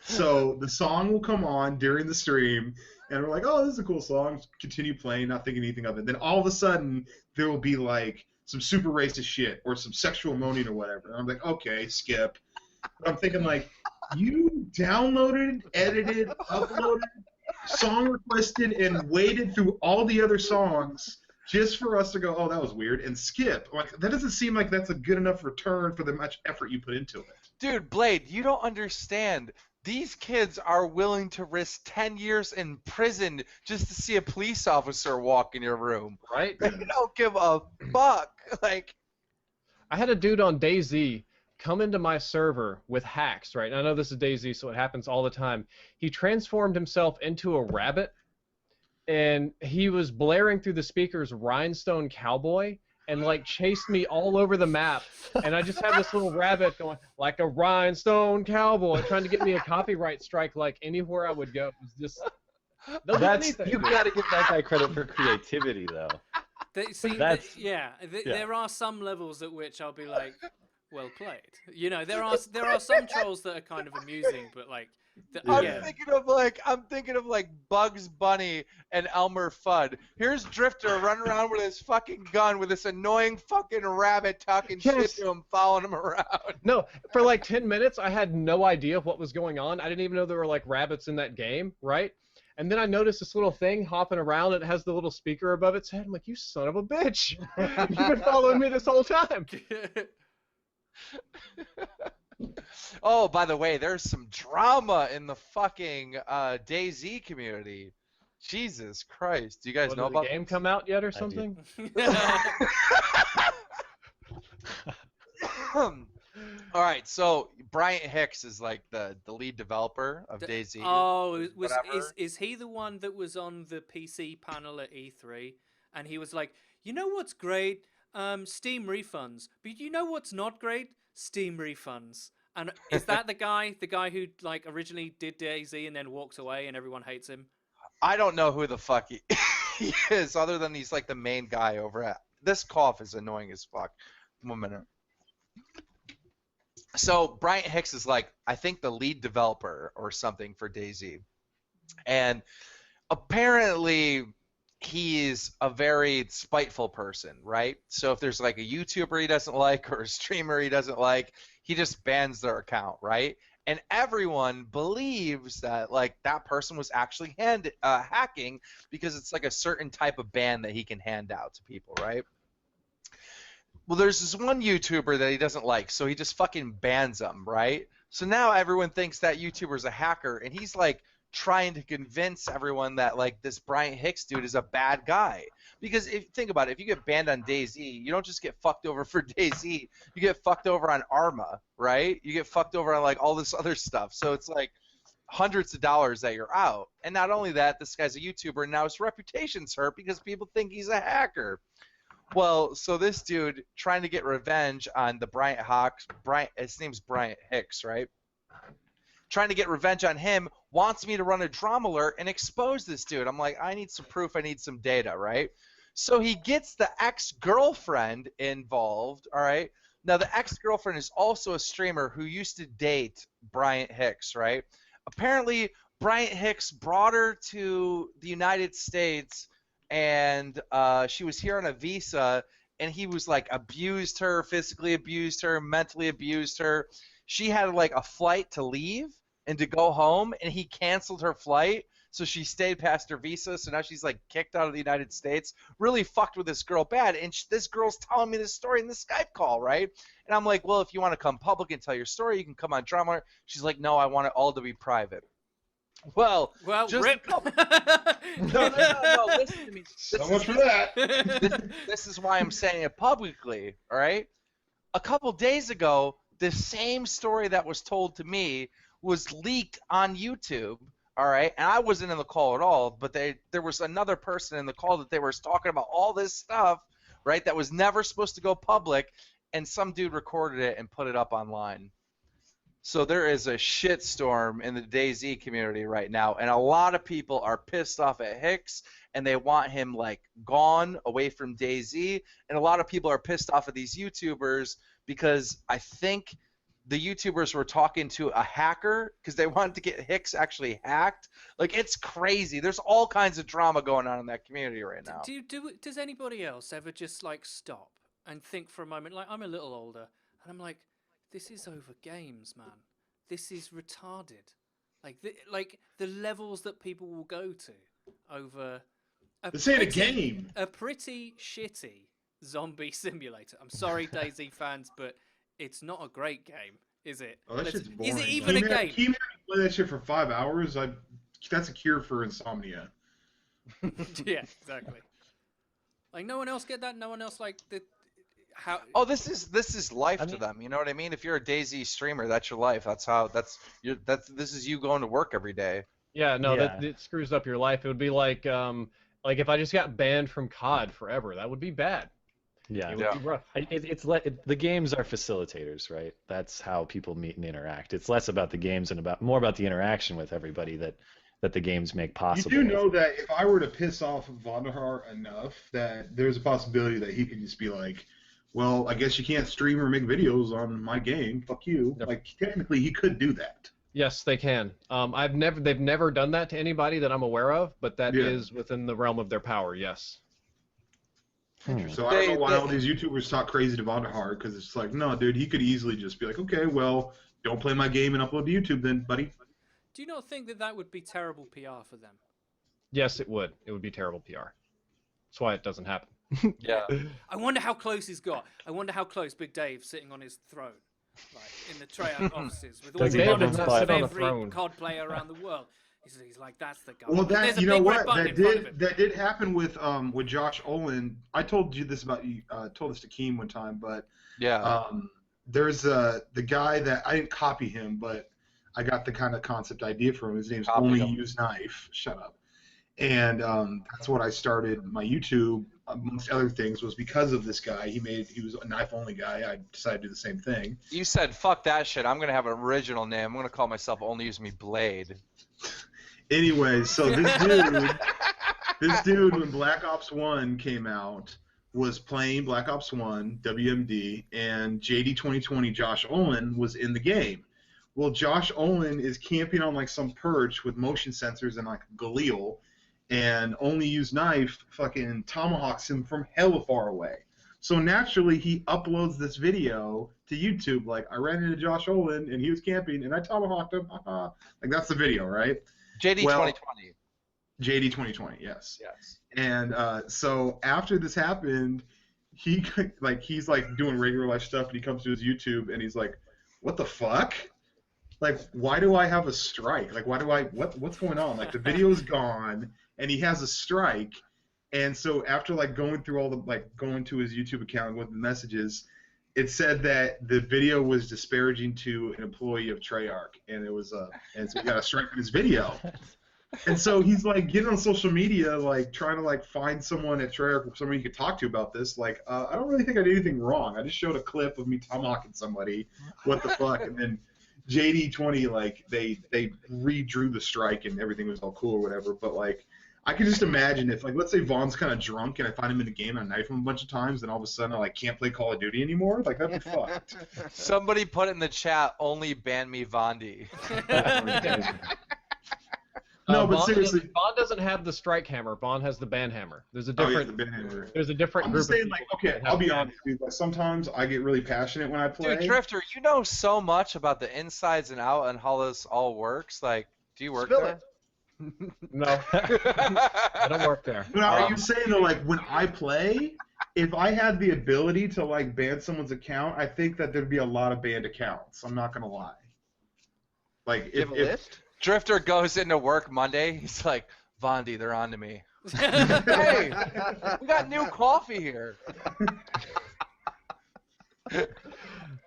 So the song will come on during the stream, and we're like, oh, this is a cool song. Continue playing, not thinking anything of it. Then all of a sudden, there will be like some super racist shit or some sexual moaning or whatever. And I'm like, okay, skip. But I'm thinking like, you downloaded, edited, uploaded, song requested, and waited through all the other songs just for us to go, oh, that was weird, and skip. Like, that doesn't seem like that's a good enough return for the much effort you put into it. Dude, Blade, you don't understand. These kids are willing to risk 10 years in prison just to see a police officer walk in your room. Right? They don't give a fuck. Like, I had a dude on DayZ come into my server with hacks, right? And I know this is DayZ, so it happens all the time. He transformed himself into a rabbit, and he was blaring through the speakers Rhinestone Cowboy, and like chased me all over the map. And I just had this little rabbit going like a rhinestone cowboy, trying to get me a copyright strike like anywhere I would go. It was just You gotta give that guy credit for creativity, though. There are some levels at which I'll be like, well played. You know, there are some trolls that are kind of amusing, but like, I'm thinking of like Bugs Bunny and Elmer Fudd. Here's Drift0r running around with his fucking gun with this annoying fucking rabbit talking shit to him, following him around. No, for like 10 minutes, I had no idea what was going on. I didn't even know there were like rabbits in that game, right? And then I noticed this little thing hopping around. It has the little speaker above its head. I'm like, you son of a bitch! You've been following me this whole time. Oh, by the way, there's some drama in the fucking DayZ community. Jesus Christ. Do you guys know Did about the game come out yet or something? All right, so Bryant Hicks is like the lead developer of DayZ. Oh, is he the one that was on the PC panel at E3? And he was like, you know what's great? Steam refunds. But you know what's not great? Steam refunds. And is that the guy who like originally did DayZ and then walked away and everyone hates him? I don't know who the fuck he is, other than he's like the main guy over at. This cough is annoying as fuck. 1 minute. So Bryant Hicks is like, I think the lead developer or something for DayZ, and apparently he's a very spiteful person, right? So if there's like a YouTuber he doesn't like or a streamer he doesn't like, he just bans their account, right? And everyone believes that like that person was actually hacking because it's like a certain type of ban that he can hand out to people, right? Well, there's this one YouTuber that he doesn't like, so he just fucking bans them, right? So now everyone thinks that YouTuber's a hacker, and he's like trying to convince everyone that like this Bryant Hicks dude is a bad guy. Because think about it, if you get banned on DayZ, you don't just get fucked over for DayZ, you get fucked over on Arma, right? You get fucked over on like all this other stuff. So it's like hundreds of dollars that you're out. And not only that, this guy's a YouTuber, and now his reputation's hurt because people think he's a hacker. Well, so this dude trying to get revenge on the Bryant Hawks, his name's Bryant Hicks, right? Trying to get revenge on him, wants me to run a drama alert and expose this dude. I'm like, I need some proof, I need some data, right? So he gets the ex-girlfriend involved, all right? Now, the ex-girlfriend is also a streamer who used to date Bryant Hicks, right? Apparently, Bryant Hicks brought her to the United States, and she was here on a visa, and he was like abused her, physically abused her, mentally abused her. She had like a flight to leave and to go home, and he canceled her flight, so she stayed past her visa. So now she's like kicked out of the United States. Really fucked with this girl bad, and this girl's telling me this story in the Skype call, right? And I'm like, well, if you want to come public and tell your story, you can come on Drama. She's like, no, I want it all to be private. Well, just rip. No, listen to me. So much for that. This is why I'm saying it publicly, all right? A couple days ago, the same story that was told to me was leaked on YouTube, all right? And I wasn't in the call at all, but there was another person in the call that they were talking about all this stuff, right, that was never supposed to go public, and some dude recorded it and put it up online. So there is a shitstorm in the DayZ community right now, and a lot of people are pissed off at Hicks, and they want him like gone away from DayZ, and a lot of people are pissed off at these YouTubers because I think the YouTubers were talking to a hacker because they wanted to get Hicks actually hacked. Like, it's crazy. There's all kinds of drama going on in that community right now. Does anybody else ever just like stop and think for a moment? Like, I'm a little older, and I'm like, this is over games, man. This is retarded. Like the levels that people will go to over This ain't a game. A pretty shitty zombie simulator. I'm sorry, DayZ fans, but it's not a great game, is it? Oh, that shit's boring. Is it even a game? Keep play that shit for 5 hours. That's a cure for insomnia. Yeah, exactly. Like, no one else get that. No one else like the. How... Oh, this is life to them. You know what I mean? If you're a DayZ streamer, that's your life. This is you going to work every day. Yeah, no, that it screws up your life. It would be like if I just got banned from COD forever, that would be bad. Yeah, It would be rough. The games are facilitators, right? That's how people meet and interact. It's less about the games and more about the interaction with everybody that the games make possible. You do know that if I were to piss off Vonderhaar enough, that there's a possibility that he could just be like, well, I guess you can't stream or make videos on my game. Fuck you. Yep. Like, technically, he could do that. Yes, they can. They've never done that to anybody that I'm aware of, but that is within the realm of their power. Yes. So I don't know why all these YouTubers talk crazy to Vonderhaar, because it's like, no, dude, he could easily just be like, okay, well, don't play my game and upload to YouTube then, buddy. Do you not think that would be terrible PR for them? Yes, it would. It would be terrible PR. That's why it doesn't happen. Yeah. I wonder how close he's got. I wonder how close Big Dave's sitting on his throne, like in the Treyarch offices with all Does the Dave monitors not sit of on a every throne? COD player around the world. He's like, that's the guy. Well, There's a you know big red what? button in front of him. That did happen with Josh Olin. I told you this about told this to Keem one time, but Yeah. there's the guy that I didn't copy him, but I got the kind of concept idea from him. His name's ONLYUSEknife. Shut up. And that's what I started my YouTube, amongst other things, was because of this guy. He was a knife only guy. I decided to do the same thing. You said, fuck that shit. I'm going to have an original name. I'm going to call myself ONLYUSEmeBLADE. Anyway, so this dude, when Black Ops 1 came out, was playing Black Ops 1, WMD, and JD 2020 Josh Olin was in the game. Well, Josh Olin is camping on like some perch with motion sensors and like Galil, and ONLYUSEknife fucking tomahawks him from hella far away. So naturally, he uploads this video to YouTube, like, I ran into Josh Olin, and he was camping, and I tomahawked him, haha. Like, that's the video, right? JD 2020. JD 2020, yes. Yes. And so after this happened, he's doing regular life stuff, and he comes to his YouTube, and he's like, what the fuck? Like, why do I have a strike? Like, what's going on? Like, the video's gone, and he has a strike. And so after, like, going through all the, like, going to his YouTube account with the messages, it said that the video was disparaging to an employee of Treyarch, and it was and so he got a strike in his video. And so he's like getting on social media, like trying to like find someone at Treyarch, somebody he could talk to about this. Like, I don't really think I did anything wrong. I just showed a clip of me tomahawking somebody. What the fuck? And then JD20, like they redrew the strike and everything was all cool or whatever. But like, I can just imagine if, like, let's say Vaughn's kind of drunk and I find him in the game and I knife him a bunch of times, and all of a sudden I like can't play Call of Duty anymore. Like, that'd be fucked. Somebody put in the chat, only ban me Vondi. No, but Vaughn seriously, Vaughn doesn't have the strike hammer. Vaughn has the ban hammer. There's a oh, yeah, different. the banhammer. There's a different I'm group. just saying, of like, people okay, that I'll have be ban honest, dude. Like, sometimes I get really passionate when I play. Dude, Drifter, you know so much about the insides and out and how this all works. Like, do you work Spill there? No, I don't work there. But are you saying though, like, when I play, if I had the ability to like ban someone's account, I think that there'd be a lot of banned accounts. I'm not gonna lie. Like, You have a list? Drifter goes into work Monday. He's like, Vondi, they're on to me. Hey, we got new coffee here.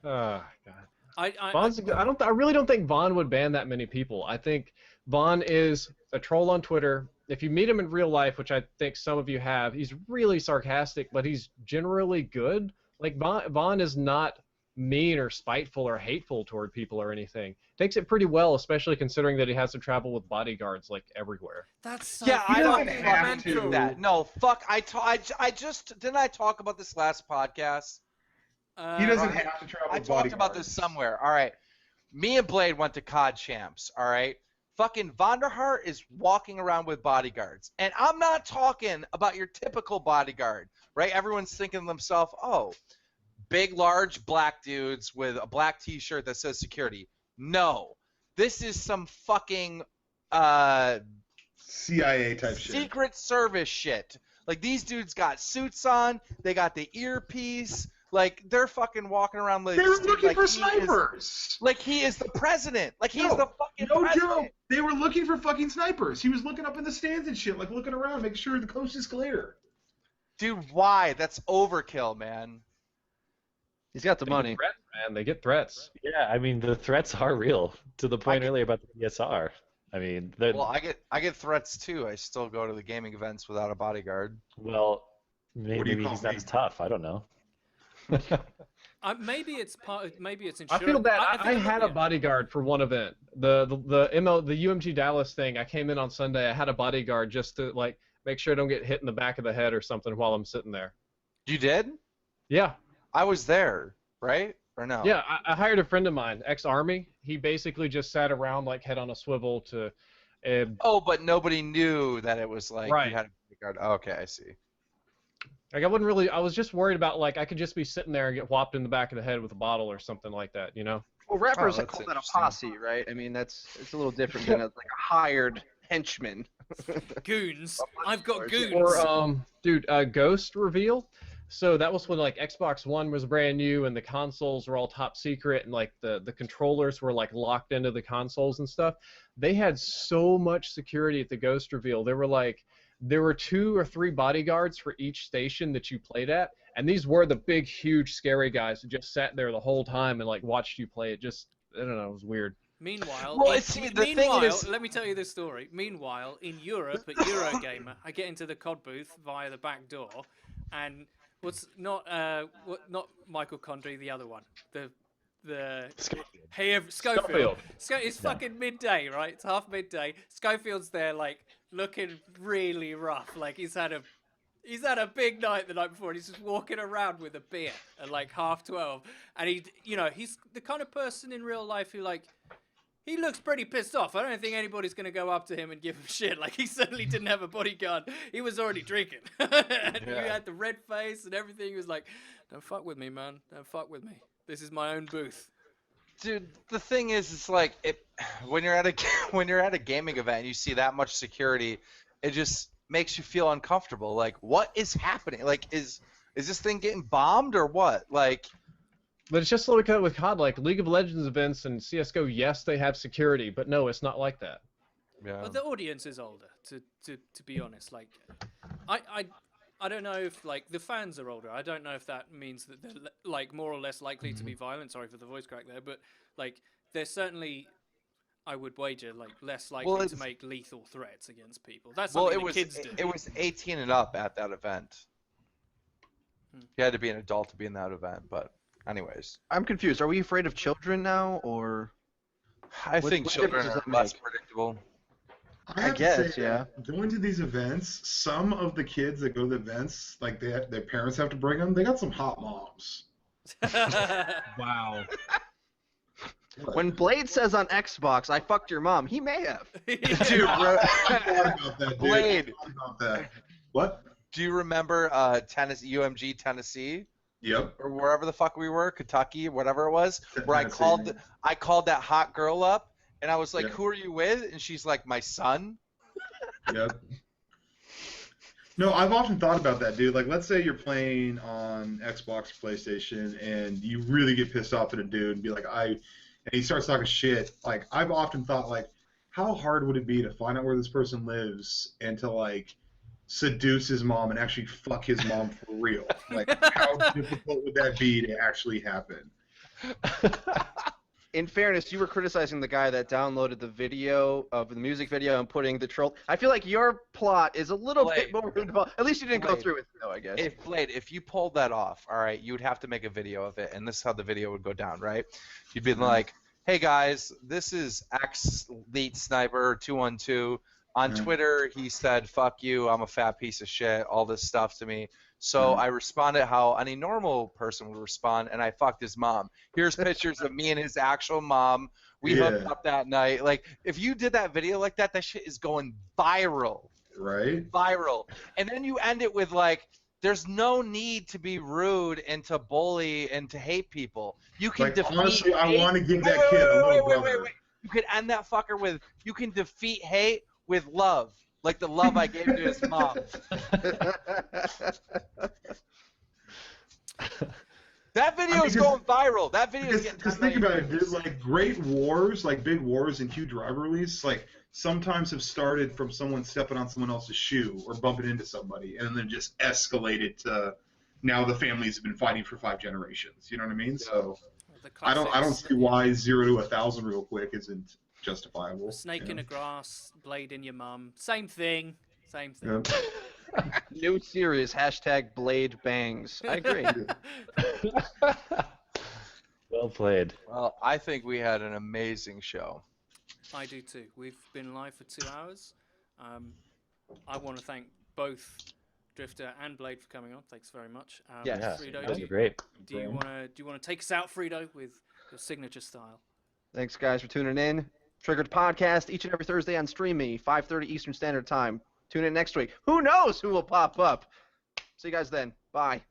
Oh God. I really don't think Vaughn would ban that many people. I think Vaughn is a troll on Twitter. If you meet him in real life, which I think some of you have, he's really sarcastic, but he's generally good. Like Vaughn is not mean or spiteful or hateful toward people or anything. Takes it pretty well, especially considering that he has to travel with bodyguards like everywhere. That's so Yeah, I don't fucking have to do mental. that. No, fuck. I just didn't I talk about this last podcast? He doesn't Right. have to travel I with talked about bodyguards. this somewhere. All right. Me and Blade went to COD Champs. All right. Fucking Vonderhart is walking around with bodyguards. And I'm not talking about your typical bodyguard, right? Everyone's thinking to themselves, oh, big, large black dudes with a black t-shirt that says security. No. This is some fucking CIA type shit. Secret Service shit. Like, these dudes got suits on. They got the earpiece. Like, they're fucking walking around like They were dude, looking like for he is- snipers. like he is the president. Like he's No, the fucking No president. joke. They were looking for fucking snipers. He was looking up in the stands and shit, like looking around, making sure the coast is clear. Dude, why? That's overkill, man. He's got the money. Threats, man. They get threats. Yeah, I mean the threats are real. To the point earlier about the PSR. I mean, Well, I get threats too. I still go to the gaming events without a bodyguard. well, What do you maybe call he's not me? as tough. I don't know. Maybe it's maybe it's I insurance. feel bad. think I had a yeah. bodyguard for one event. The UMG Dallas thing. I came in on Sunday. I had a bodyguard just to like make sure I don't get hit in the back of the head or something while I'm sitting there. You did? Yeah. I was there, right? Or no? Yeah, I hired a friend of mine, ex-army. He basically just sat around like head on a swivel to. Oh, but nobody knew that it was like Right. you had a bodyguard. Oh, okay, I see. Like I wasn't really. I was just worried about like I could just be sitting there and get whopped in the back of the head with a bottle or something like that, you know. Well, rappers Oh, call that's that a interesting. posse, right? I mean, it's a little different than like a hired henchman. Goons. I've got goons. Or dude, Ghost reveal. So that was when like Xbox One was brand new and the consoles were all top secret and like the controllers were like locked into the consoles and stuff. They had so much security at the Ghost reveal. There were 2 or 3 bodyguards for each station that you played at, and these were the big, huge, scary guys who just sat there the whole time and like watched you play it. Just I don't know, it was weird. Meanwhile, Well, the thing is- let me tell you this story. Meanwhile, in Europe at Eurogamer, I get into the COD booth via the back door, and not Michael Condrey, the other one, Schofield. It's fucking midday, right? It's half midday. Schofield's there, like looking really rough, like he's had a big night the night before, and he's just walking around with a beer at like 12:30, and he's the kind of person in real life who like. He looks pretty pissed off. I don't think anybody's going to go up to him and give him shit. Like, he certainly didn't have a bodyguard. He was already drinking. And he had the red face and everything. He was like, don't fuck with me, man. Don't fuck with me. This is my own booth. Dude, the thing is, it's like when you're at a gaming event and you see that much security, it just makes you feel uncomfortable. Like, what is happening? Like, is this thing getting bombed or what? Like, But it's just like with COD, like League of Legends events and CS:GO. Yes, they have security, but no, it's not like that. yeah. But the audience is older, to be honest. Like, I don't know if like the fans are older. I don't know if that means that they're like more or less likely to be violent. Sorry for the voice crack there, but like they're certainly, I would wager, like less likely to make lethal threats against people. That's something the kids do. It was 18 and up at that event. You had to be an adult to be in that event, but anyways, I'm confused. Are we afraid of children now, or? I What- think what children difference are does that less make? predictable. I have to guess, say, yeah. Going to these events, some of the kids that go to the events, like their parents have to bring them. They got some hot moms. Wow. When Blade says on Xbox, "I fucked your mom," he may have. Dude, I thought about that, dude. Blade. I thought about that. What? Do you remember Tennessee, UMG Tennessee, Yep. or wherever the fuck we were, Kentucky, whatever it was, where Tennessee. I called that hot girl up, and I was like, Yeah. "Who are you with?" And she's like, "My son." Yep. No, I've often thought about that, dude. Like, let's say you're playing on Xbox or PlayStation, and you really get pissed off at a dude and be like, and he starts talking shit. Like, I've often thought, like, how hard would it be to find out where this person lives and to, like, seduce his mom and actually fuck his mom for real? Like, how difficult would that be to actually happen? in fairness, you were criticizing the guy that downloaded the video of the music video and putting the troll. I feel like your plot is a little bit more involved. At least you didn't go through with it, though, I guess. If you pulled that off, all right, you would have to make a video of it, and this is how the video would go down, right? You'd be like, "Hey guys, this is X Elite Sniper 212. On Twitter, he said, 'Fuck you, I'm a fat piece of shit,' all this stuff to me. So I responded how any normal person would respond, and I fucked his mom. Here's pictures of me and his actual mom. We hooked up that night." Like, if you did that video like that, that shit is going viral. Right? Viral. And then you end it with, like, there's no need to be rude and to bully and to hate people. You can Like, defeat honestly, I hate. want to give that kid a little brother. Wait. You could end that fucker with, you can defeat hate with love. Like the love I gave to his mom. That video is going viral. That video is getting. Because think about it, there's like great wars, like big wars and huge rivalries, like sometimes have started from someone stepping on someone else's shoe or bumping into somebody, and then just escalated to now the families have been fighting for 5 generations. You know what I mean? So I don't see why 0 to 1,000 real quick isn't justifiable. A snake in the grass, blade in your mum. Same thing. Same thing. Yeah. New series, #Blade Bangs. I agree. Well played. Well, I think we had an amazing show. I do too. We've been live for 2 hours. I want to thank both Drift0r and Blade for coming on. Thanks very much. Yeah, Frito, that was great. Do you want to take us out, Frito, with your signature style? Thanks, guys, for tuning in. Triggered Podcast each and every Thursday on StreamMe, 5:30 Eastern Standard Time. Tune in next week. Who knows who will pop up? See you guys then. Bye.